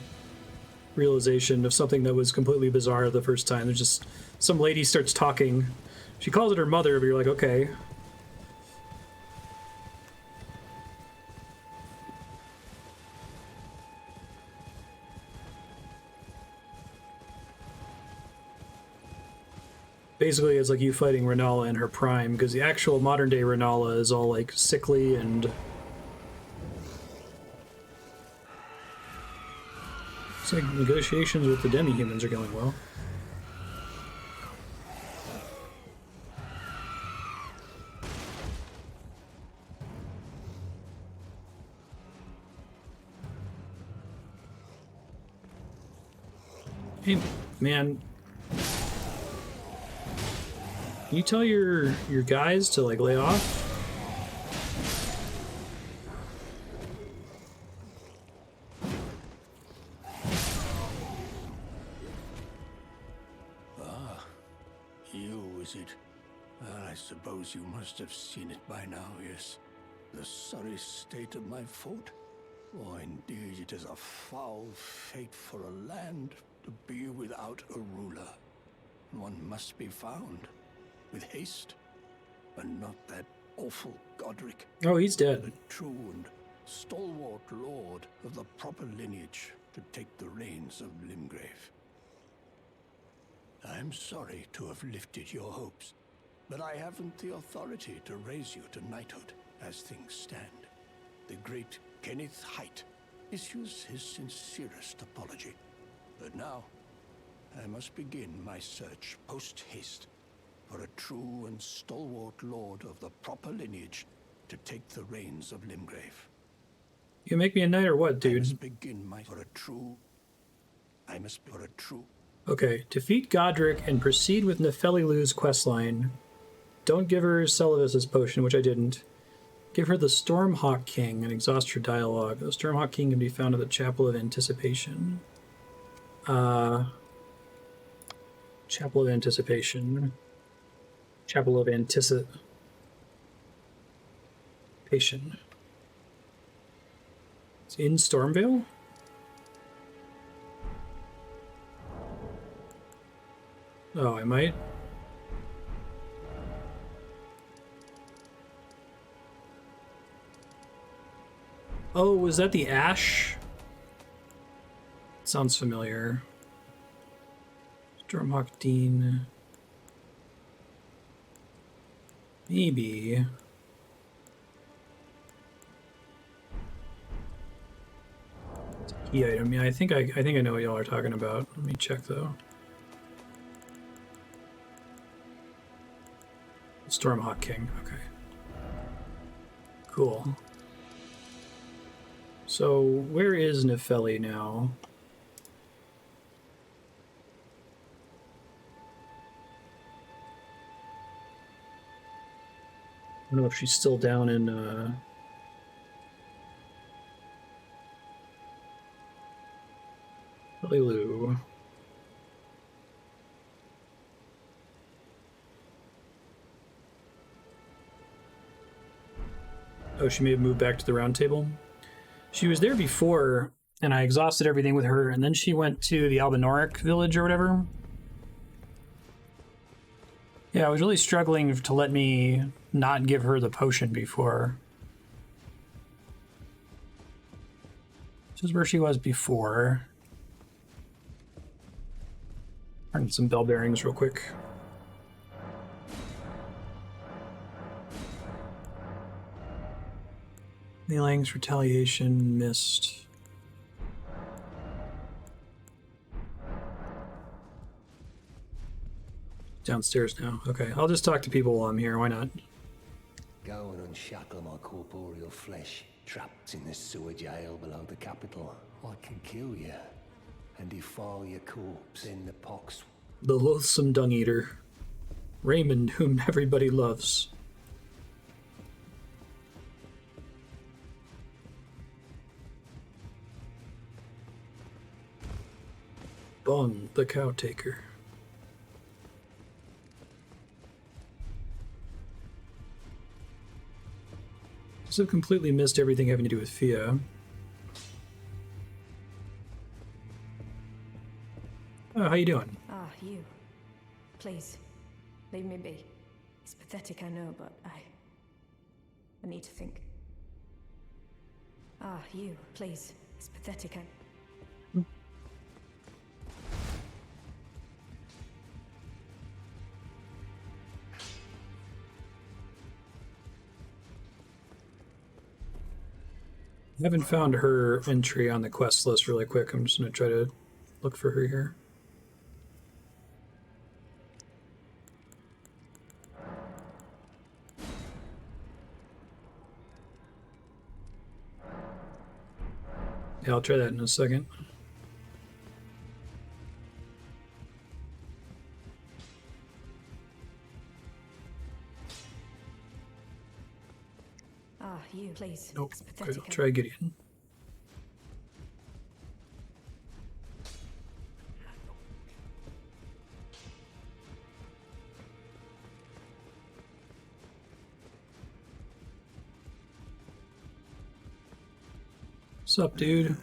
Speaker 1: realization of something that was completely bizarre the first time. There's just some lady starts talking. She calls it her mother, but you're like, okay. Basically, it's like you fighting Renala in her prime, because the actual modern-day Renala is all, like, sickly and... It's like negotiations with the demi-humans are going well. Hey, man... Can you tell your guys to, like, lay off?
Speaker 8: Ah, you, is it? I suppose you must have seen it by now, yes. The sorry state of my fort? Oh, indeed, it is a foul fate for a land to be without a ruler. One must be found. With haste, and not that awful Godric.
Speaker 1: Oh, he's dead.
Speaker 8: The true and stalwart lord of the proper lineage to take the reins of Limgrave. I'm sorry to have lifted your hopes, but I haven't the authority to raise you to knighthood as things stand. The great Kenneth Haight issues his sincerest apology. But now, I must begin my search post-haste for a true and stalwart lord of the proper lineage to take the reins of Limgrave.
Speaker 1: You make me a knight or what, dude?
Speaker 8: I must begin my for a true.
Speaker 1: Okay, defeat Godric and proceed with Nepheli Loux's questline. Don't give her Celivis's potion, which I didn't. Give her the Stormhawk King and exhaust her dialogue. The Stormhawk King can be found at the Chapel of Anticipation. Chapel of Anticipation. Chapel of Anticipation. It's in Stormvale? Oh, I might. Oh, was that the Ash? Sounds familiar. Stormhawk Dean. Maybe. It's a key item. Yeah, I think I know what y'all are talking about. Let me check though. Stormhawk King. Okay. Cool. So where is Nepheli now? I don't know if she's still down in Loux. Oh, she may have moved back to the round table. She was there before, and I exhausted everything with her, and then she went to the Albinoric village or whatever. Yeah, I was really struggling to let me not give her the potion before. This is where she was before. Turn some bell bearings real quick. Kneelings, retaliation, missed. Downstairs now. Okay, I'll just talk to people while I'm here. Why not?
Speaker 9: Go and unshackle my corporeal flesh, trapped in the sewer jail below the capital. I can kill you. and defile your corpse in the pox.
Speaker 1: The loathsome dung eater. Raymond, whom everybody loves. Bung, the cow taker. I've completely missed everything having to do with Fia. Oh, how you doing?
Speaker 10: Ah, you. Please, leave me be. It's pathetic, I know, but I need to think. Ah, you. Please. It's pathetic,
Speaker 1: I haven't found her entry on the quest list really quick. I'm just going to try to look for her here. Yeah, I'll try that in a second.
Speaker 10: Ah, you, please.
Speaker 1: Nope.
Speaker 10: It's
Speaker 1: Okay,
Speaker 10: pathetic.
Speaker 1: I'll try Gideon. What's up, dude?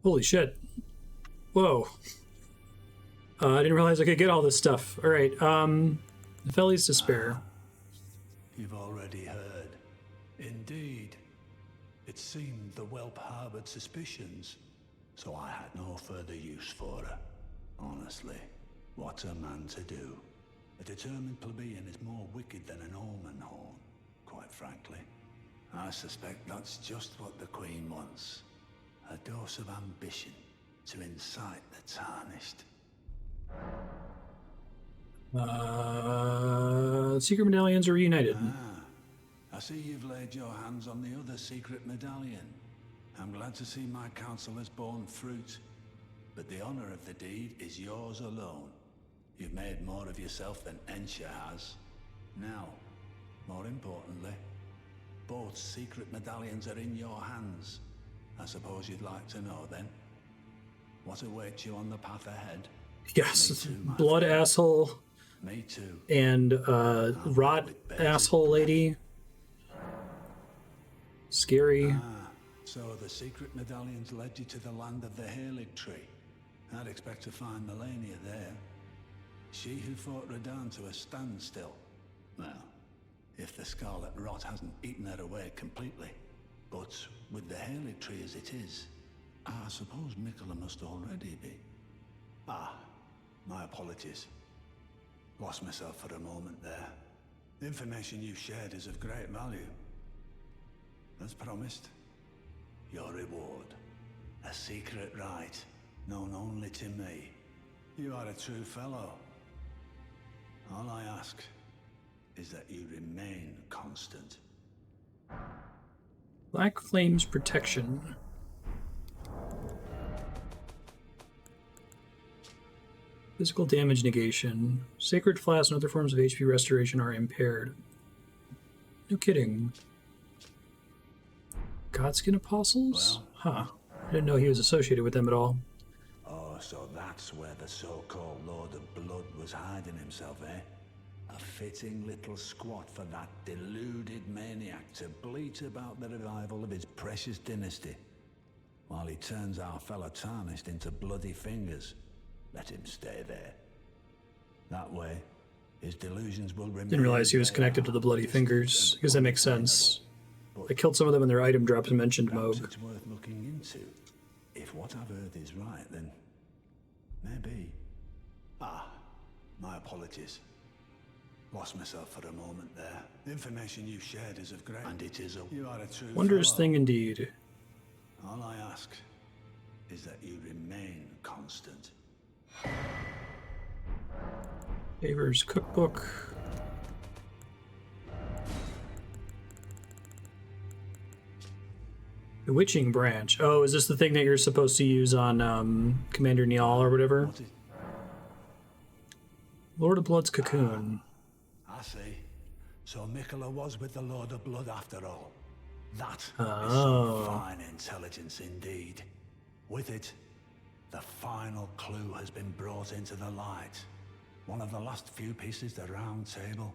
Speaker 1: Holy shit. Whoa. I didn't realize I could get all this stuff. Alright, Nepheli's Despair.
Speaker 11: You've already heard. Indeed. It seemed the whelp harbored suspicions, so I had no further use for her. Honestly, what's a man to do? A determined plebeian is more wicked than an almond horn, quite frankly. I suspect that's just what the Queen wants. A dose of ambition to incite the tarnished.
Speaker 1: Secret medallions are reunited.
Speaker 11: I see you've laid your hands on the other secret medallion. I'm glad to see my counsel has borne fruit. But the honor of the deed is yours alone. You've made more of yourself than Ensha has. Now, more importantly, both secret medallions are in your hands. I suppose you'd like to know then? What awaits you on the path ahead?
Speaker 1: Yes, blood asshole.
Speaker 11: Me too.
Speaker 1: And rot asshole lady. Scary.
Speaker 11: So the secret medallions led you to the land of the Haligtree. I'd expect to find Malenia there. She who fought Radahn to a standstill. Well, if the scarlet rot hasn't eaten her away completely. But with the Haligtree as it is, I suppose Miquella must already be. Ah, my apologies. Lost myself for a moment there. The information you shared is of great value. As promised, your reward. A secret right, known only to me. You are a true fellow. All I ask is that you remain constant.
Speaker 1: Black Flame's Protection. Physical damage negation. Sacred Flask and other forms of HP restoration are impaired. No kidding. Godskin Apostles?
Speaker 11: Well,
Speaker 1: huh. I didn't know he was associated with them at all.
Speaker 11: Oh, so that's where the so-called Lord of Blood was hiding himself, eh? A fitting little squat for that deluded maniac to bleat about the revival of his precious dynasty, while he turns our fellow tarnished into bloody fingers. Let him stay there. That way, his delusions will remain.
Speaker 1: Didn't realize he was connected to the Bloody Fingers, because that makes sense. I killed some of them in their item drops and mentioned
Speaker 11: Perhaps
Speaker 1: Moog.
Speaker 11: it's worth looking into. If what I've heard is right, then maybe. Ah, my apologies. Lost myself for a moment there. The information you shared is of great, and it is a. You are a true
Speaker 1: Wondrous
Speaker 11: fellow.
Speaker 1: thing indeed.
Speaker 11: All I ask is that you remain constant.
Speaker 1: Favors Cookbook. Bewitching Branch. Oh, is this the thing that you're supposed to use on Commander Niall or whatever? Lord of Blood's Cocoon.
Speaker 11: I see. So Miquella was with the Lord of Blood after all. That is
Speaker 1: Oh.
Speaker 11: some fine intelligence indeed. With it, the final clue has been brought into the light. One of the last few pieces of the round table.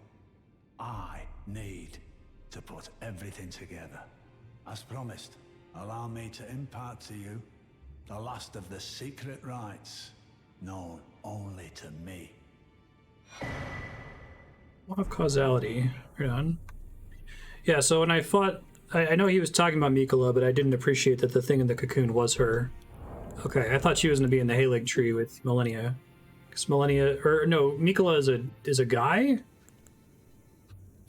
Speaker 11: I need to put everything together. As promised, allow me to impart to you the last of the secret rites, known only to me.
Speaker 1: Law of Causality. Right on. Yeah, so when I fought... I know he was talking about Miquella, but I didn't appreciate that the thing in the cocoon was her. Okay, I thought she was going to be in the Haligtree with Malenia. Because Malenia... Or, no, Miquella is a guy?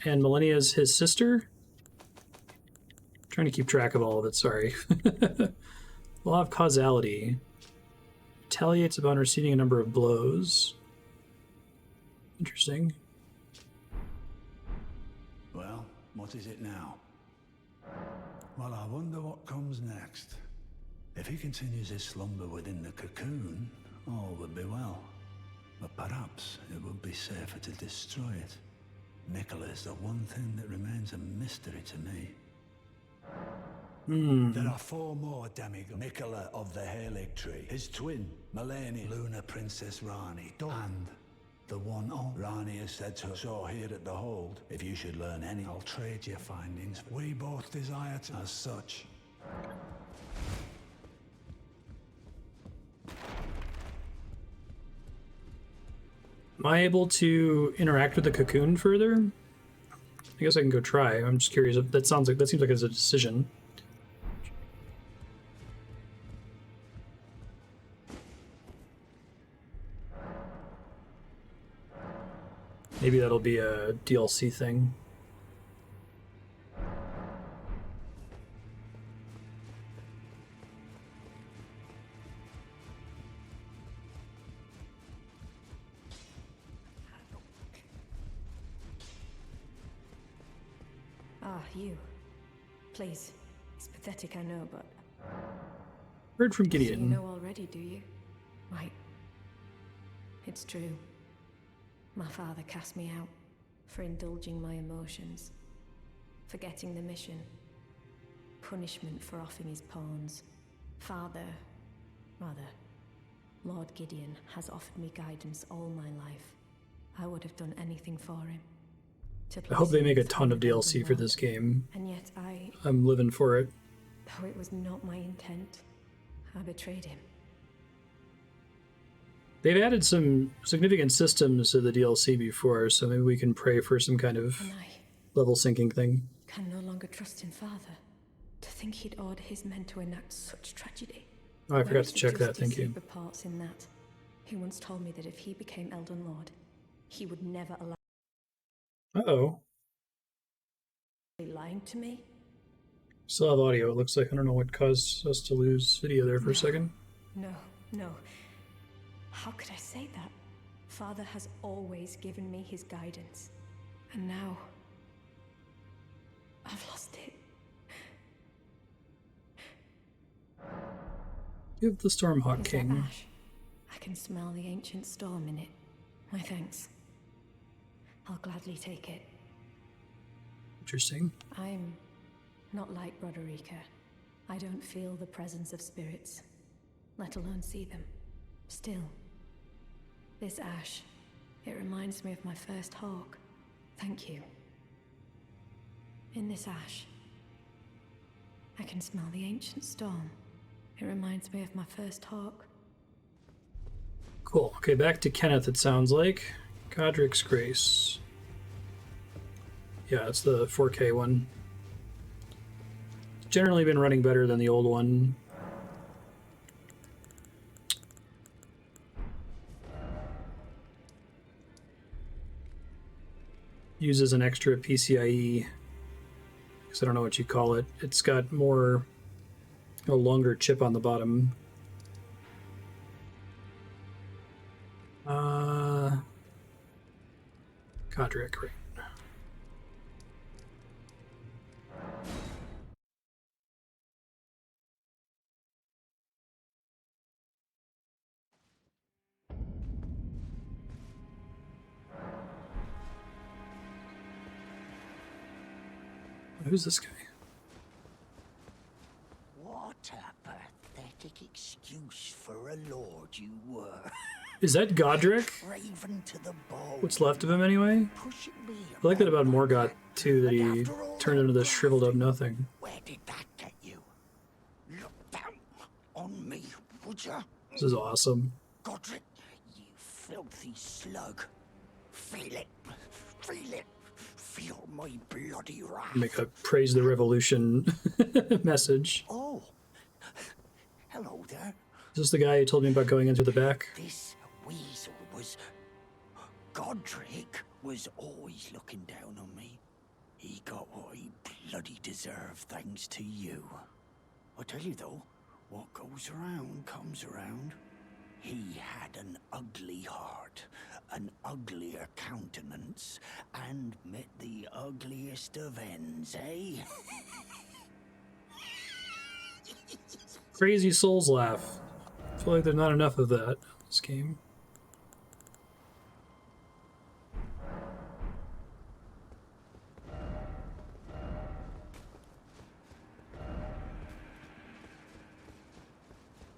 Speaker 1: And Malenia is his sister? I'm trying to keep track of all of it, sorry. Law of Causality. Retaliates upon receiving a number of blows. Interesting.
Speaker 11: Well, what is it now? Well, I wonder what comes next. If he continues his slumber within the cocoon, all would be well. But perhaps it would be safer to destroy it. Miquella is the one thing that remains a mystery to me. There are 4 more demigods. Miquella of the Haligtree, his twin, Malenia, Lunar Princess Rani, and the one Rani is said to saw here at the Hold. If you should learn any, I'll trade your findings. We both desire to, as such.
Speaker 1: Am I able to interact with the cocoon further? I guess I can go try. I'm just curious. That seems like it's a decision. Maybe that'll be a DLC thing.
Speaker 10: Ah, you. Please. It's pathetic, I know, but...
Speaker 1: Heard from
Speaker 10: So
Speaker 1: Gideon.
Speaker 10: you know already, do you? Right. It's true. My father cast me out for indulging my emotions, forgetting the mission, punishment for offing his pawns. Lord Gideon has offered me guidance all my life. I would have done anything for him.
Speaker 1: I hope they make a ton of DLC for this game.
Speaker 10: And yet
Speaker 1: I'm living for it.
Speaker 10: though it was not my intent, I betrayed him.
Speaker 1: They've added some significant systems to the DLC before, so maybe we can pray for some kind of
Speaker 10: And I
Speaker 1: level syncing thing.
Speaker 10: can no longer trust in father. To think he'd order his men to enact such tragedy.
Speaker 1: Oh, I
Speaker 10: Where
Speaker 1: forgot
Speaker 10: is
Speaker 1: to
Speaker 10: the
Speaker 1: check that,
Speaker 10: justice
Speaker 1: thank
Speaker 10: he
Speaker 1: you.
Speaker 10: reports in that? He once told me that if he became Elden Lord, he would never allow...
Speaker 1: Uh-oh.
Speaker 10: Lying to me?
Speaker 1: Still have audio, it looks like. I don't know what caused us to lose video there for a second.
Speaker 10: No. How could I say that? Father has always given me his guidance. And now... I've lost it.
Speaker 1: Give the Stormhawk
Speaker 10: Is that
Speaker 1: King.
Speaker 10: ash? I can smell the ancient storm in it. My thanks. I'll gladly take it.
Speaker 1: Interesting.
Speaker 10: I'm not like Roderica. I don't feel the presence of spirits, let alone see them. Still, this ash, it reminds me of my first hawk. Thank you. In this ash, I can smell the ancient storm. It reminds me of my first hawk.
Speaker 1: Cool. Okay, back to Kenneth, it sounds like. Godric's Grace. Yeah, it's the 4K one. It's generally been running better than the old one. Uses an extra PCIe, because I don't know what you call it. It's got a longer chip on the bottom. Godric, right. Who's this guy?
Speaker 8: What a pathetic excuse for a lord you were.
Speaker 1: Is that Godric?
Speaker 8: Raven to the bone.
Speaker 1: What's left of him anyway? I like that about Morgoth too, that he turned into this shriveled up nothing.
Speaker 8: Where did that get you? Look down on me, would ya?
Speaker 1: This is awesome.
Speaker 8: Godric, you filthy slug. Feel it. Feel it. Feel my bloody wrath.
Speaker 1: Make a praise the revolution message.
Speaker 8: Oh. Hello there.
Speaker 1: Is this the guy who told me about going in through the back?
Speaker 8: This weasel was... Godric was always looking down on me. He got what he bloody deserved thanks to you. I tell you though, what goes around comes around. He had an ugly heart, an uglier countenance, and met the ugliest of ends, eh?
Speaker 1: Crazy souls laugh. I feel like there's not enough of that in this game.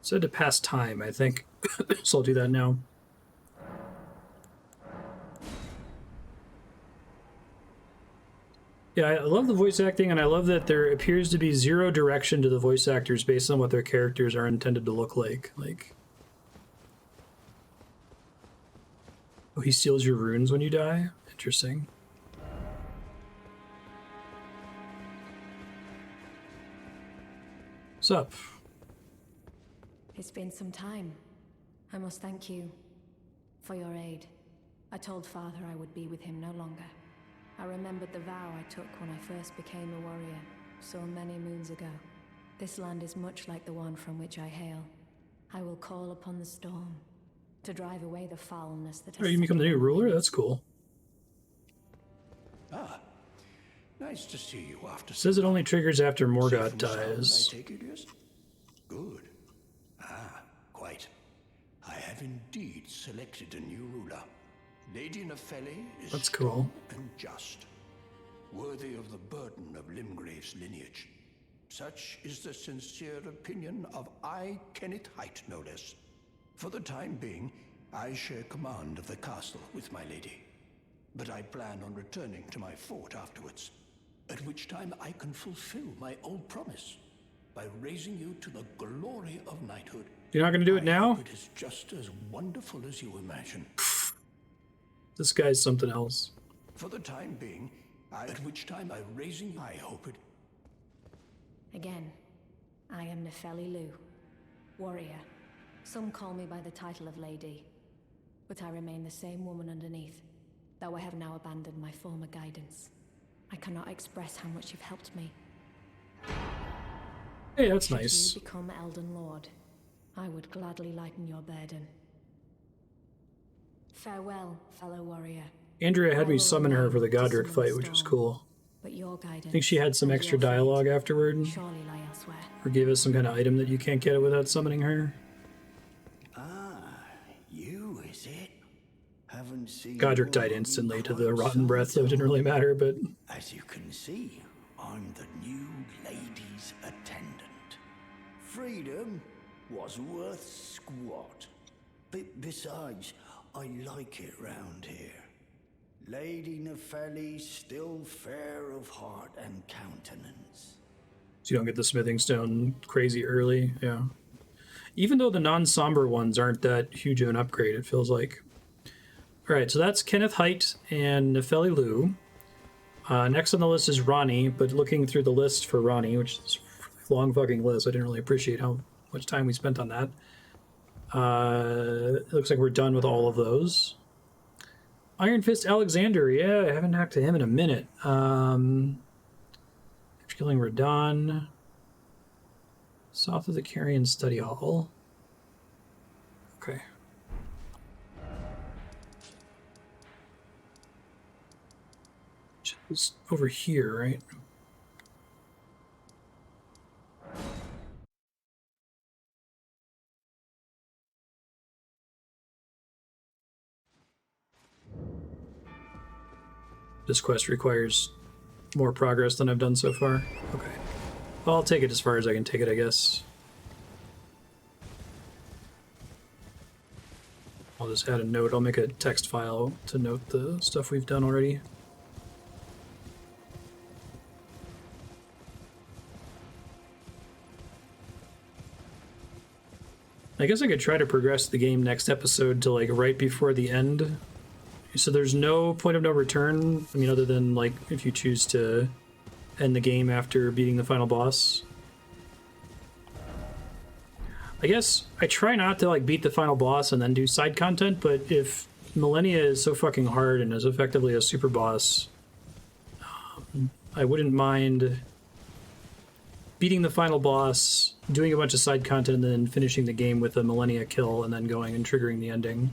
Speaker 1: Said to pass time, I think. So I'll do that now. Yeah, I love the voice acting, and I love that there appears to be zero direction to the voice actors based on what their characters are intended to look like. Oh, he steals your runes when you die? Interesting. What's up?
Speaker 10: It's been some time. I must thank you for your aid. I told Father I would be with him no longer. I remembered the vow I took when I first became a warrior, so many moons ago. This land is much like the one from which I hail. I will call upon the storm to drive away the foulness that has...
Speaker 1: Oh, you become the new ruler? That's cool.
Speaker 8: Ah, nice to see you after...
Speaker 1: Says it only triggers after Morgoth dies.
Speaker 8: I take it, yes? Good. Ah, quite. I have indeed selected a new ruler. Lady Nepheli is
Speaker 1: That's cool.
Speaker 8: strong and just, worthy of the burden of Limgrave's lineage. Such is the sincere opinion of Kenneth Haight, no less. For the time being, I share command of the castle with my lady. But I plan on returning to my fort afterwards, at which time I can fulfill my old promise by raising you to the glory of knighthood.
Speaker 1: You're not going to do it now?
Speaker 8: It is just as wonderful as you imagine.
Speaker 1: This guy's something else.
Speaker 8: For the time being, at which time I'm raising you, I hope it...
Speaker 10: Again, I am Nepheli Loux, warrior. Some call me by the title of Lady, but I remain the same woman underneath, though I have now abandoned my former guidance. I cannot express how much you've helped me.
Speaker 1: Hey, that's
Speaker 10: Should
Speaker 1: nice.
Speaker 10: you become Elden Lord, I would gladly lighten your burden. Farewell, fellow warrior.
Speaker 1: Andrea had me summon her for the Godric fight, which was cool.
Speaker 10: But your guidance,
Speaker 1: I think she had some extra dialogue afterward.
Speaker 10: surely lie elsewhere.
Speaker 1: Or gave us some kind of item that you can't get it without summoning her.
Speaker 8: Ah, you, is it? Haven't seen...
Speaker 1: Godric died instantly to the rotten breath, so it didn't really matter, but...
Speaker 8: As you can see, I'm the new lady's attendant. Freedom was worth squat. Besides, I like it round here. Lady Nepheli still fair of heart and countenance.
Speaker 1: So you don't get the smithing stone crazy early, yeah. Even though the non-somber ones aren't that huge of an upgrade, it feels like. Alright, so that's Kenneth Haight and Nepheli Loux. Next on the list is Ronnie, but looking through the list for Ronnie, which is a long fucking list, I didn't really appreciate how much time we spent on that. It looks like we're done with all of those. Iron Fist Alexander, yeah, I haven't talked to him in a minute. Killing Radon. South of the Carrion Study Hall. Okay. Just over here, right? This quest requires more progress than I've done so far. Okay. Well, I'll take it as far as I can take it, I guess. I'll just add a note. I'll make a text file to note the stuff we've done already. I guess I could try to progress the game next episode to like right before the end. So there's no point of no return. I mean, other than like if you choose to end the game after beating the final boss. I guess I try not to like beat the final boss and then do side content, but if Malenia is so fucking hard and is effectively a super boss, I wouldn't mind beating the final boss, doing a bunch of side content, and then finishing the game with a Malenia kill, and then going and triggering the ending.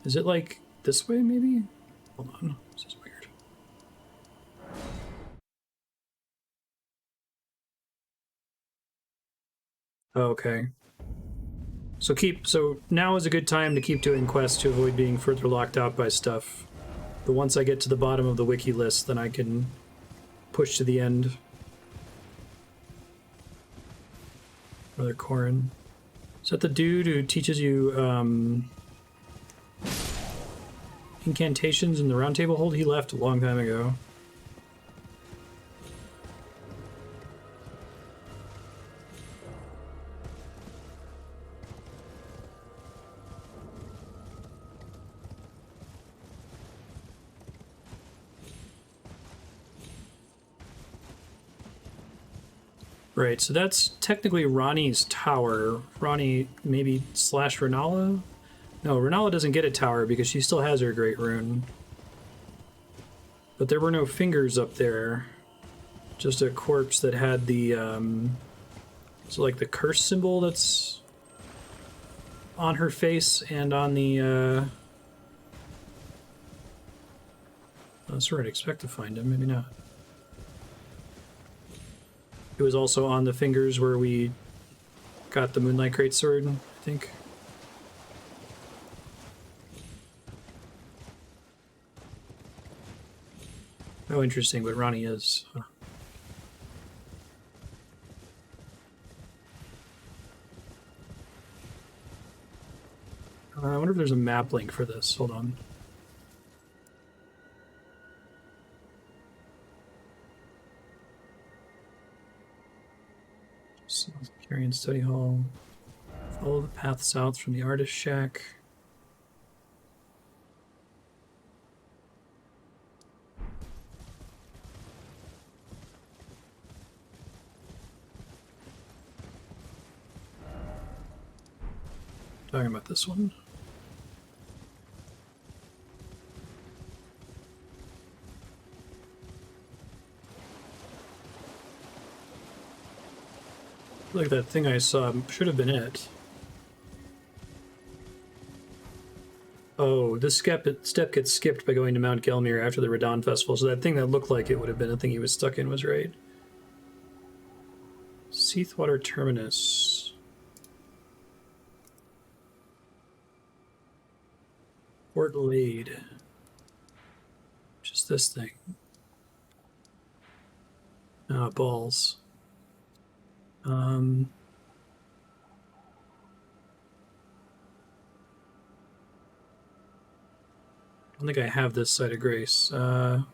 Speaker 1: Is it like this way, maybe? Hold on, this is weird. Okay. So now is a good time to keep doing quests to avoid being further locked out by stuff. But once I get to the bottom of the wiki list, then I can push to the end. Brother Corhyn. Is that the dude who teaches you incantations in the round table hold? He left a long time ago. Right, so that's technically Ranni's tower. Ranni maybe slash Rennala? No, Rennala doesn't get a tower because she still has her Great Rune. But there were no fingers up there. Just a corpse that had the, so like the curse symbol that's on her face and on the, that's where I'd expect to find him, maybe not. It was also on the fingers where we got the Moonlight Greatsword, I think. Oh, interesting, but Ranni is. Huh. I wonder if there's a map link for this. Hold on. South Carrion Study Hall. Follow the path south from the Artist Shack. Talking about this one. Like that thing I saw should have been it. Oh, this step gets skipped by going to Mount Gelmir after the Radon Festival, so that thing that looked like it would have been the thing he was stuck in was right. Seathwater Terminus. Port Lade. Just this thing. Ah, balls. I don't think I have this side of grace. Look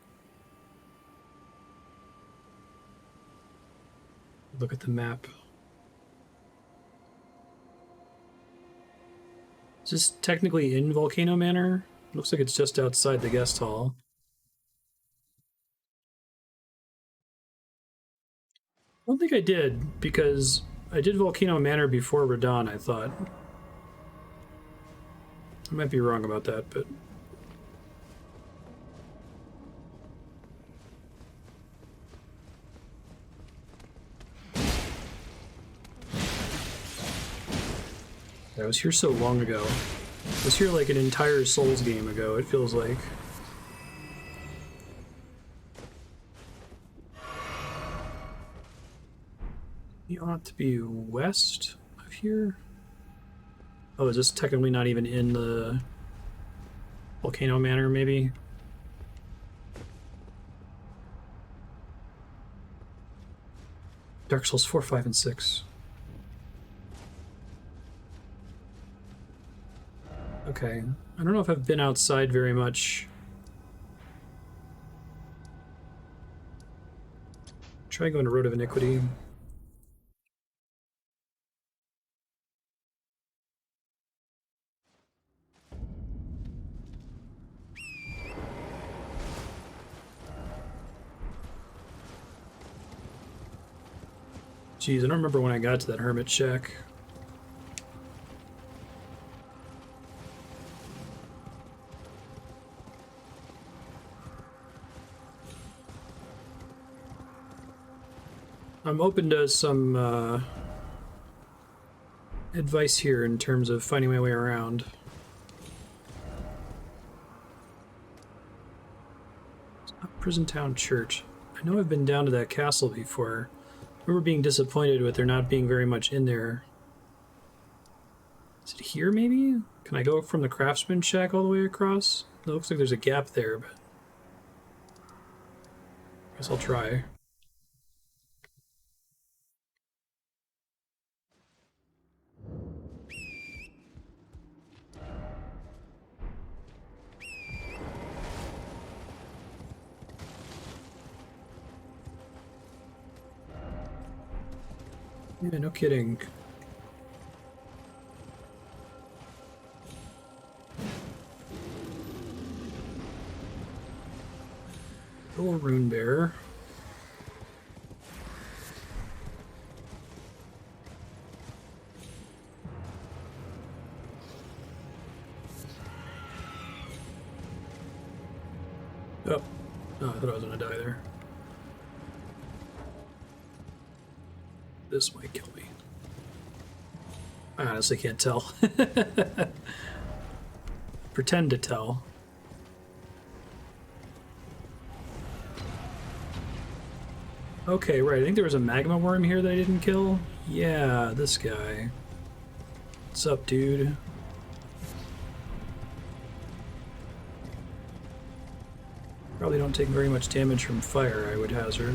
Speaker 1: at the map. Is this technically in Volcano Manor? Looks like it's just outside the guest hall. I don't think I did, because I did Volcano Manor before Radon, I thought. I might be wrong about that, but... I was here so long ago. I was here like an entire Souls game ago, it feels like. You ought to be west of here? Oh, is this technically not even in the Volcano Manor, maybe? Dark Souls 4, 5, and 6. Okay. I don't know if I've been outside very much. Try going to Road of Iniquity. Jeez, I don't remember when I got to that hermit shack. I'm open to some advice here in terms of finding my way around. It's not Prison Town Church. I know I've been down to that castle before. I remember being disappointed with there not being very much in there. Is it here, maybe? Can I go from the craftsman shack all the way across? It looks like there's a gap there, but I guess I'll try. Yeah, no kidding. Little rune bearer. Oh, I thought I was gonna die there. This might kill me. I honestly can't tell. Pretend to tell. Okay, right. I think there was a magma worm here that I didn't kill. Yeah, this guy. What's up, dude? Probably don't take very much damage from fire, I would hazard.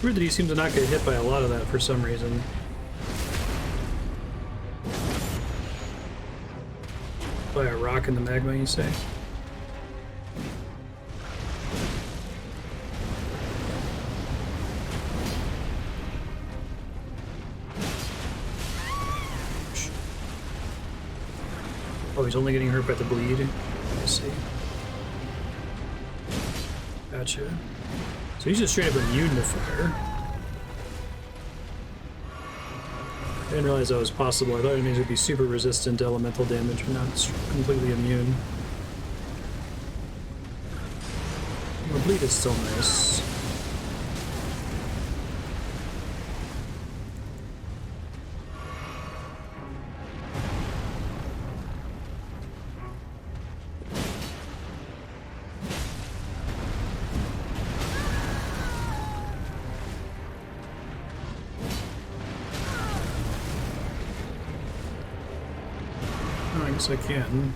Speaker 1: Weird that he seemed to not get hit by a lot of that for some reason. By a rock in the magma, you say? Oh, he's only getting hurt by the bleed. I see. Gotcha. So he's just straight up immune to fire. I didn't realize that was possible. I thought it means it'd be super resistant to elemental damage, but not completely immune. The bleed is still nice. I can.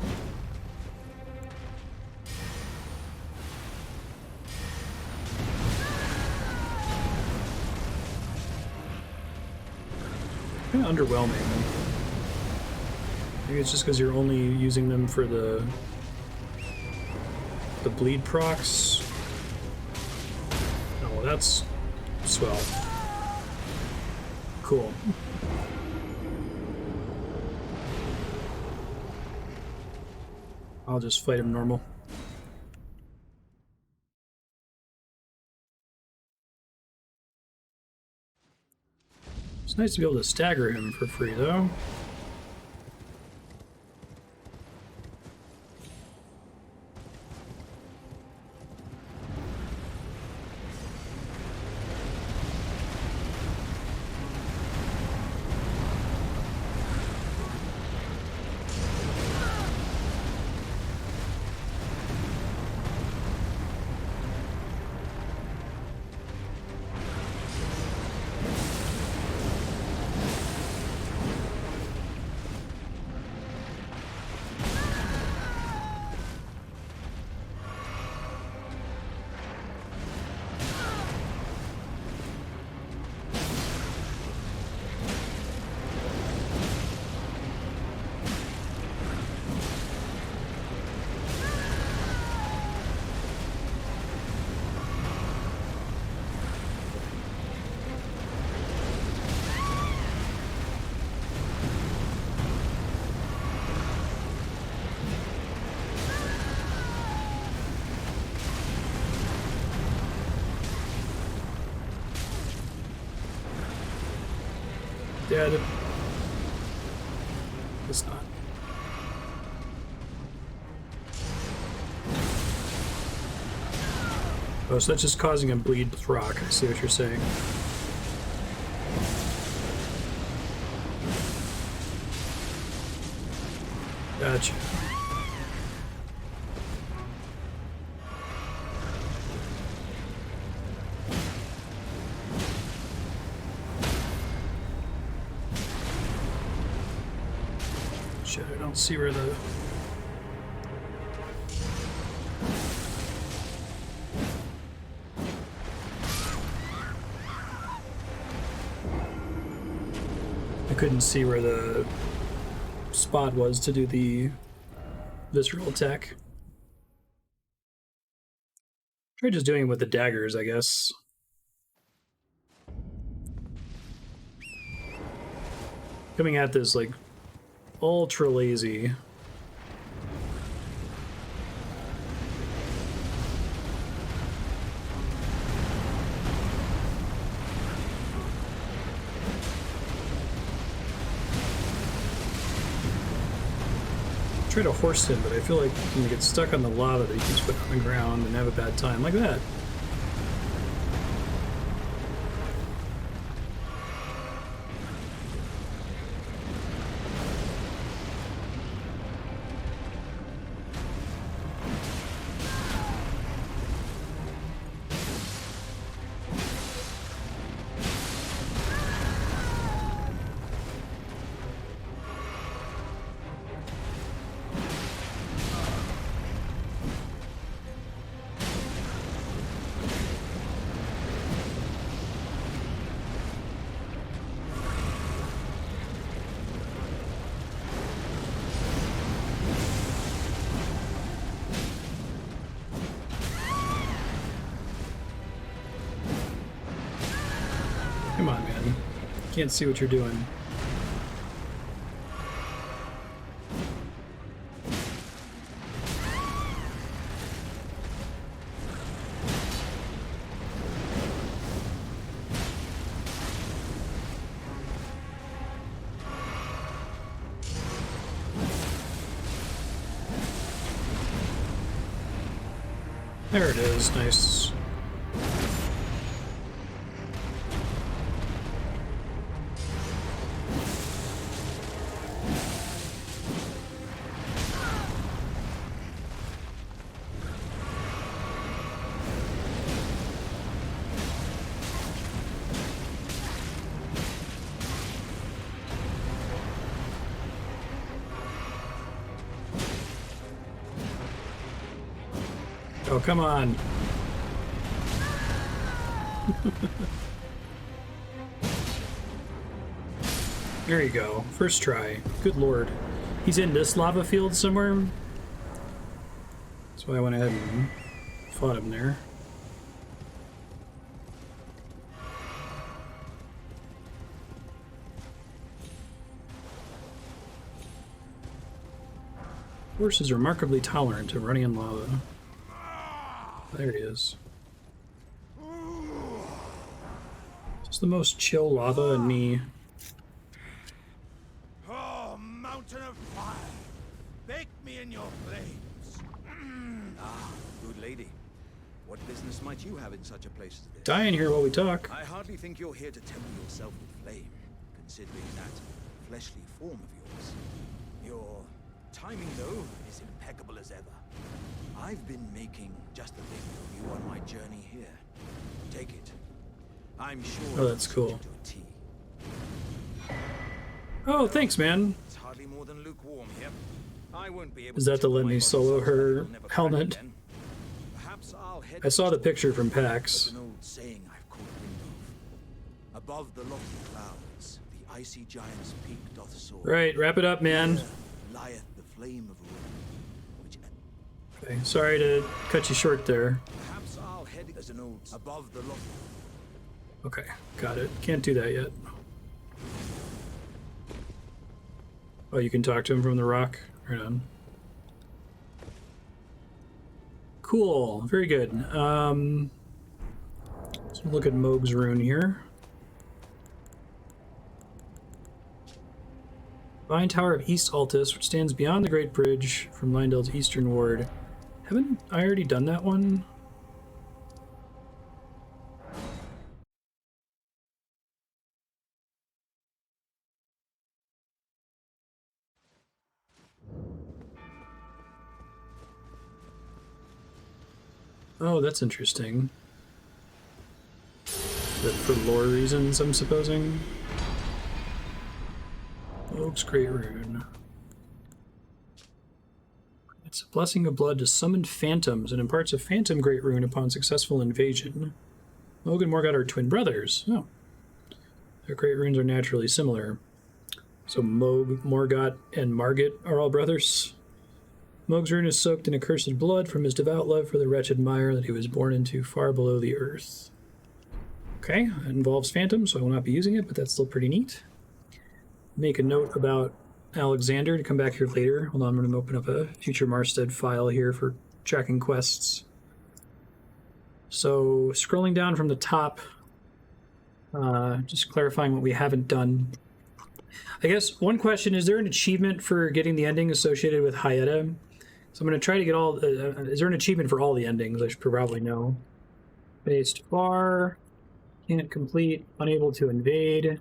Speaker 1: Kind of underwhelming. Maybe it's just because you're only using them for the bleed procs. Oh, well, that's swell. Cool. I'll just fight him normal. It's nice to be able to stagger him for free, though. dead. It's not. Oh, so that's just causing him bleed with rock. I see what you're saying. Gotcha. Shit, I don't see where the... I couldn't see where the spot was to do the visceral attack. Try just doing it with the daggers, I guess. Coming at this like ultra lazy. Try to horse him, but I feel like you can get stuck on the lava that he keeps putting on the ground and have a bad time like that. Come on, man. Can't see what you're doing. There it is. Nice. Oh, come on. There you go. First try. Good lord. He's in this lava field somewhere. That's why I went ahead and fought him there. Horse is remarkably tolerant to running in lava. There he is. It's the most chill lava in me.
Speaker 12: Oh, mountain of fire! Bake me in your flames.
Speaker 13: Ah, good lady. What business might you have in such a place as this?
Speaker 1: Die in here while we talk.
Speaker 13: I hardly think you're here to temper yourself with flame, considering that fleshly form of yours. Your timing, though, is impeccable as ever. I've been making just the thing for you on my journey here. Take it. I'm sure.
Speaker 1: Oh, that's cool. Oh, thanks, man.
Speaker 13: It's hardly more than lukewarm here. I won't be able
Speaker 1: Is that to let me solo her helmet?
Speaker 13: Perhaps I'll head
Speaker 1: I saw the picture from PAX.
Speaker 13: an old saying I've caught wind of. Above the lofty clouds, the icy giant's peak doth soar.
Speaker 1: Right, wrap it up, man.
Speaker 13: There lieth the flame of ruin, which
Speaker 1: Okay, sorry to cut you short there.
Speaker 13: perhaps I'll head as an old above the lofty.
Speaker 1: Okay, got it. Can't do that yet. Oh, you can talk to him from the rock? Right on. Cool, very good. Let's look at Moog's rune here. Divine Tower of East Altus, which stands beyond the Great Bridge from Lyndel's eastern ward. Haven't I already done that one? Oh, that's interesting. But for lore reasons, I'm supposing. Loux's Great Rune. It's a blessing of blood to summon phantoms and imparts a phantom Great Rune upon successful invasion. Moog and Morgott are twin brothers. Oh. Their Great Runes are naturally similar. So Moog, Morgott, and Margit are all brothers. Moog's rune is soaked in accursed blood from his devout love for the wretched mire that he was born into far below the earth. Okay, it involves phantoms, so I will not be using it, but that's still pretty neat. Make a note about Alexander to come back here later. Hold on, I'm going to open up a future Marstead file here for tracking quests. So, scrolling down from the top, just clarifying what we haven't done. I guess one question, is there an achievement for getting the ending associated with Hyetta? So I'm going to try to get all... is there an achievement for all the endings? I should probably know. Based far, can't complete, unable to invade.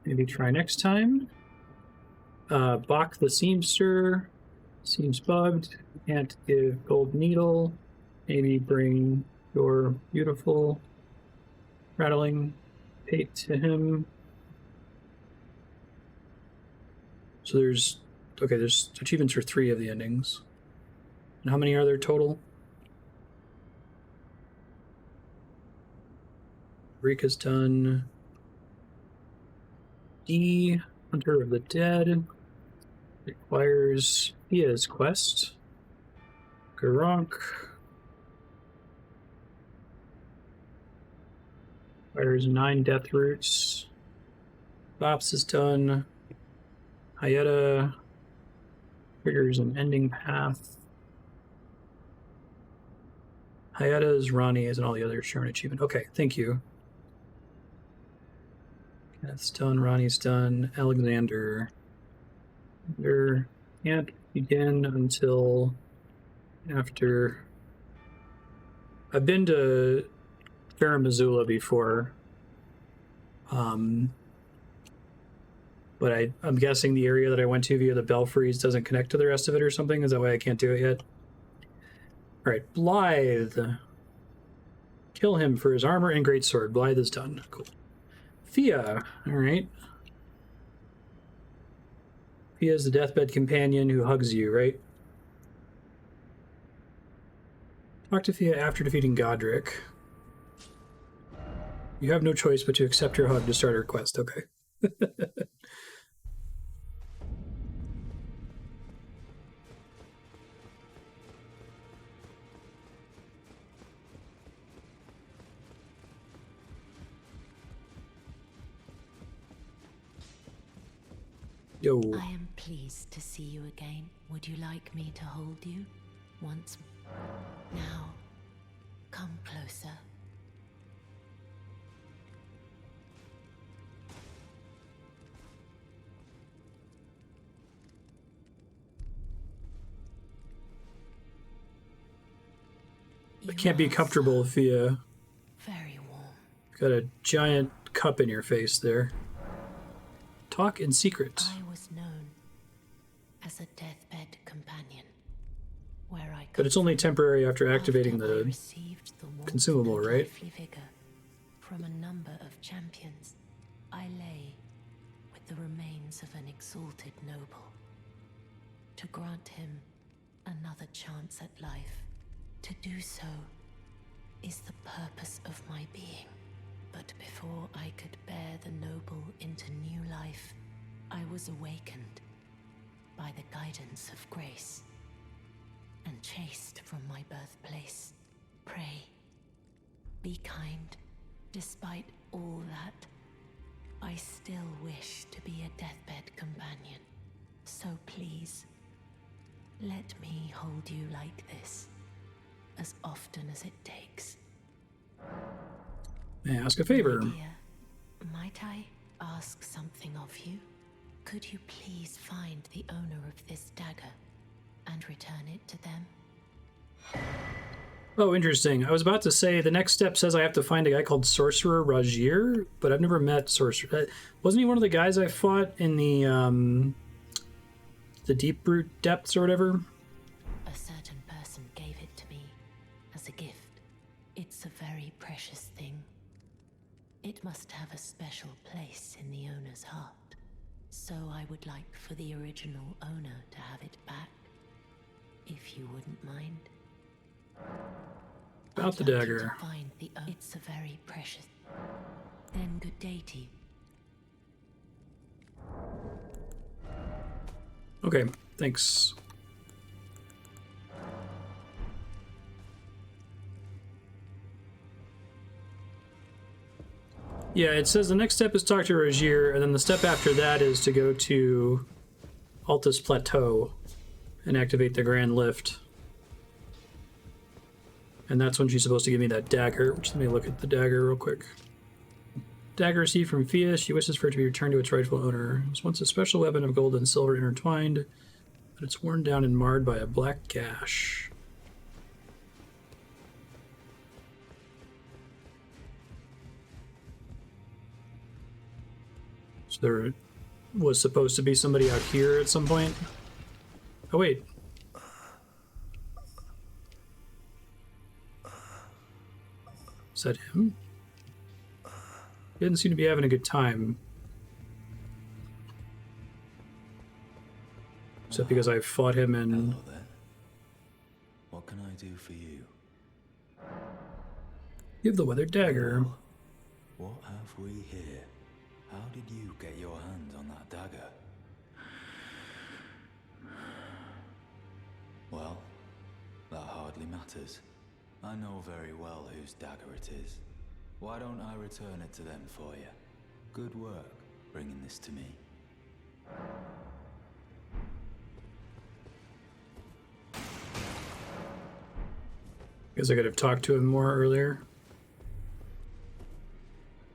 Speaker 1: Maybe try next time. Boc the Seamster seems bugged. Can't give gold needle. Maybe bring your beautiful rattling Haight to him. So there's achievements for 3 of the endings. And how many are there total? Rika's done. D, Hunter of the Dead. Requires Fia's quest. Garunk. Requires 9 death roots. Bops is done. Hyetta triggers an ending path. Hyetta's, Ronnie's, and all the others share an achievement. Okay, thank you. Kenneth's done, Ronnie's done, Alexander. There can't begin until after. I've been to Farum Azula before. But I'm guessing the area that I went to via the Belfries doesn't connect to the rest of it or something. Is that why I can't do it yet? All right, Blaidd. Kill him for his armor and greatsword. Blaidd is done. Cool. Fia. All right. Fia's the deathbed companion who hugs you, right? Talk to Fia after defeating Godric. You have no choice but to accept her hug to start her quest. Okay. Yo.
Speaker 3: I am pleased to see you again. Would you like me to hold you once more? Now, come closer.
Speaker 1: I can't be comfortable, Fia.
Speaker 3: Very warm.
Speaker 1: Got a giant cup in your face there. Talk in secret.
Speaker 3: I was known as a deathbed companion, where I
Speaker 1: but it's only temporary after activating the consumable, right?
Speaker 3: Vigor from a number of champions. I lay with the remains of an exalted noble. To grant him another chance at life. To do so is the purpose of my being. But before I could bear the noble into new life, I was awakened by the guidance of grace and chased from my birthplace. Pray, be kind. Despite all that, I still wish to be a deathbed companion. So please, let me hold you like this, as often as it takes.
Speaker 1: May I ask a favor?
Speaker 3: Dear, might I ask something of you? Could you please find the owner of this dagger and return it to them?
Speaker 1: Oh, interesting. I was about to say the next step says I have to find a guy called Sorcerer Rajir, but I've never met Sorcerer. Wasn't he one of the guys I fought in the Deep Root Depths or whatever?
Speaker 3: A certain person gave it to me as a gift. It's a very precious thing. It must have a special place in the owner's heart. So I would like for the original owner to have it back, if you wouldn't mind.
Speaker 1: About the dagger.
Speaker 3: Find the it's a very precious. Then good day to you.
Speaker 1: Okay, thanks. Yeah, it says the next step is talk to Rajir, and then the step after that is to go to Altus Plateau and activate the Grand Lift. And that's when she's supposed to give me that dagger, which let me look at the dagger real quick. Dagger received from Fia. She wishes for it to be returned to its rightful owner. It was once a special weapon of gold and silver intertwined, but it's worn down and marred by a black gash. So there was supposed to be somebody out here at some point. Oh, wait. Is that him? He didn't seem to be having a good time. Except because I fought him in...
Speaker 14: Hello there. What can I do for you?
Speaker 1: You have the weathered dagger.
Speaker 14: What have we here? How did you get your hands on that dagger? Well, that hardly matters. I know very well whose dagger it is. Why don't I return it to them for you? Good work bringing this to me.
Speaker 1: Guess I could have talked to him more earlier.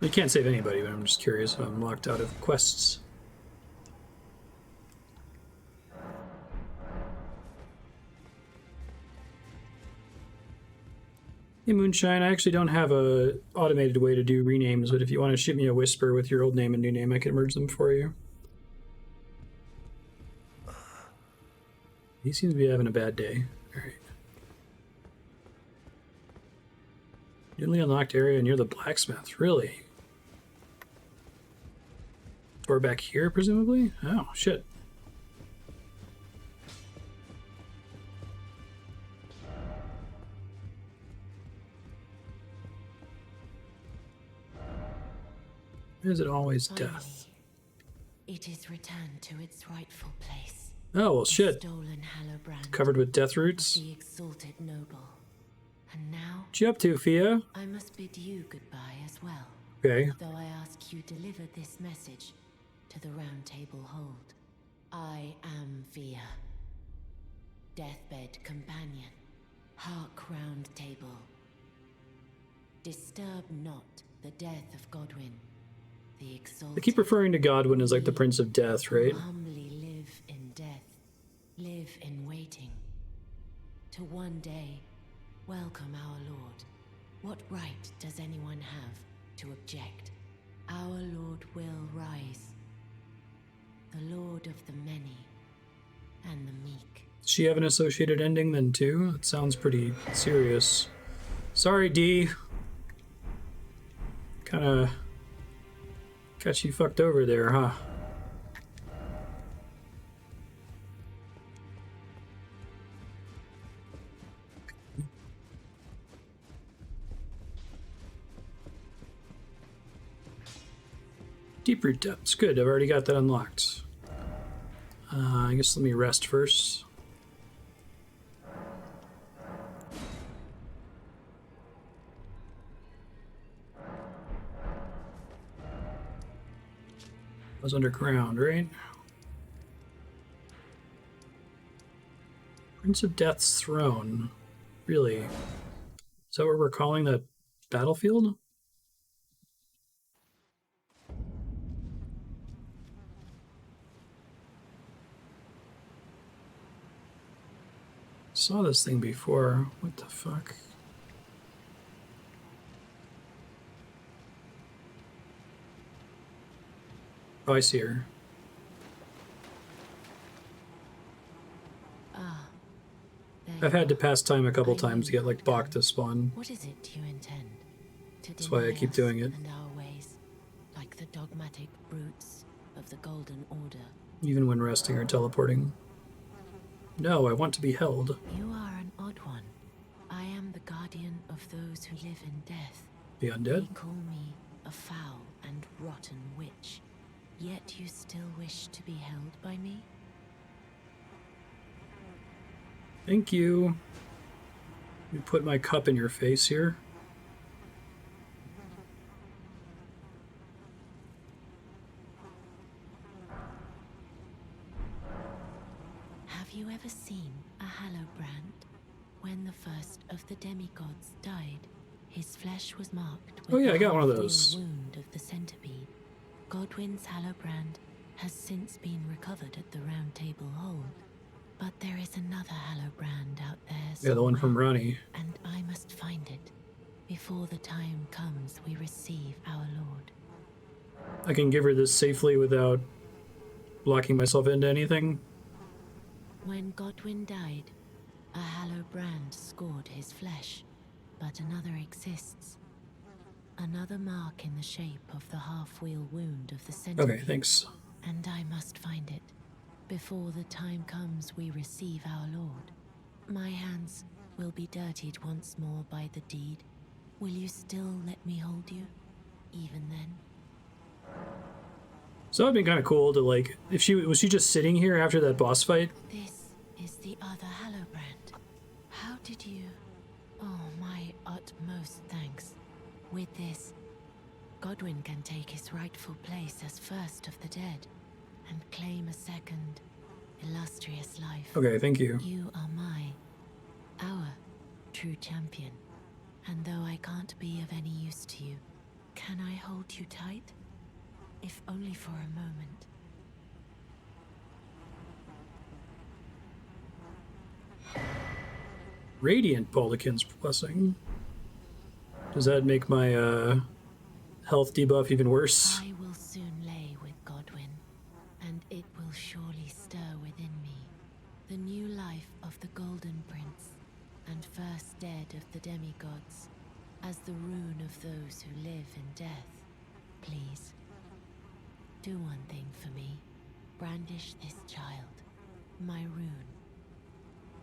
Speaker 1: You can't save anybody, but I'm just curious if I'm locked out of quests. Hey Moonshine, I actually don't have a automated way to do renames, but if you want to shoot me a whisper with your old name and new name, I can merge them for you. He seems to be having a bad day. Alright. Newly unlocked area near the blacksmith, really? Door back here, presumably? Oh, shit. Is it always death?
Speaker 3: It is returned to its rightful place.
Speaker 1: Oh, well, shit.
Speaker 3: Stolen Hallowbrand
Speaker 1: Covered with death roots.
Speaker 3: of the exalted noble. And now,
Speaker 1: What you up to, Fia?
Speaker 3: I must bid you goodbye as well.
Speaker 1: Okay.
Speaker 3: Though I ask you deliver this message to the Round Table Hold. I am Fia. Deathbed Companion. Hark Round Table. Disturb not the death of Godwyn. The exalted.
Speaker 1: I keep referring to Godwyn as like the Prince of Death, right?
Speaker 3: Humbly live in death. Live in waiting. To one day welcome our Lord. What right does anyone have to object? Our Lord will rise. The Lord of the many and the meek.
Speaker 1: Does she have an associated ending then too? That sounds pretty serious. Sorry, D. Kinda got you fucked over there, huh? Deep root depths. Good, I've already got that unlocked. I guess let me rest first. I was underground, right? Prince of Death's throne. Really? Is that what we're calling that battlefield? Saw this thing before. What the fuck? Oh, I see her. I've had to pass time a couple times to get like Boc to spawn.
Speaker 3: What is it you intend?
Speaker 1: That's why I keep doing it.
Speaker 3: And our ways, like the dogmatic brutes of the Golden Order.
Speaker 1: Even when resting or teleporting. No, I want to be held.
Speaker 3: You are an odd one. I am the guardian of those who live in death.
Speaker 1: The undead?
Speaker 3: They call me a foul and rotten witch. Yet you still wish to be held by me?
Speaker 1: Thank you. You put my cup in your face here.
Speaker 3: Have you ever seen a Hallowbrand? When the first of the demigods died, his flesh was marked with
Speaker 1: I got one of
Speaker 3: the
Speaker 1: those.
Speaker 3: wound of the centipede. Godwyn's Hallowbrand has since been recovered at the Round Table Hold. But there is another Hallowbrand out there somewhere,
Speaker 1: Yeah, the one from Ronnie.
Speaker 3: and I must find it before the time comes we receive our Lord.
Speaker 1: I can give her this safely without locking myself into anything.
Speaker 3: When Godwyn died, a Hallowbrand scored his flesh, but another exists. Another mark in the shape of the half-wheel wound of the centipede.
Speaker 1: Okay, thanks.
Speaker 3: And I must find it before the time comes we receive our Lord. My hands will be dirtied once more by the deed. Will you still let me hold you, even then?
Speaker 1: So that'd be kind of cool to like, if she was just sitting here after that boss fight.
Speaker 3: This is the other Hallowbrand. How did you? Oh, my utmost thanks. With this, Godwyn can take his rightful place as first of the dead and claim a second, illustrious life.
Speaker 1: Okay, thank you.
Speaker 3: You are our true champion. And though I can't be of any use to you, can I hold you tight? If only for a moment.
Speaker 1: Radiant Baldakin's blessing. Does that make my health debuff even worse?
Speaker 3: I will soon lay with Godwyn, and it will surely stir within me the new life of the Golden Prince, and first dead of the demigods, as the rune of those who live in death. Please, do one thing for me. Brandish this child, my rune,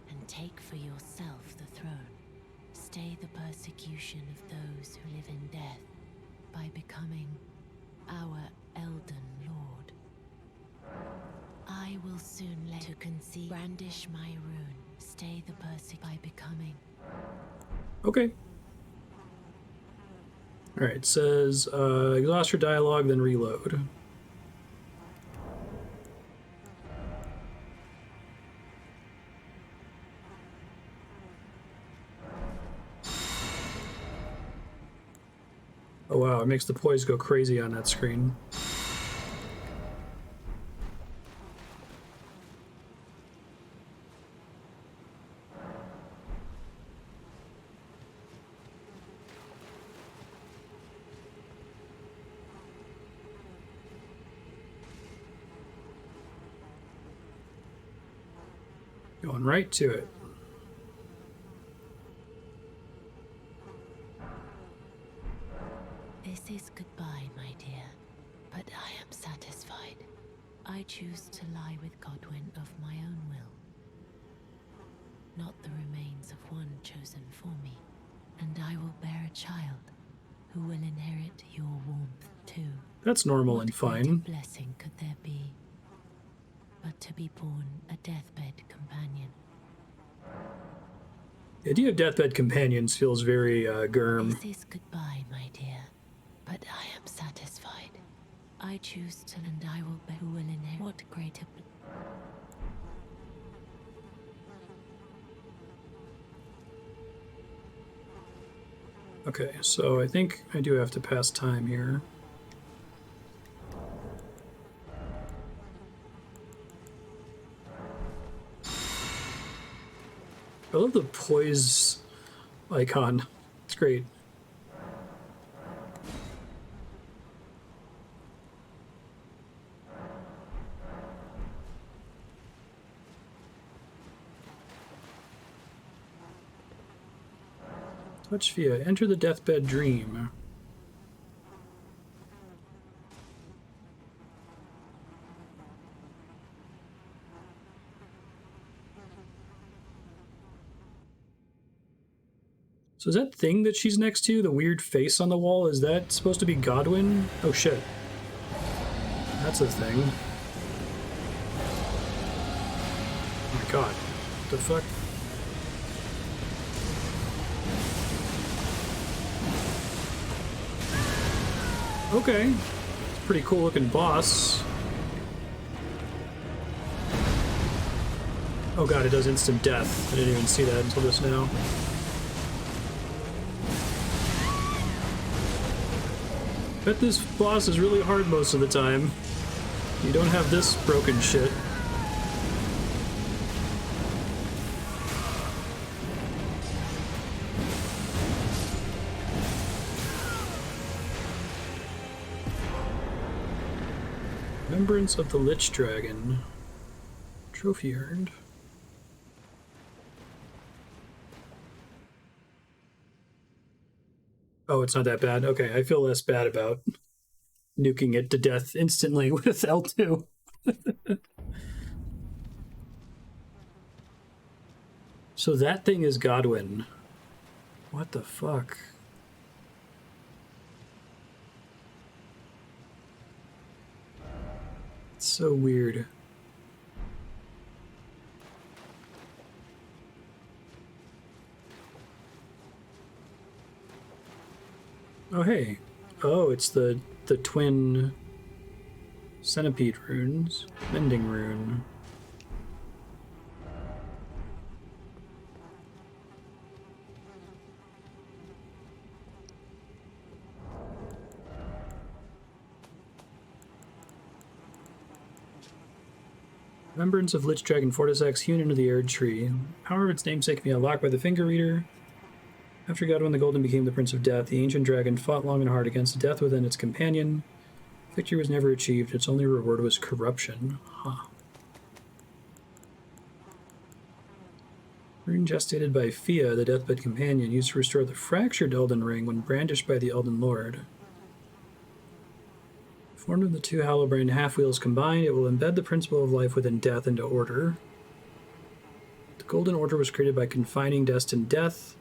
Speaker 3: and take for yourself the throne. Stay the persecution of those who live in death by becoming our Elden Lord. I will soon let to conceive. Brandish my rune. Stay the persecution by becoming.
Speaker 1: Okay. Alright, it says exhaust your dialogue, then reload. Oh wow, it makes the poise go crazy on that screen. Going right to it.
Speaker 3: This is goodbye, my dear, but I am satisfied. I choose to lie with Godwyn of my own will, not the remains of one chosen for me, and I will bear a child who will inherit your warmth too.
Speaker 1: That's normal and
Speaker 3: What greater
Speaker 1: fine.
Speaker 3: blessing could there be but to be born a deathbed companion?
Speaker 1: The idea of deathbed companions feels very Gurm.
Speaker 3: This is goodbye, my dear, but I am satisfied. I choose to, and I will bear who will inherit. What greater
Speaker 1: Okay, so I think I do have to pass time here. I love the poise icon. It's great. Touch via enter the Deathbed dream. So is that thing that she's next to, the weird face on the wall, is that supposed to be Godwin? Oh shit. That's a thing. Oh my god. What the fuck? Okay. It's a pretty cool looking boss. Oh god, it does instant death. I didn't even see that until just now. Bet this boss is really hard most of the time. You don't have this broken shit. Remembrance of the Lichdragon. Trophy earned. Oh, it's not that bad. Okay, I feel less bad about nuking it to death instantly with L2. So that thing is Godwin. What the fuck? It's so weird. Oh, hey. Oh, it's the twin centipede runes. Mending rune. Remembrance of Lichdragon Fortissax hewn into the Erd tree. Power of its namesake can be unlocked by the finger reader. After Godwin the Golden became the Prince of Death, the ancient dragon fought long and hard against death within its companion. Victory was never achieved. Its only reward was corruption. Huh. Rune gestated by Fia, the Deathbed companion, used to restore the fractured Elden ring when brandished by the Elden Lord. Formed of the two Hallowbrain half-wheels combined, it will embed the principle of life within death into order. The Golden Order was created by confining destined death.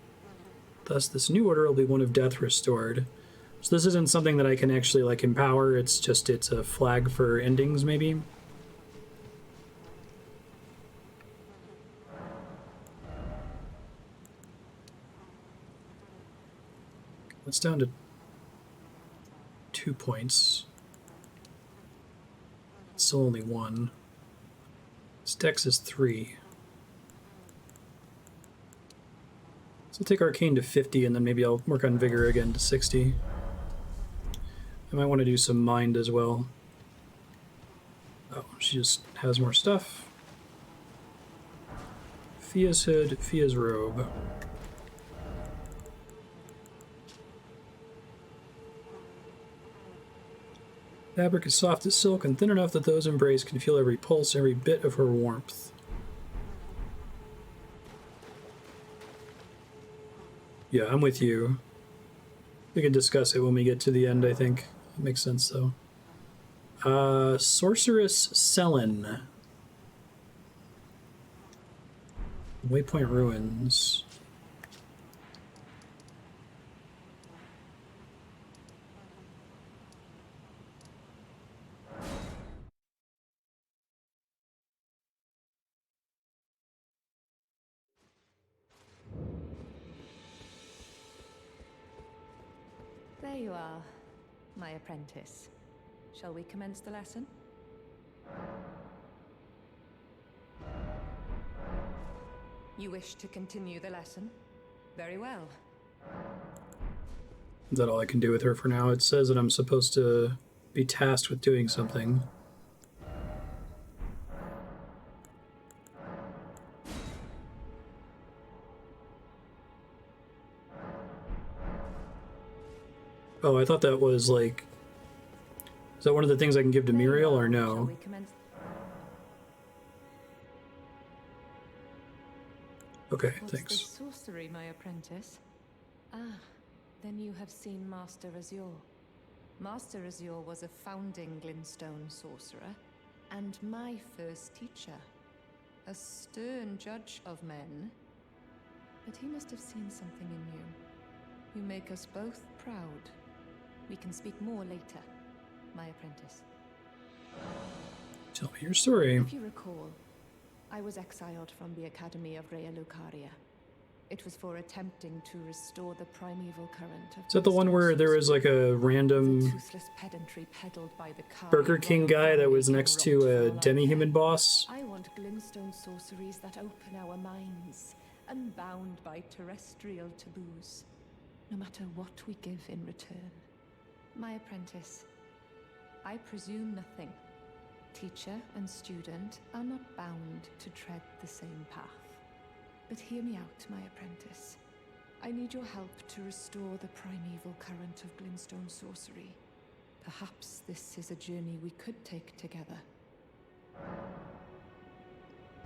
Speaker 1: Thus, this new order will be one of death restored. So this isn't something that I can actually, like, empower. It's just, it's a flag for endings, maybe. It's down to 2 points. It's still only 1. This dex is 3. So I'll take Arcane to 50, and then maybe I'll work on Vigor again to 60. I might want to do some Mind as well. Oh, she just has more stuff. Fia's hood, Fia's robe. Fabric is soft as silk and thin enough that those embraced can feel every pulse, every bit of her warmth. Yeah, I'm with you. We can discuss it when we get to the end, I think. It makes sense, though. Sorceress Sellen. Waypoint Ruins.
Speaker 15: There you are, my apprentice. Shall we commence the lesson? You wish to continue the lesson? Very well.
Speaker 1: Is that all I can do with her for now? It says that I'm supposed to be tasked with doing something. Oh, I thought that was like... Is that one of the things I can give to Muriel, or no? Okay,
Speaker 15: What's
Speaker 1: thanks.
Speaker 15: this sorcery, my apprentice? Ah, then you have seen Master Azure. Master Azure was a founding Glintstone sorcerer, and my first teacher. A stern judge of men. But he must have seen something in you. You make us both proud. We can speak more later, my apprentice.
Speaker 1: Tell me your story.
Speaker 15: If you recall, I was exiled from the Academy of Rea Lucaria. It was for attempting to restore the primeval current of...
Speaker 1: Is that the one where there was like a random Burger King guy that was next to a demi-human boss?
Speaker 15: I want glintstone sorceries that open our minds, unbound by terrestrial taboos, no matter what we give in return. My apprentice, I presume nothing. Teacher and student are not bound to tread the same path. But hear me out, my apprentice. I need your help to restore the primeval current of glintstone sorcery. Perhaps this is a journey we could take together.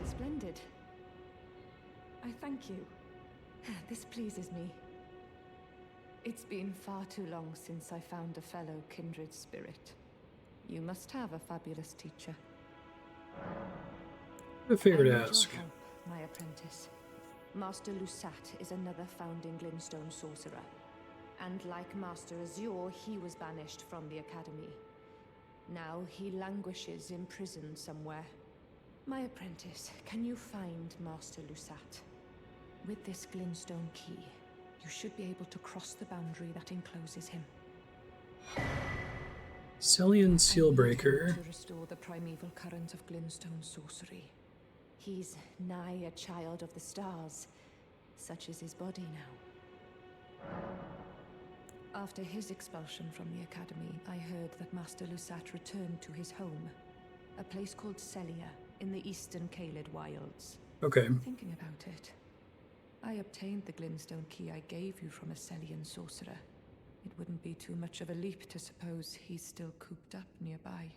Speaker 15: Splendid. I thank you. This pleases me. It's been far too long since I found a fellow kindred spirit. You must have a fabulous teacher.
Speaker 1: I figured to
Speaker 15: I need
Speaker 1: ask.
Speaker 15: your help, my apprentice. Master Loux is another founding glintstone sorcerer. And like Master Azure, he was banished from the Academy. Now he languishes in prison somewhere. My apprentice, can you find Master Loux? With this glintstone key, you should be able to cross the boundary that encloses him.
Speaker 1: Sellen Sealbreaker.
Speaker 15: To restore the primeval current of glintstone sorcery. He's nigh a child of the stars. Such is his body now. After his expulsion from the Academy, I heard that Master Loux returned to his home, a place called Celia in the eastern Caelid wilds.
Speaker 1: Okay.
Speaker 15: Thinking about it, I obtained the glintstone key I gave you from a Celian sorcerer. It wouldn't be too much of a leap to suppose he's still cooped up nearby.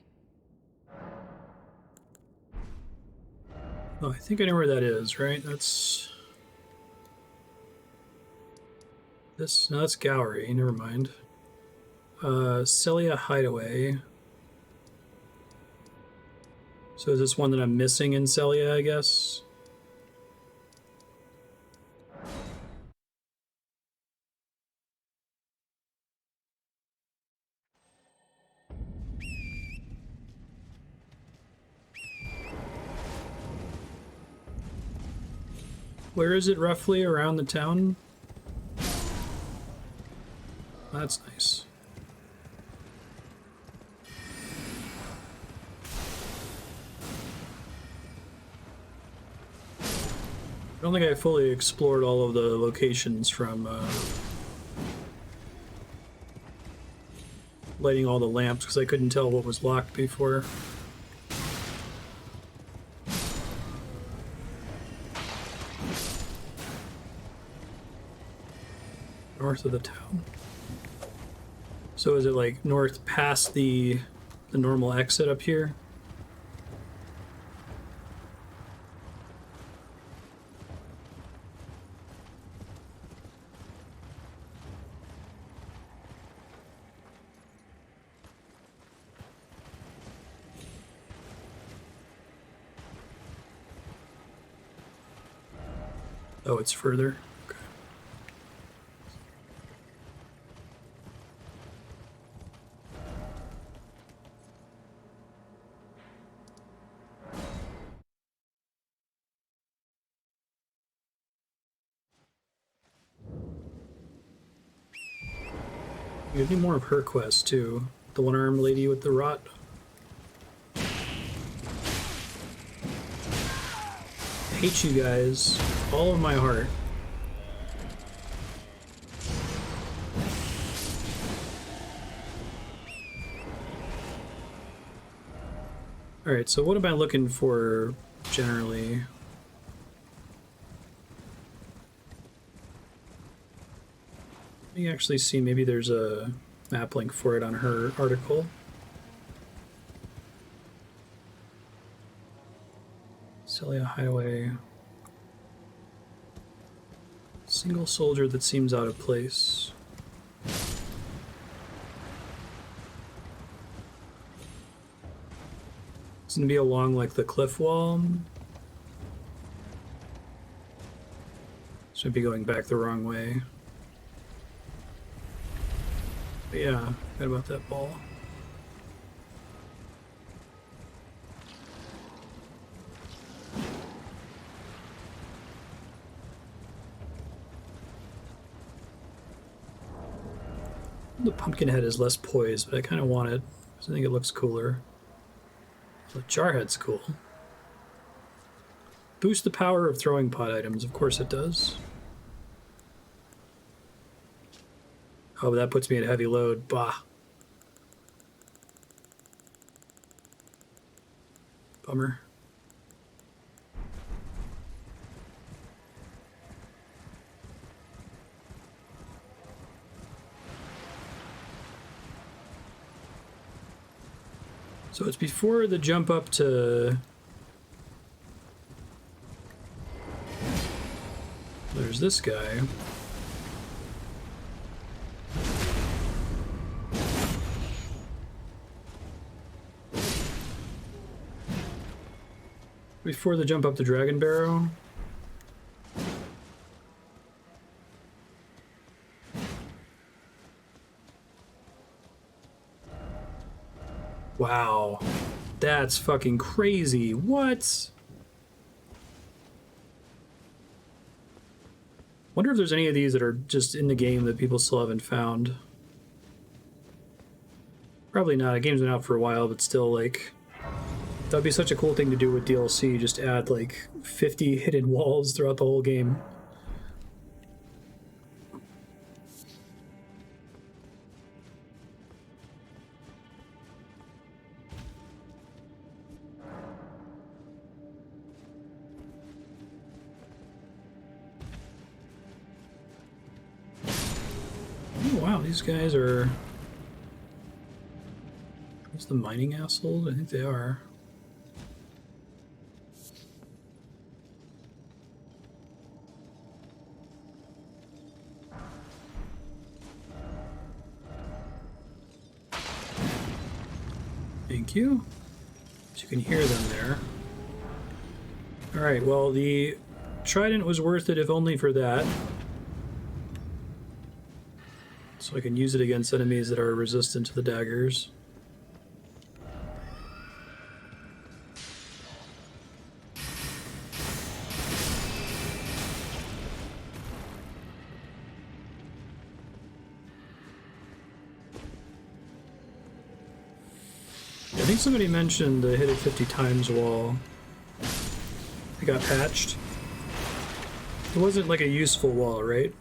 Speaker 1: Oh, I think I know where that is, right? That's... This... No, that's Gowry. Never mind. Celia Hideaway. So is this one that I'm missing in Celia, I guess? Where is it roughly around the town? That's nice. I don't think I fully explored all of the locations from lighting all the lamps because I couldn't tell what was locked before. North of the town. So is it like north past the normal exit up here? Oh, it's further. You need more of her quest too. The one-armed lady with the rot. I hate you guys. All of my heart. Alright, so what am I looking for generally? Let me actually see, maybe there's a map link for it on her article. Celia Hideaway. Single soldier that seems out of place. It's gonna be along like the cliff wall. Should be going back the wrong way. But yeah, forgot about that ball. The pumpkin head is less poised, but I kind of want it because I think it looks cooler. The jarhead's cool. Boost the power of throwing pot items. Of course it does. Oh, but that puts me at heavy load. Bah. Bummer. So it's before the jump up to... There's this guy. Before the jump up the Dragon Barrow. Wow. That's fucking crazy. What? Wonder if there's any of these that are just in the game that people still haven't found. Probably not. The game's been out for a while, but still, like... That'd be such a cool thing to do with DLC. Just add, like, 50 hidden walls throughout the whole game. Wow, these guys are... Is the mining assholes? I think they are. Thank you. So you can hear them there. Alright, well, the trident was worth it if only for that. So I can use it against enemies that are resistant to the daggers. I think somebody mentioned the hit it 50 times wall. It got patched. It wasn't like a useful wall, right?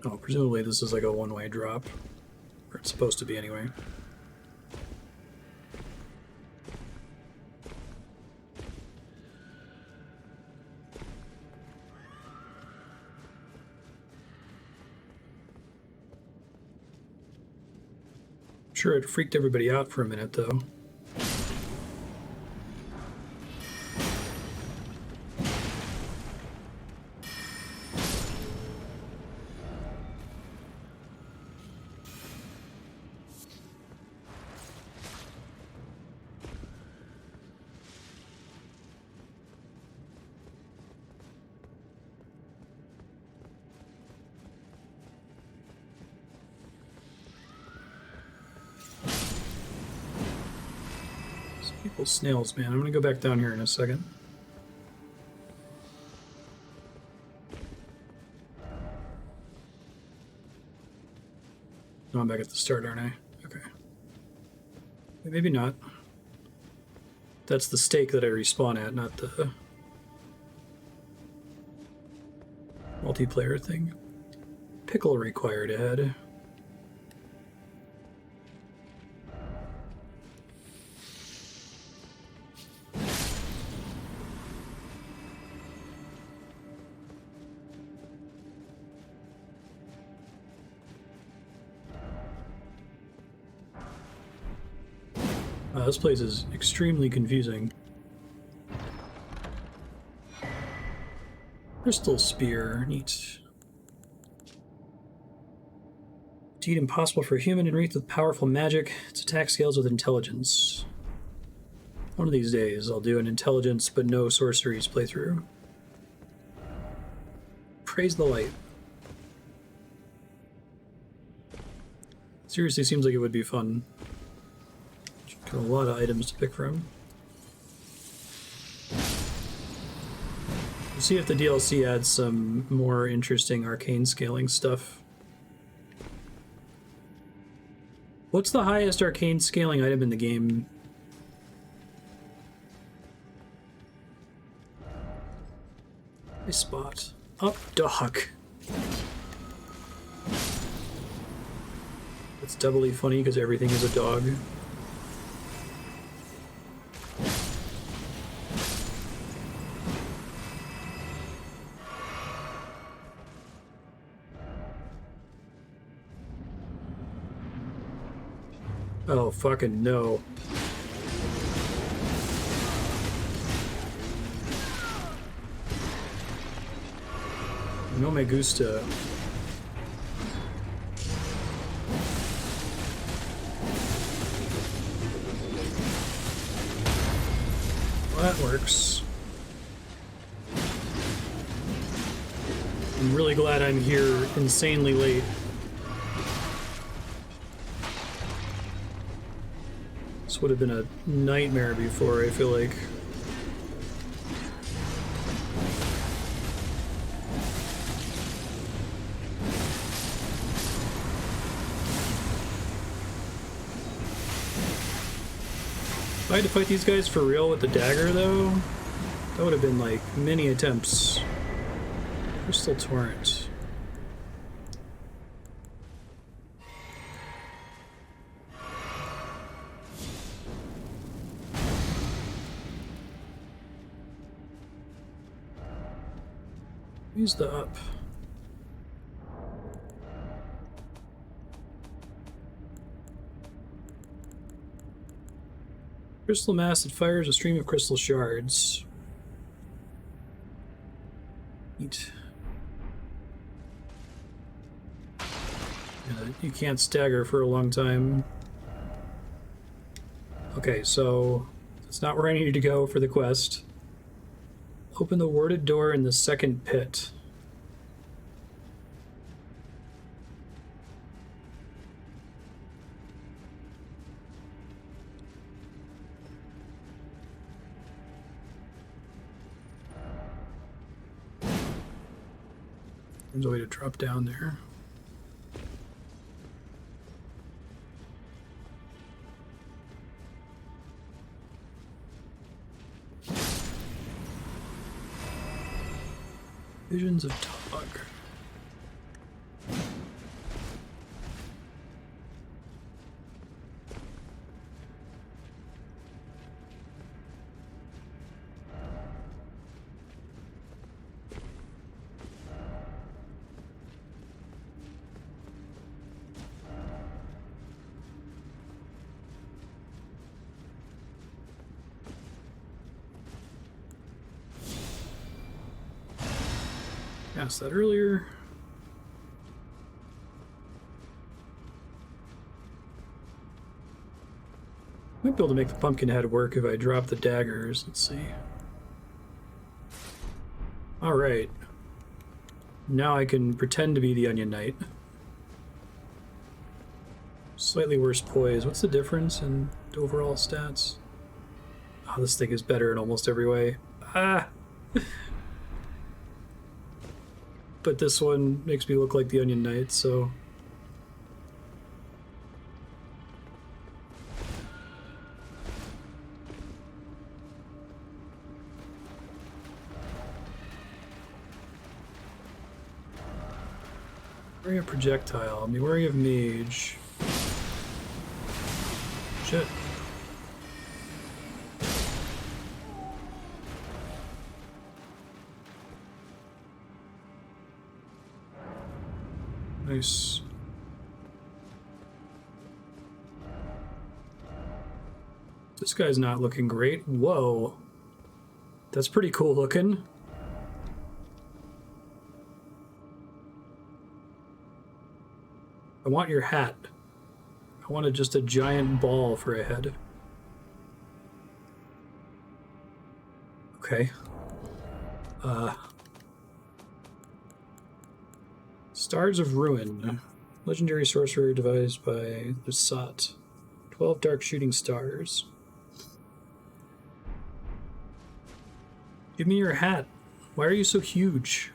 Speaker 1: Oh, presumably this is like a one-way drop. Or it's supposed to be anyway. I'm sure it freaked everybody out for a minute, though. Snails, man. I'm gonna go back down here in a second. No, I'm back at the start, aren't I? Okay. Maybe not. That's the stake that I respawn at, not the multiplayer thing. Pickle required ahead. This place is extremely confusing. Crystal Spear, neat. Indeed impossible for a human and wreathed with powerful magic. Its attack scales with intelligence. One of these days I'll do an intelligence but no sorceries playthrough. Praise the light. Seriously seems like it would be fun. Got a lot of items to pick from. We'll see if the DLC adds some more interesting arcane scaling stuff. What's the highest arcane scaling item in the game? A spot. Up dog. It's doubly funny because everything is a dog. Oh, fucking no. No me gusta. Well, that works. I'm really glad I'm here insanely late. This would have been a nightmare before, I feel like. If I had to fight these guys for real with the dagger, though, that would have been like many attempts. Crystal Torrent. Use the up. Crystal mass that fires a stream of crystal shards. Neat. Yeah, you can't stagger for a long time. Okay, so that's not where I needed to go for the quest. Open the warded door in the second pit. There's a way to drop down there. Visions of Tog. Asked that earlier. Might be able to make the pumpkin head work if I drop the daggers. Let's see. Alright. Now I can pretend to be the Onion Knight. Slightly worse poise. What's the difference in overall stats? Oh, this thing is better in almost every way. Ah! But this one makes me look like the Onion Knight, so... Wearing a projectile. I'm wearing a mage. Shit. Nice. This guy's not looking great. Whoa. That's pretty cool looking. I want your hat. I wanted just a giant ball for a head. Okay. Stars of Ruin. Legendary sorcerer devised by Loux. 12 dark shooting stars. Give me your hat. Why are you so huge?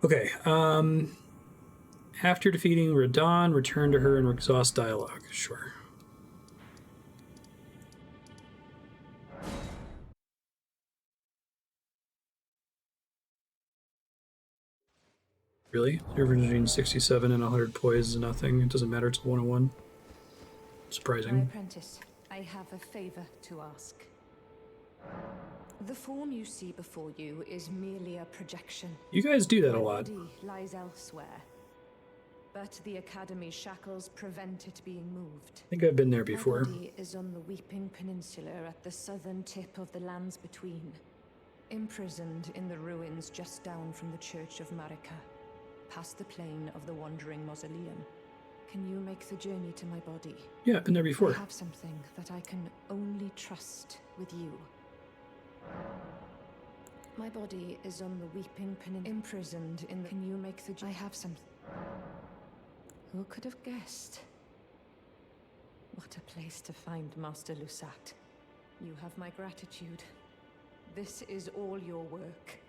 Speaker 1: Okay, after defeating Radahn, return to her and exhaust dialogue. Sure. Really? The difference between 67 and 100 poise is nothing. It doesn't matter, it's a 101. Surprising.
Speaker 15: My apprentice, I have a favor to ask. The form you see before you is merely a projection.
Speaker 1: You guys do that a
Speaker 15: My
Speaker 1: lot.
Speaker 15: body lies elsewhere, but the Academy's shackles prevent it being moved.
Speaker 1: I think I've been there before.
Speaker 15: My body is on the Weeping Peninsula at the southern tip of the lands between, imprisoned in the ruins just down from the Church of Marika, past the plain of the Wandering Mausoleum. Can you make the journey to my body?
Speaker 1: Yeah, I've been there before.
Speaker 15: I have something that I can only trust with you. My body is on the Weeping Peninsula, imprisoned in the... Can you make the... I have something... Who could have guessed? What a place to find Master Loux. You have my gratitude. This is all your work.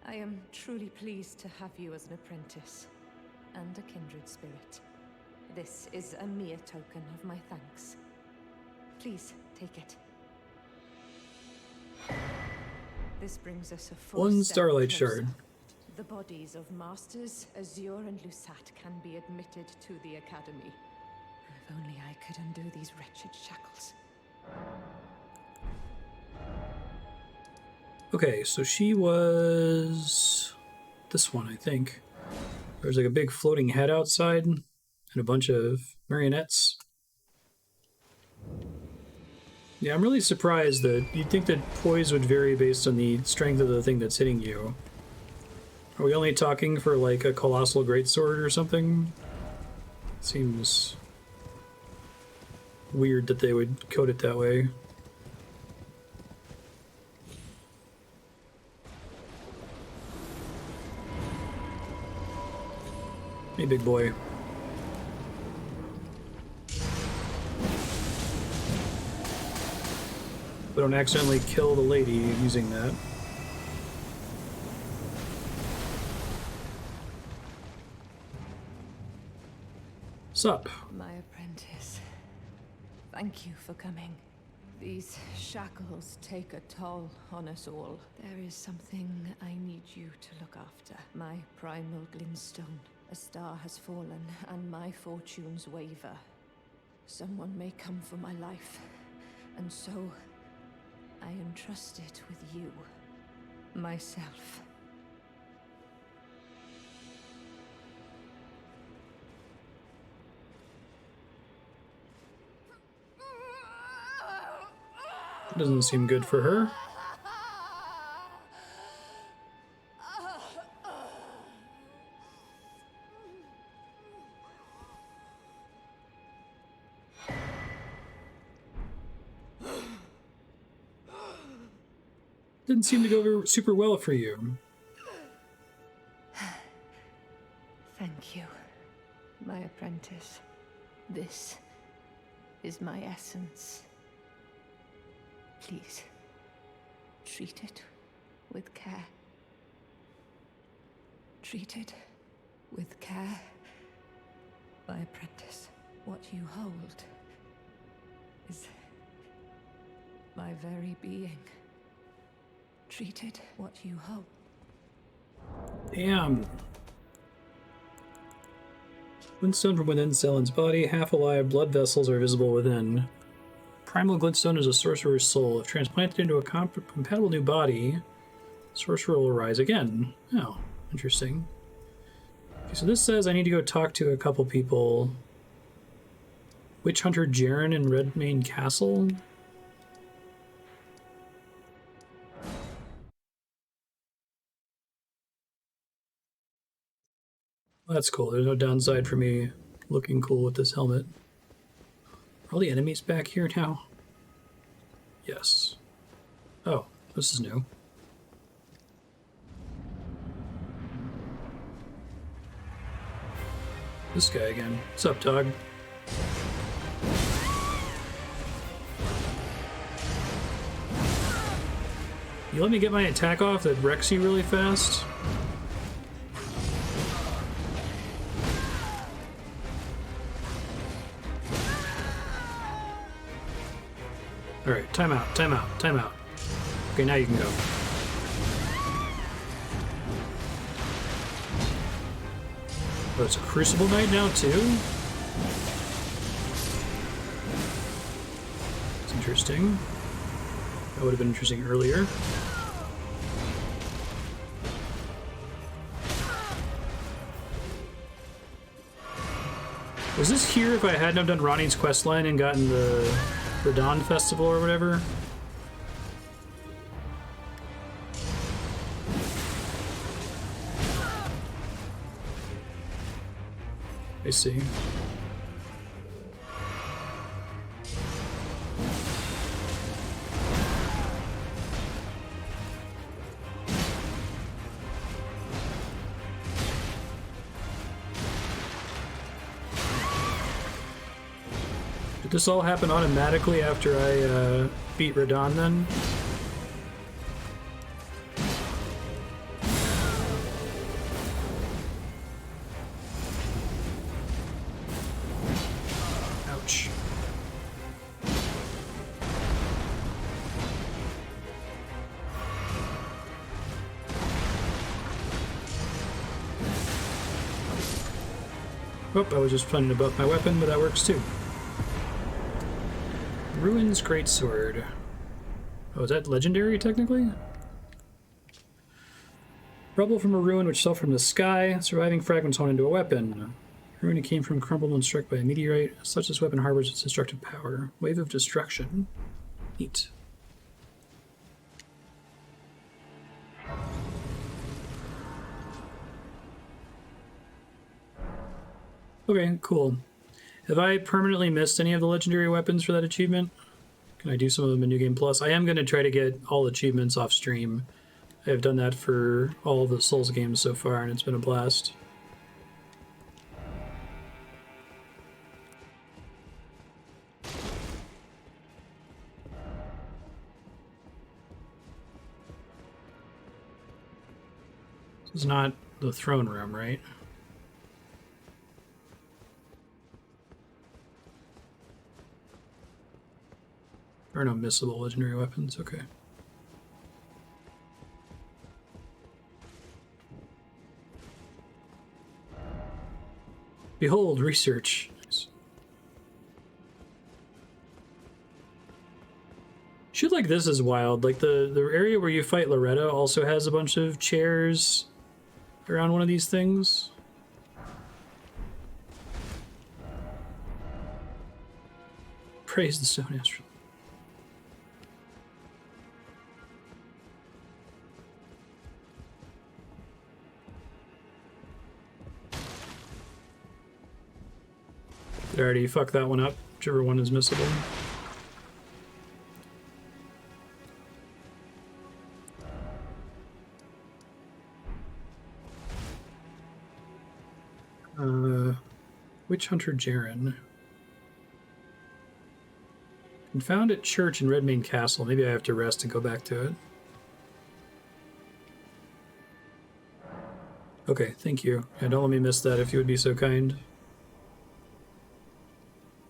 Speaker 15: I am truly pleased to have you as an apprentice, and a kindred spirit. This is a mere token of my thanks. Please, take it. This brings us a full
Speaker 1: One
Speaker 15: step
Speaker 1: starlight
Speaker 15: closer.
Speaker 1: shard.
Speaker 15: The bodies of Masters, Azure, and Loux can be admitted to the Academy. If only I could undo these wretched shackles.
Speaker 1: Okay, so she was this one, I think. There's like a big floating head outside and a bunch of marionettes. Yeah, I'm really surprised that you'd think that poise would vary based on the strength of the thing that's hitting you. Are we only talking for like a colossal greatsword or something? Seems weird that they would code it that way. Hey, big boy. But don't accidentally kill the lady using that. Sup?
Speaker 15: My apprentice. Thank you for coming. These shackles take a toll on us all. There is something I need you to look after. My primal glintstone. A star has fallen, and my fortunes waver. Someone may come for my life, and so I entrust it with you. Myself.
Speaker 1: Doesn't seem good for her. Didn't seem to go super well for you.
Speaker 15: Thank you, my apprentice. This is my essence. Please, treat it with care. Treat it with care, my apprentice. What you hold is my very being. Treat it what you hold.
Speaker 1: Damn. Glintstone from within Sellen's body. Half alive blood vessels are visible within. Primal glintstone is a sorcerer's soul. If transplanted into a compatible new body, sorcerer will rise again. Oh, interesting. Okay, so this says I need to go talk to a couple people. Witch Hunter Jaren in Redmane Castle? Well, that's cool. There's no downside for me looking cool with this helmet. Are all the enemies back here now? Yes. Oh, this is new. This guy again. What's up, dog? You let me get my attack off that wrecks you really fast? Alright, time out, time out, time out. Okay, now you can go. Oh, it's a Crucible Knight now, too? It's interesting. That would have been interesting earlier. Was this here if I hadn't have done Ronnie's questline and gotten the Dawn Festival or whatever? I see. Did this all happen automatically after I beat Radon then? Ouch. Oh, I was just planning to buff my weapon, but that works too. Ruin's Greatsword. Oh, is that legendary, technically? Rubble from a ruin which fell from the sky. Surviving fragments honed into a weapon. Ruin that came from crumbled when struck by a meteorite. Such this weapon harbors its destructive power. Wave of Destruction. Neat. Okay, cool. Have I permanently missed any of the legendary weapons for that achievement? Can I do some of them in New Game Plus? I am going to try to get all achievements off stream. I have done that for all of the Souls games so far, and it's been a blast. This is not the throne room, right? There are no missable legendary weapons, okay. Behold, research. Nice. Shit like this is wild. Like the area where you fight Loretta also has a bunch of chairs around one of these things. Praise the Stone Astral. Did I already fuck that one up? Whichever one is missable. Witch Hunter Jaren. And found at church in Redmane Castle. Maybe I have to rest and go back to it. Okay, thank you. Yeah, don't let me miss that if you would be so kind.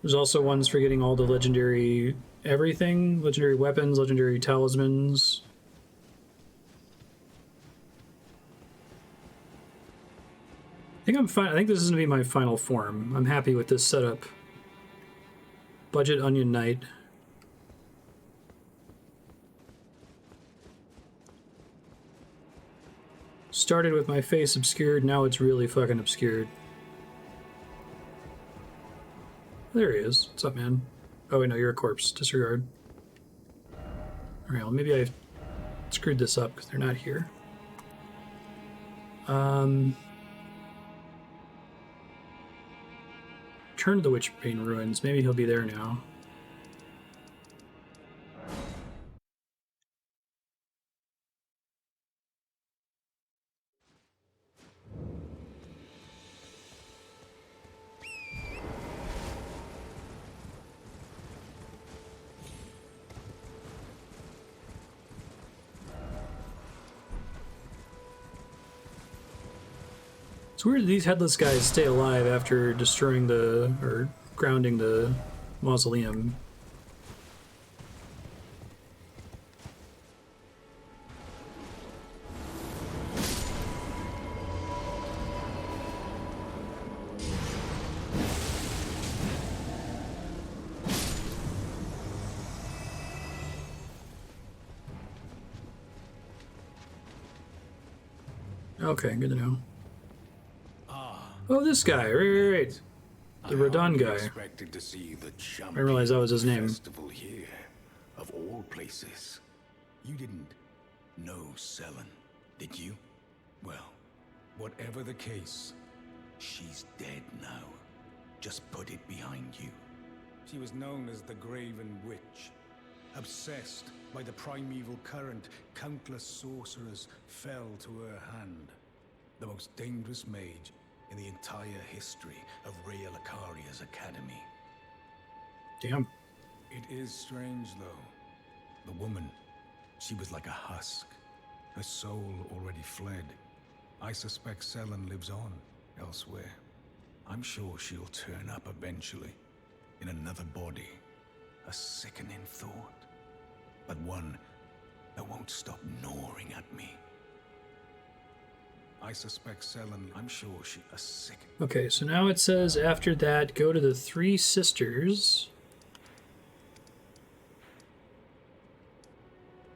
Speaker 1: There's also ones for getting all the legendary everything. Legendary weapons, legendary talismans. I think I'm fine. I think this is going to be my final form. I'm happy with this setup. Budget Onion Knight. Started with my face obscured, now it's really fucking obscured. There he is. What's up, man? Oh, wait, no, you're a corpse. Disregard. Alright, well, maybe I screwed this up because they're not here. Turn to the Witchbane Ruins. Maybe he'll be there now. It's weird that these headless guys stay alive after destroying the, or grounding the mausoleum. Okay, good to know. Oh, this guy, right. The Radon guy.
Speaker 16: Expected to see the
Speaker 1: I didn't realize that was his name.
Speaker 16: Festival here, of all places. You didn't know Sellen, did you? Well, whatever the case, she's dead now. Just put it behind you.
Speaker 17: She was known as the Graven Witch. Obsessed by the primeval current, countless sorcerers fell to her hand. The most dangerous mage in the entire history of Rhea Lucaria's academy.
Speaker 1: Damn.
Speaker 17: It is strange, though. The woman, she was like a husk. Her soul already fled. I suspect Sellen lives on elsewhere. I'm sure she'll turn up eventually, in another body. A sickening thought, but one that won't stop gnawing at me. I suspect Sellen, I'm sure she a sick.
Speaker 1: Okay, so now it says after that, go to the Three Sisters.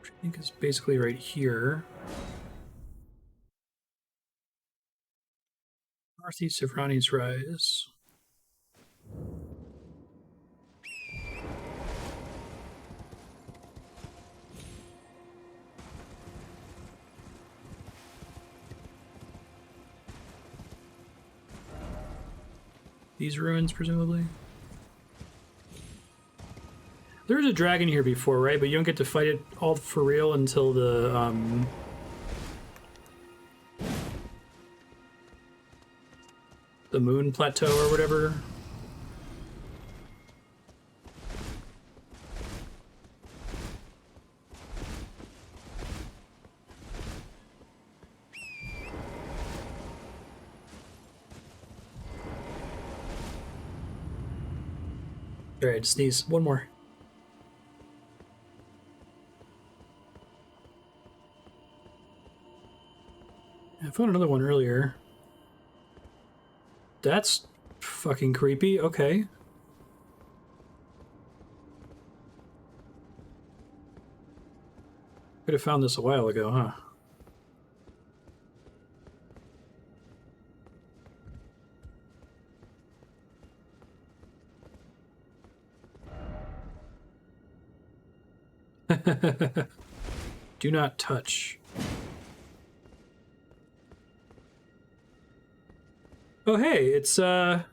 Speaker 1: Which I think is basically right here. Northeast of Ronnie's Rise. These ruins, presumably. There was a dragon here before, right? But you don't get to fight it all for real until the moon plateau or whatever. Alright, sneeze. One more. I found another one earlier. That's fucking creepy. Okay. Could have found this a while ago, huh? Do not touch. Oh hey, it's isn't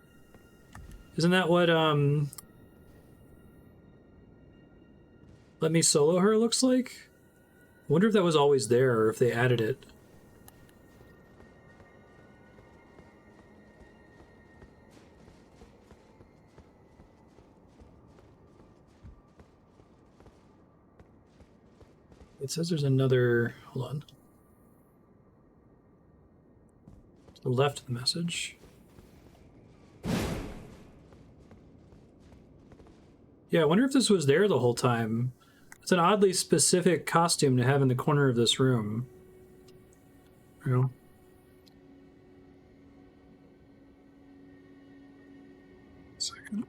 Speaker 1: that what Let Me Solo Her looks like? I wonder if that was always there or if they added it. It says there's another, hold on. To the left of the message. Yeah, I wonder if this was there the whole time. It's an oddly specific costume to have in the corner of this room. You know? Second.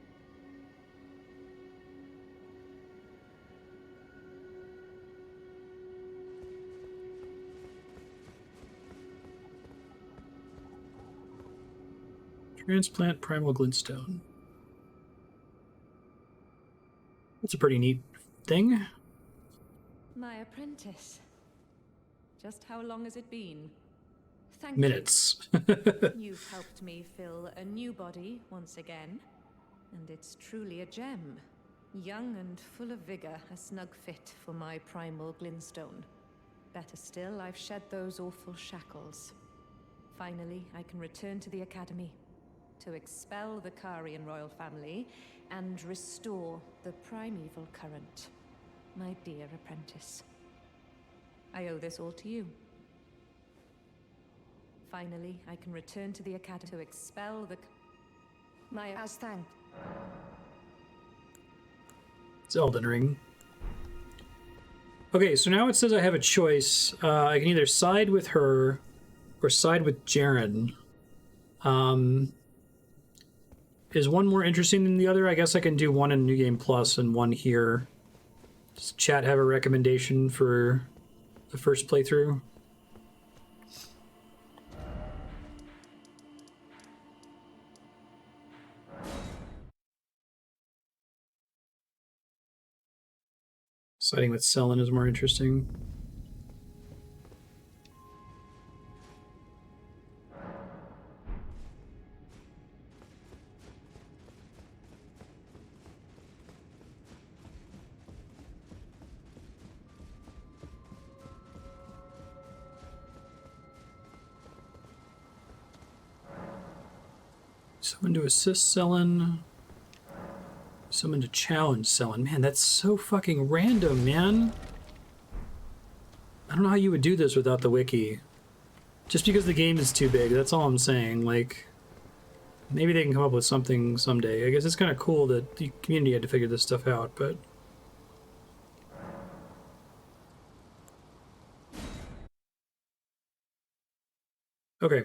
Speaker 1: Transplant primal glintstone. That's a pretty neat thing.
Speaker 15: My apprentice. Just how long has it been? Thank
Speaker 1: Minutes.
Speaker 15: you. You've helped me fill a new body once again, and it's truly a gem. Young and full of vigor, a snug fit for my primal glintstone. Better still, I've shed those awful shackles. Finally, I can return to the Academy to expel the Carian royal family and restore the primeval current. My dear apprentice. I owe this all to you. Finally, I can return to the Academy to expel the... as thank.
Speaker 1: It's Elden Ring. Okay, so now it says I have a choice. I can either side with her or side with Jaren. Is one more interesting than the other? I guess I can do one in New Game Plus and one here. Does chat have a recommendation for the first playthrough? Siding with Sellen is more interesting. Someone to assist Sellen. Someone to challenge Sellen. Man, that's so fucking random, man. I don't know how you would do this without the wiki. Just because the game is too big, that's all I'm saying. Like, maybe they can come up with something someday. I guess it's kind of cool that the community had to figure this stuff out, but... Okay.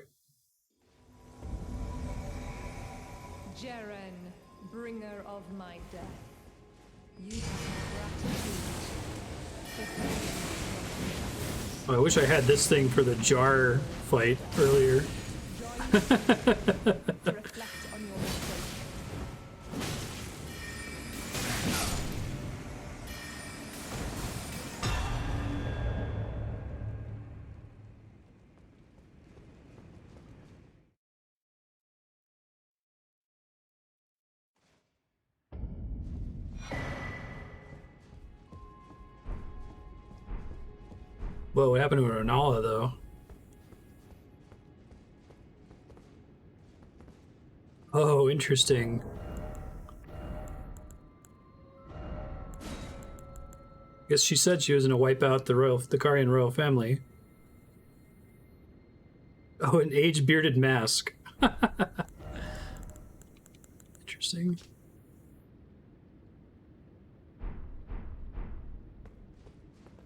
Speaker 15: Jaren, bringer of my death. You have gratitude.
Speaker 1: Oh, I wish I had this thing for the jar fight earlier. Whoa, what happened to Renala, though? Oh, interesting. Guess she said she was going to wipe out the Carian royal family. Oh, an age-bearded mask. Interesting.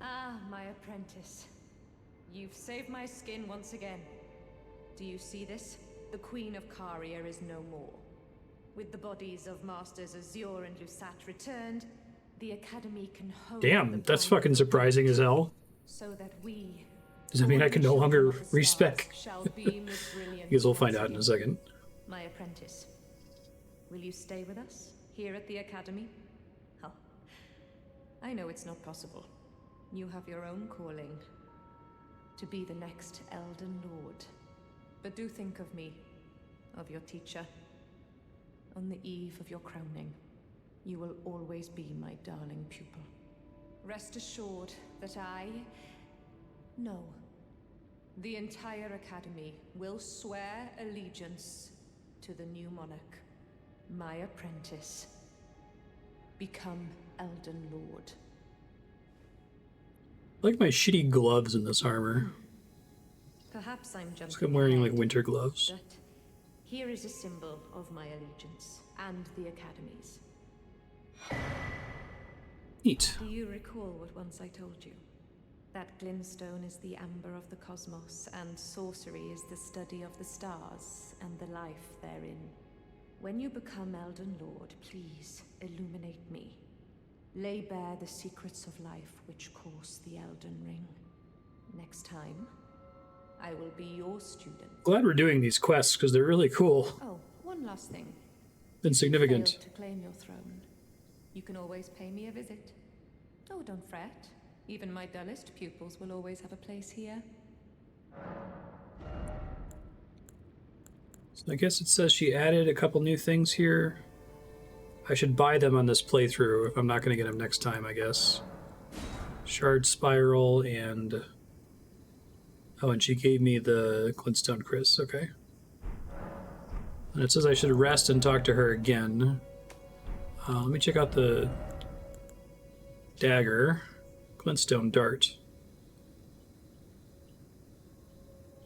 Speaker 15: Ah, my apprentice. You've saved my skin once again. Do you see this? The Queen of Caria is no more. With the bodies of Masters Azure and Lusat returned, the Academy can hold...
Speaker 1: Damn, that's fucking surprising as hell.
Speaker 15: So that we...
Speaker 1: Does that mean I can no longer respec? I guess we'll find out in a second.
Speaker 15: My apprentice, will you stay with us here at the Academy? Oh, I know it's not possible. You have your own calling. To be the next Elden Lord. But do think of me, of your teacher. On the eve of your crowning, you will always be my darling pupil. Rest assured that no, the entire Academy will swear allegiance to the new monarch, my apprentice. Become Elden Lord.
Speaker 1: I like my shitty gloves in this armor.
Speaker 15: Perhaps I'm jumping.
Speaker 1: Like I'm wearing like winter gloves.
Speaker 15: But here is a symbol of my allegiance and the Academy's.
Speaker 1: Neat.
Speaker 15: Do you recall what once I told you? That glintstone is the amber of the cosmos, and sorcery is the study of the stars and the life therein. When you become Elden Lord, please illuminate me. Lay bare the secrets of life which course the Elden Ring. Next time, I will be your student.
Speaker 1: Glad we're doing these quests because they're really cool.
Speaker 15: Oh, One last thing.
Speaker 1: Insignificant.
Speaker 15: Failed to claim your throne. You can always pay me a visit. Oh, don't fret. Even my dullest pupils will always have a place here.
Speaker 1: So I guess it says she added a couple new things here. I should buy them on this playthrough if I'm not going to get them next time, I guess. Shard Spiral and... Oh, and she gave me the Glintstone Chris, okay. And it says I should rest and talk to her again. Let me check out the dagger. Glintstone Dart.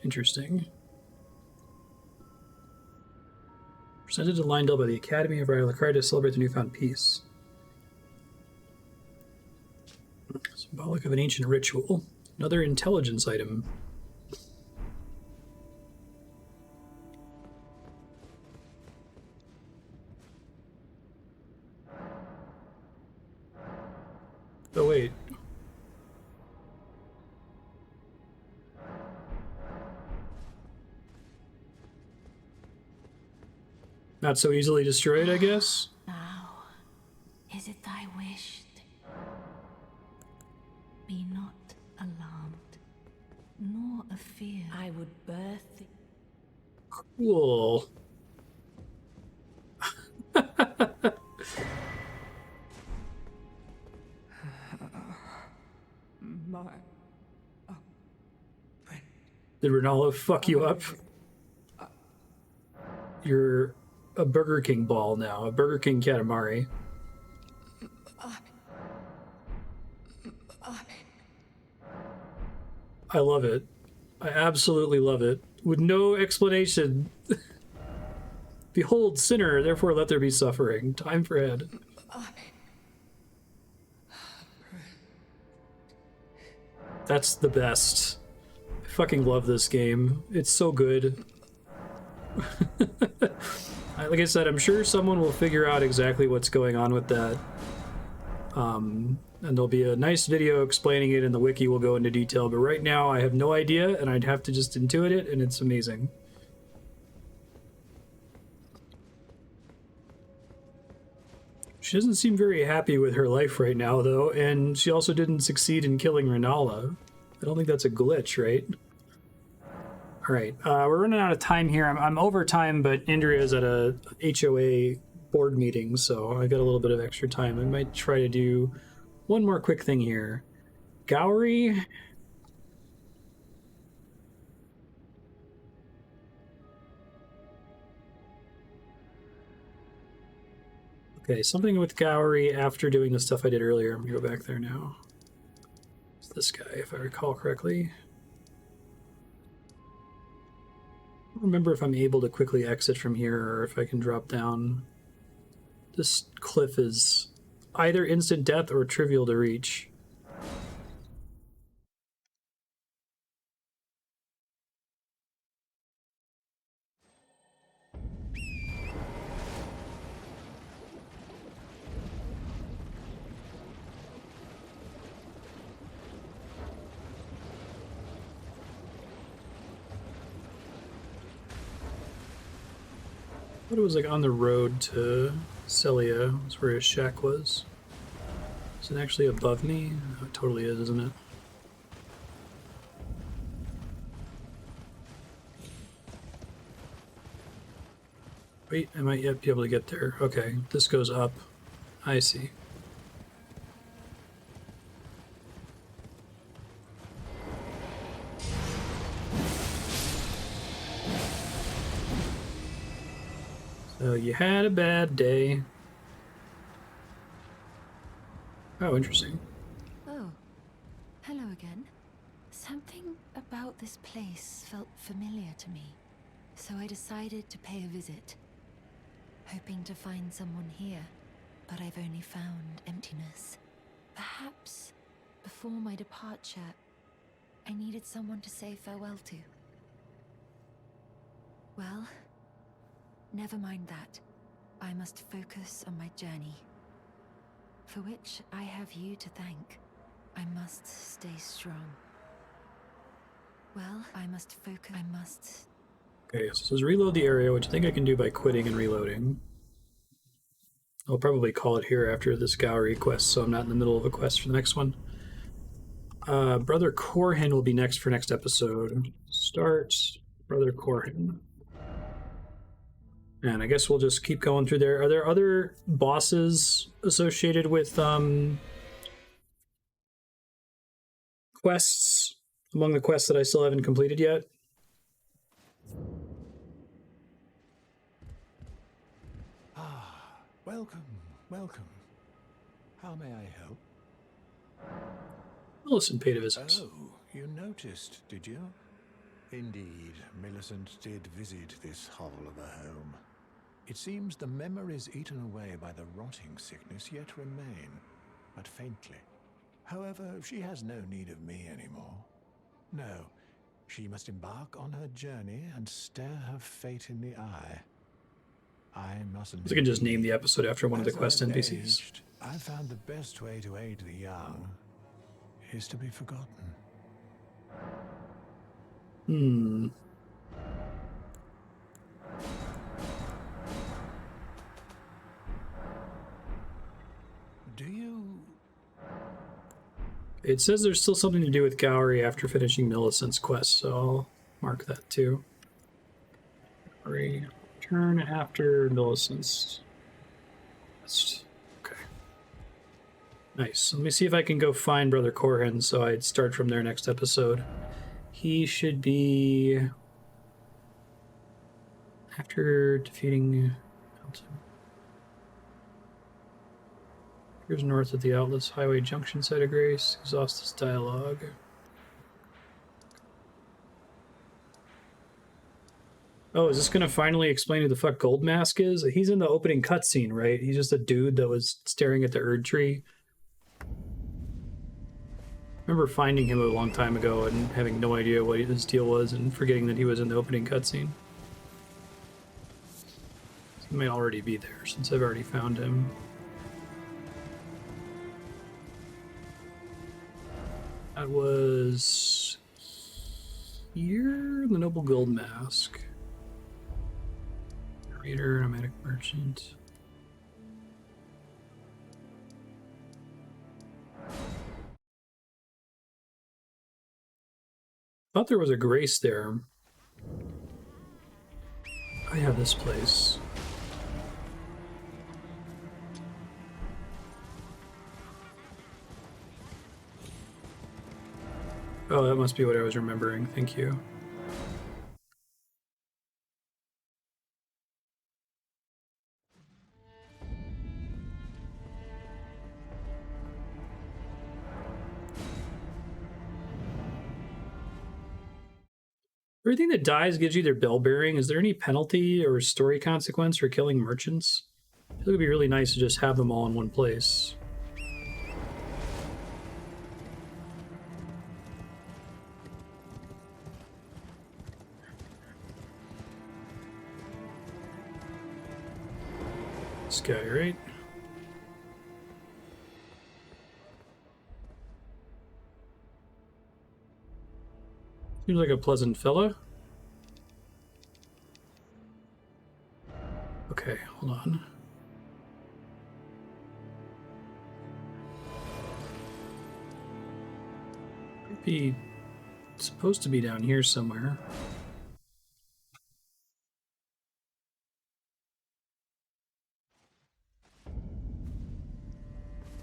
Speaker 1: Interesting. Presented to Lindell by the Academy of Haligtree to celebrate the newfound peace. Symbolic of an ancient ritual. Another intelligence item. Oh, wait. Not so easily destroyed, I guess?
Speaker 3: Now, is it thy wish? Be not alarmed, nor of fear. I would birth thee.
Speaker 1: Cool. Did Renala fuck you up? You're a Burger King ball now, a Burger King Katamari. I love it. I absolutely love it. With no explanation. Behold, sinner, therefore let there be suffering. Time for head. That's the best. I fucking love this game. It's so good. Like I said, I'm sure someone will figure out exactly what's going on with that. And there'll be a nice video explaining it, and the wiki will go into detail. But right now, I have no idea, and I'd have to just intuit it, and it's amazing. She doesn't seem very happy with her life right now, though, and she also didn't succeed in killing Renala. I don't think that's a glitch, right? Alright, we're running out of time here. I'm over time, but Andrea's at a HOA board meeting, so I got a little bit of extra time. I might try to do one more quick thing here. Gowry? Okay, something with Gowry after doing the stuff I did earlier. I'm gonna go back there now. It's this guy, if I recall correctly. I don't remember if I'm able to quickly exit from here or if I can drop down. This cliff is either instant death or trivial to reach. I thought it was like on the road to Celia. That's where his shack was. Is it actually above me? Oh, it totally is, isn't it? Wait, I might yet be able to get there. Okay, this goes up. I see. So you had a bad day. Oh, interesting.
Speaker 7: Oh, hello again. Something about this place felt familiar to me, so I decided to pay a visit, hoping to find someone here, but I've only found emptiness. Perhaps before my departure, I needed someone to say farewell to. Well, never mind that. I must focus on my journey, for which I have you to thank. I must stay strong. Well, I must focus. I must
Speaker 1: Okay, so it says reload the area, which I think I can do by quitting and reloading. I'll probably call it here after this Gowry quest, so I'm not in the middle of a quest for the next one. Brother Corhyn will be next for next episode. Start Brother Corhyn. And I guess we'll just keep going through there. Are there other bosses associated with quests among the quests that I still haven't completed yet?
Speaker 8: Welcome, welcome. How may I help?
Speaker 1: Millicent paid a visit.
Speaker 8: Oh, you noticed, did you? Indeed, Millicent did visit this hovel of a home. It seems the memories eaten away by the rotting sickness yet remain, but faintly. However, she has no need of me anymore. No, she must embark on her journey and stare her fate in the eye. I mustn't.
Speaker 1: I can just name the episode after one of the quest NPCs.
Speaker 8: I found the best way to aid the young is to be forgotten.
Speaker 1: Hmm.
Speaker 8: Do you?
Speaker 1: It says there's still something to do with Gowry after finishing Millicent's quest, so I'll mark that too. Return after Millicent's quest. Okay. Nice. Let me see if I can go find Brother Corhyn, so I'd start from there next episode. He should be after defeating. Here's north of the Outlets Highway Junction site of Grace. Exhaust this dialogue. Oh, is this going to finally explain who the fuck Gold Mask is? He's in the opening cutscene, right? He's just a dude that was staring at the Erd Tree. I remember finding him a long time ago and having no idea what his deal was and forgetting that he was in the opening cutscene. He may already be there since I've already found him. That was here, the Noble Gold Mask. Reader, nomadic merchant. Thought there was a grace there. I have this place. Oh, that must be what I was remembering. Thank you. Everything that dies gives you their bell bearing. Is there any penalty or story consequence for killing merchants? I feel like it'd be really nice to just have them all in one place. This guy, right? Seems like a pleasant fella. Okay, hold on. Be supposed to be down here somewhere.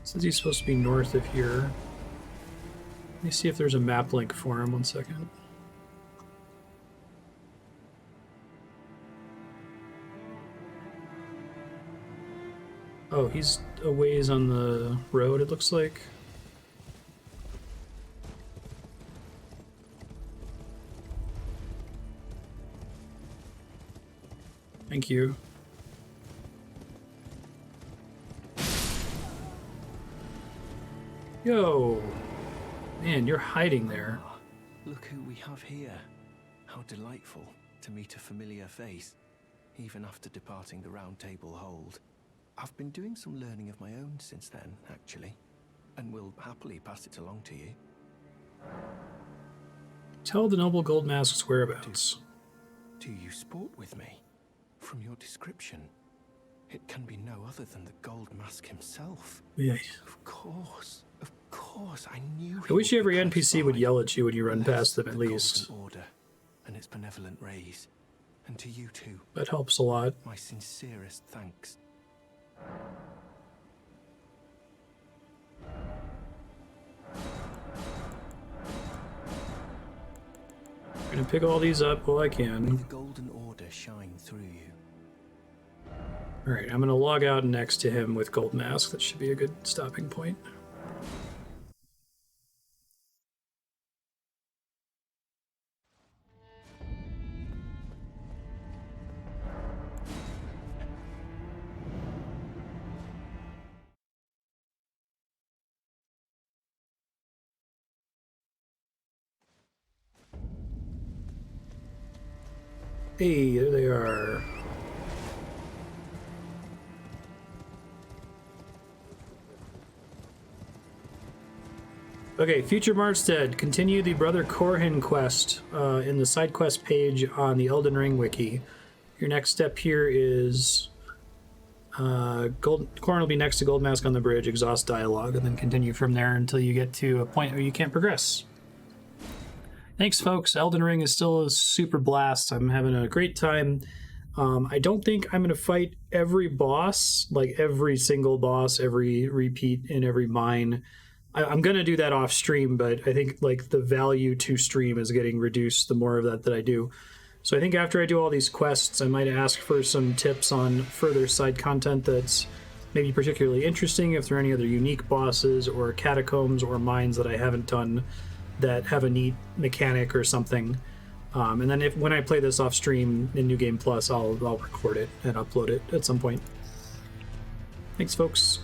Speaker 1: Says he's supposed to be north of here. Let me see if there's a map link for him. 1 second. Oh, he's a ways on the road, it looks like. Thank you. Yo! Man, you're hiding there.
Speaker 2: Look who we have here. How delightful to meet a familiar face, even after departing the Round Table hold. I've been doing some learning of my own since then, actually, and will happily pass it along to you.
Speaker 1: Tell the Noble Gold Mask's whereabouts.
Speaker 18: do you sport with me? From your description, it can be no other than the Gold Mask himself.
Speaker 1: Yeah.
Speaker 18: Of course, I knew.
Speaker 1: I wish every NPC would yell at you when you run past them, at least.
Speaker 18: Order and its benevolent rays, and to you too.
Speaker 1: That helps a lot.
Speaker 18: My sincerest thanks.
Speaker 1: I'm gonna pick all these up while I can.
Speaker 18: May the Golden Order shine through you.
Speaker 1: Alright, I'm gonna log out next to him with Gold Mask. That should be a good stopping point. Hey, there they are. Okay, Future Marstead. Continue the Brother Corhyn quest in the side quest page on the Elden Ring wiki. Your next step here is Corhyn will be next to Gold Mask on the bridge, exhaust dialogue, and then continue from there until you get to a point where you can't progress. Thanks, folks. Elden Ring is still a super blast. I'm having a great time. I don't think I'm going to fight every boss, like every single boss, every repeat in every mine. I'm going to do that off stream, but I think like the value to stream is getting reduced the more of that I do. So I think after I do all these quests, I might ask for some tips on further side content that's maybe particularly interesting, if there are any other unique bosses or catacombs or mines that I haven't done that have a neat mechanic or something. And then when I play this off stream in New Game Plus, I'll record it and upload it at some point. Thanks, folks.